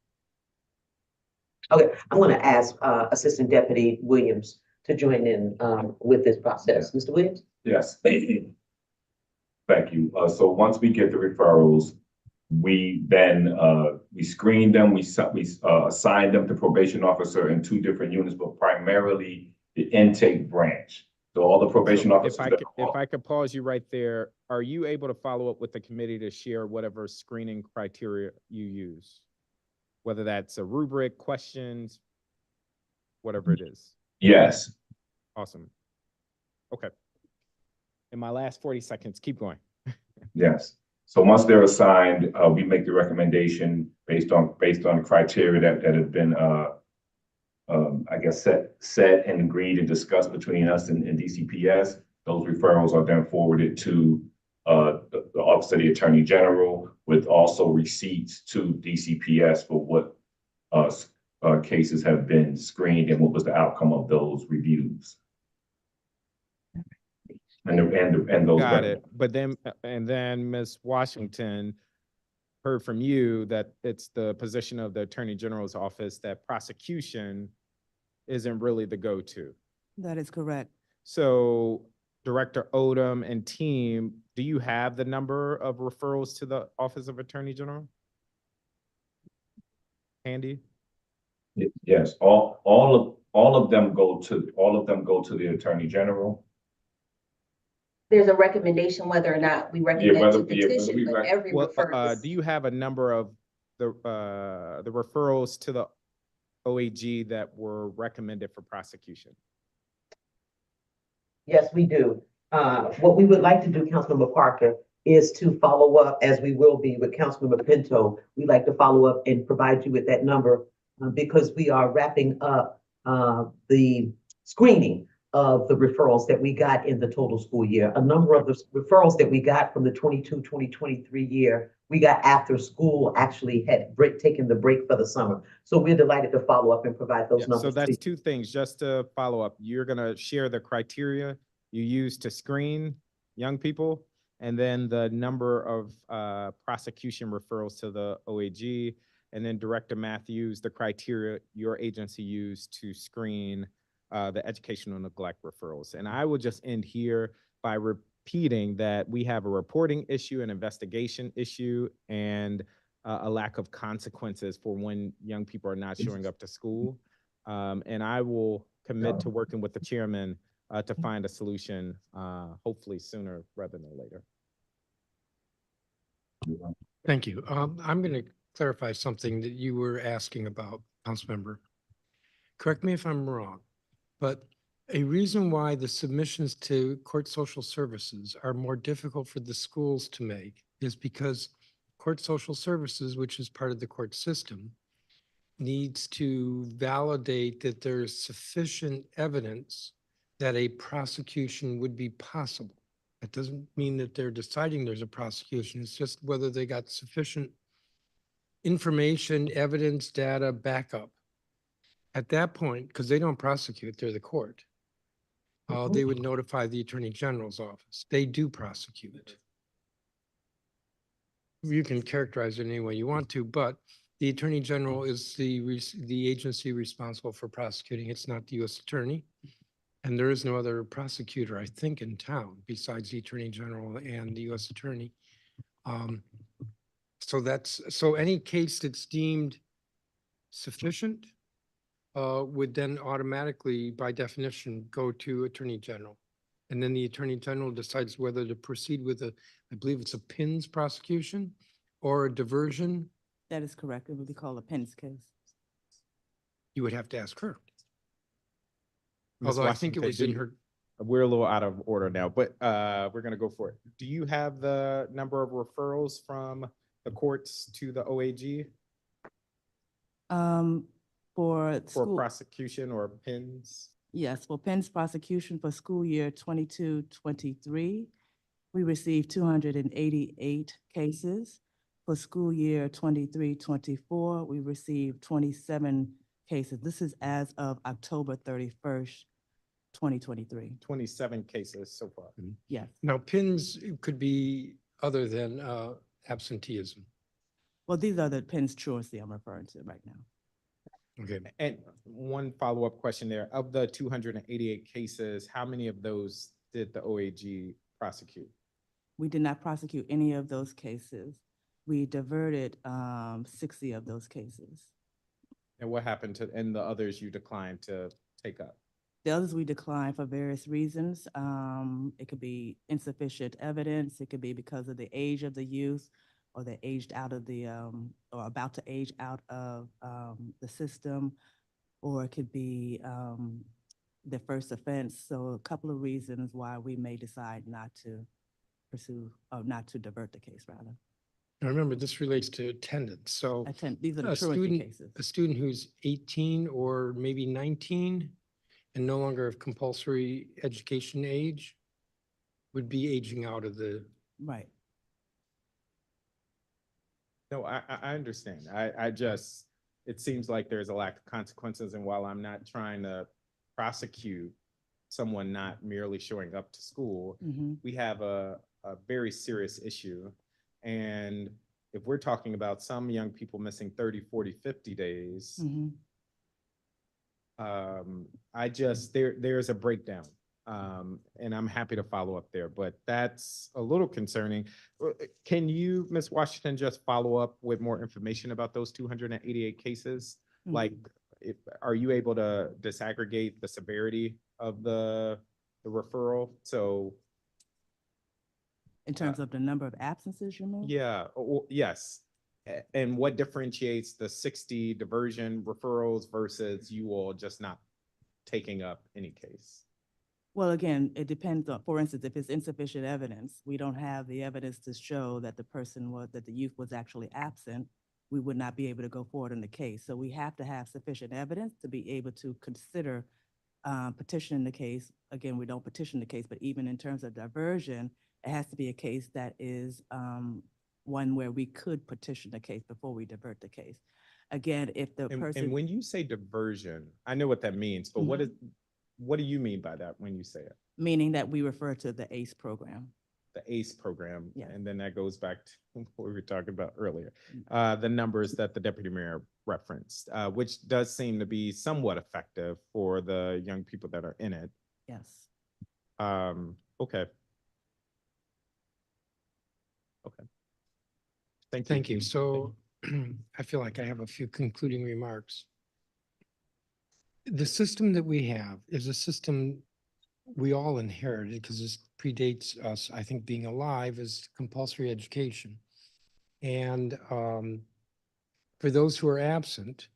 Okay, I'm going to ask Assistant Deputy Williams to join in with this process. Mr. Williams? Yes. Thank you. So once we get the referrals, we then we screen them, we assign them to probation officer in two different units, but primarily the intake branch. So all the probation officers. If I could pause you right there, are you able to follow up with the committee to share whatever screening criteria you use? Whether that's a rubric, questions, whatever it is. Yes. Awesome. Okay. In my last 40 seconds, keep going. Yes. So once they're assigned, we make the recommendation based on criteria that have been I guess set and agreed and discussed between us and DCPS. Those referrals are then forwarded to the Office of the Attorney General, with also receipts to DCPS for what cases have been screened and what was the outcome of those reviews. And those. Got it. But then, and then Ms. Washington heard from you that it's the position of the Attorney General's office that prosecution isn't really the go-to. That is correct. So Director Odom and team, do you have the number of referrals to the Office of Attorney General? Handy? Yes, all of them go to the Attorney General. There's a recommendation whether or not we recommend to petition, but every referral. Do you have a number of the referrals to the OAG that were recommended for prosecution? Yes, we do. What we would like to do, Councilmember Parker, is to follow up, as we will be with Councilmember Pinto. We'd like to follow up and provide you with that number because we are wrapping up the screening of the referrals that we got in the total school year. A number of the referrals that we got from the 2023 year, we got after school actually had taken the break for the summer. So we're delighted to follow up and provide those numbers. So that's two things, just to follow up. You're gonna share the criteria you use to screen young people, and then the number of prosecution referrals to the OAG, and then Director Matthews, the criteria your agency used to screen the educational neglect referrals. And I will just end here by repeating that we have a reporting issue, an investigation issue, and a lack of consequences for when young people are not showing up to school. And I will commit to working with the chairman to find a solution, hopefully sooner rather than later. Thank you. I'm going to clarify something that you were asking about, Councilmember. Correct me if I'm wrong, but a reason why the submissions to court social services are more difficult for the schools to make is because court social services, which is part of the court system, needs to validate that there's sufficient evidence that a prosecution would be possible. That doesn't mean that they're deciding there's a prosecution. It's just whether they got sufficient information, evidence, data, backup. At that point, because they don't prosecute, they're the court, they would notify the Attorney General's office. They do prosecute. You can characterize it any way you want to, but the Attorney General is the agency responsible for prosecuting. It's not the U.S. Attorney. And there is no other prosecutor, I think, in town besides the Attorney General and the U.S. Attorney. So any case that's deemed sufficient would then automatically, by definition, go to Attorney General. And then the Attorney General decides whether to proceed with I believe it's a PINS prosecution or a diversion. That is correct. It would be called a Penn's case. You would have to ask her. Ms. Although I think it Washington, was do in you- her, We're a little out of order now, but we're gonna go for it. Do you have the number of referrals from the courts to the OAG For for school, prosecution or PINs? yes, for Penn's prosecution for school year 22-23, we received 288 cases. For school year 23-24, we received 27 cases. This is as of October 31st, 2023. 27 cases so far. Yes. now PINS could be other than absenteeism. Well, these are the Penn's truancy I'm referring to right now. Okay. And one follow-up question there. Of the 288 cases, how many of those did the OAG prosecute? We did not prosecute any of those cases. We diverted 60 of those cases. And what happened to, and the others you declined to take up? The others we declined for various reasons. It could be insufficient evidence. It could be because of the age of the youth, or they aged out of the, or about to age out of the system, or it could be their first offense. So a couple of reasons why we may decide not to pursue, or not to divert the case, rather. Now remember, this relates to attendance. So These are the a truancy student, cases. a student who's 18 or maybe 19 and no longer of compulsory education age would be aging out of the, Right. No, I understand. I just, it seems like there's a lack of consequences, and while I'm not trying to prosecute someone not merely showing up to school, we have a very serious issue. And if we're talking about some young people missing 30, 40, 50 days, there's a breakdown. And I'm happy to follow up there, but that's a little concerning. Can you, Ms. Washington, just follow up with more information about those 288 cases? Like, are you able to disaggregate the severity of the referral? So, In terms of the number of absences, you mean? yeah, yes. And what differentiates the 60 diversion referrals versus you all just not taking up any case? Well, again, it depends on, for instance, if it's insufficient evidence, we don't have the evidence to show that that the youth was actually absent, we would not be able to go forward in the case. So we have to have sufficient evidence to be able to consider petitioning the case. Again, we don't petition the case, but even in terms of diversion, it has to be a case that is one where we could petition the case before we divert the case. Again, if the person. And when you say diversion, I know what that means, but what do you mean by that when you say it? Meaning that we refer to the ACE program. The ACE program, Yes. and then that goes back to what we were talking about earlier, the numbers that the deputy mayor referenced, which does seem to be somewhat effective for the young people that are in it. Yes. Okay. Okay. thank you. So I feel like I have a few concluding remarks. The system that we have is a system we all inherited because this predates us, I think, being alive, is compulsory education. And for those who are absent,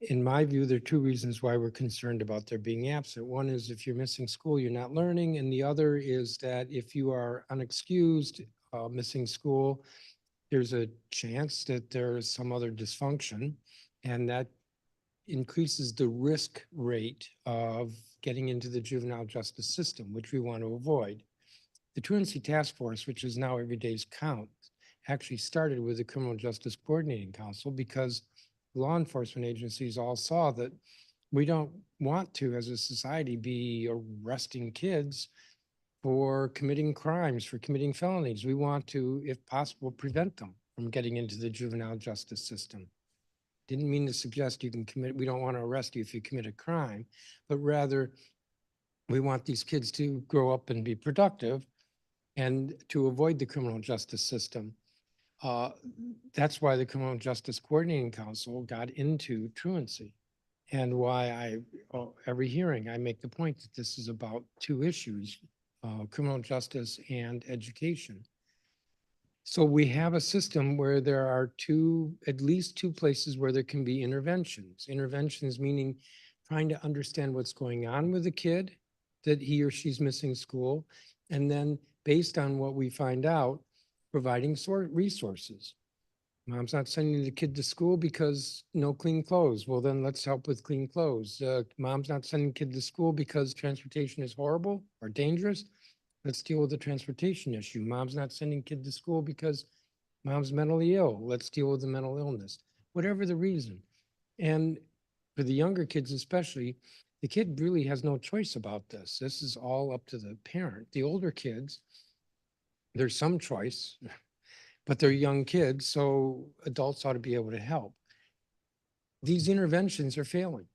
in my view, there are two reasons why we're concerned about their being absent. One is if you're missing school, you're not learning. And the other is that if you are unexcused, missing school, there's a chance that there is some other dysfunction, and that increases the risk rate of getting into the juvenile justice system, which we want to avoid. The Truancy Task Force, which is now Every Day's Count, actually started with the Criminal Justice Coordinating Council because law enforcement agencies all saw that we don't want to, as a society, be arresting kids for committing crimes, for committing felonies. We want to, if possible, prevent them from getting into the juvenile justice system. Didn't mean to suggest you can commit, we don't want to arrest you if you commit a crime, but rather we want these kids to grow up and be productive and to avoid the criminal justice system. That's why the Criminal Justice Coordinating Council got into truancy, and why every hearing, I make the point that this is about two issues, criminal justice and education. So we have a system where there are at least two places where there can be interventions. Interventions meaning trying to understand what's going on with the kid, that he or she's missing school, and then based on what we find out, providing resources. Mom's not sending the kid to school because no clean clothes. Well, then let's help with clean clothes. Mom's not sending kid to school because transportation is horrible or dangerous. Let's deal with the transportation issue. Mom's not sending kid to school because mom's mentally ill. Let's deal with the mental illness, whatever the reason. And for the younger kids especially, the kid really has no choice about this. This is all up to the parent. The older kids, there's some choice, but they're young kids, so adults ought to be able to help. These interventions are failing.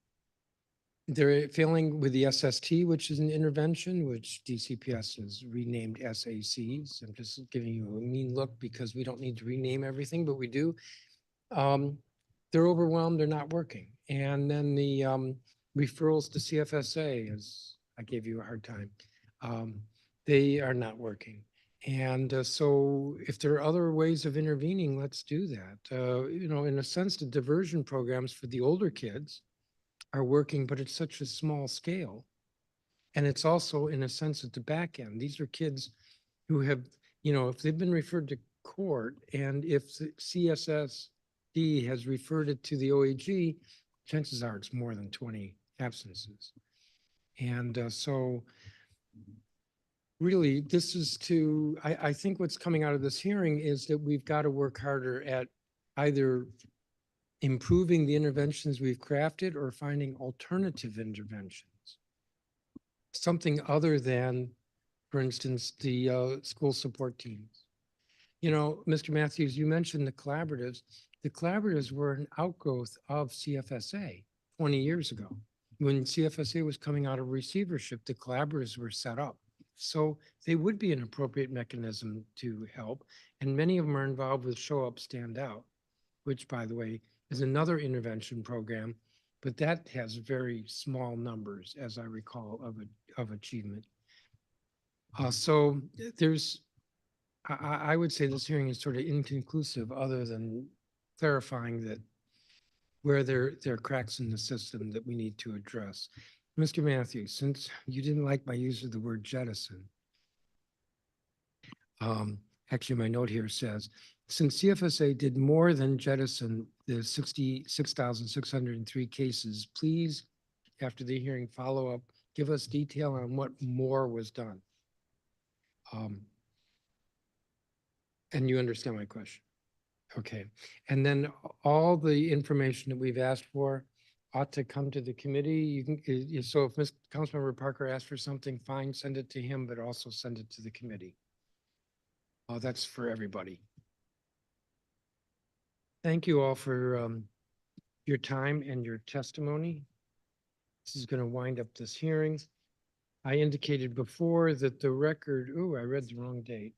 They're failing with the SST, which is an intervention, which DCPS has renamed SACs. I'm just giving you a mean look because we don't need to rename everything, but we do. They're overwhelmed, they're not working. And then the referrals to CFSA, as I gave you a hard time, they are not working. And so if there are other ways of intervening, let's do that. You know, in a sense, the diversion programs for the older kids are working, but it's such a small scale. And it's also, in a sense, at the back end. These are kids who have, you know, if they've been referred to court and if the CSSD has referred it to the OAG, chances are it's more than 20 absences. And so really, this is I think what's coming out of this hearing is that we've got to work harder at either improving the interventions we've crafted or finding alternative interventions. Something other than, for instance, the school support teams. You know, Mr. Matthews, you mentioned the collaboratives. The collaboratives were an outgrowth of CFSA 20 years ago. When CFSA was coming out of receivership, the collaboratives were set up. So they would be an appropriate mechanism to help. And many of them are involved with Show Up, Stand Out, which, by the way, is another intervention program, but that has very small numbers, as I recall, of achievement. So there's, I would say this hearing is sort of inconclusive, other than clarifying that where there are cracks in the system that we need to address. Mr. Matthews, since you didn't like my use of the word jettison, actually my note here says, since CFSA did more than jettison the 66,603 cases, please, after the hearing, follow up, give us detail on what more was done. And you understand my question? Okay. And then all the information that we've asked for ought to come to the committee. You can, so if Councilmember Parker asks for something, fine, send it to him, but also send it to the committee. That's for everybody. Thank you all for your time and your testimony. This is going to wind up this hearing. I indicated before that the record, oh, I read the wrong date.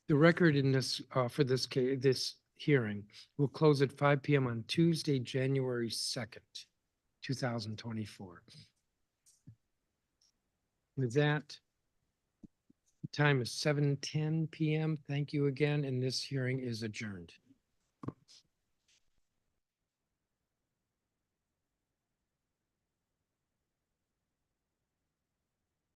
The record in this, for this case, this hearing will close at 5 p.m. on Tuesday, January 2nd, 2024. With that, the time is 7:10 p.m. Thank you again, and this hearing is adjourned.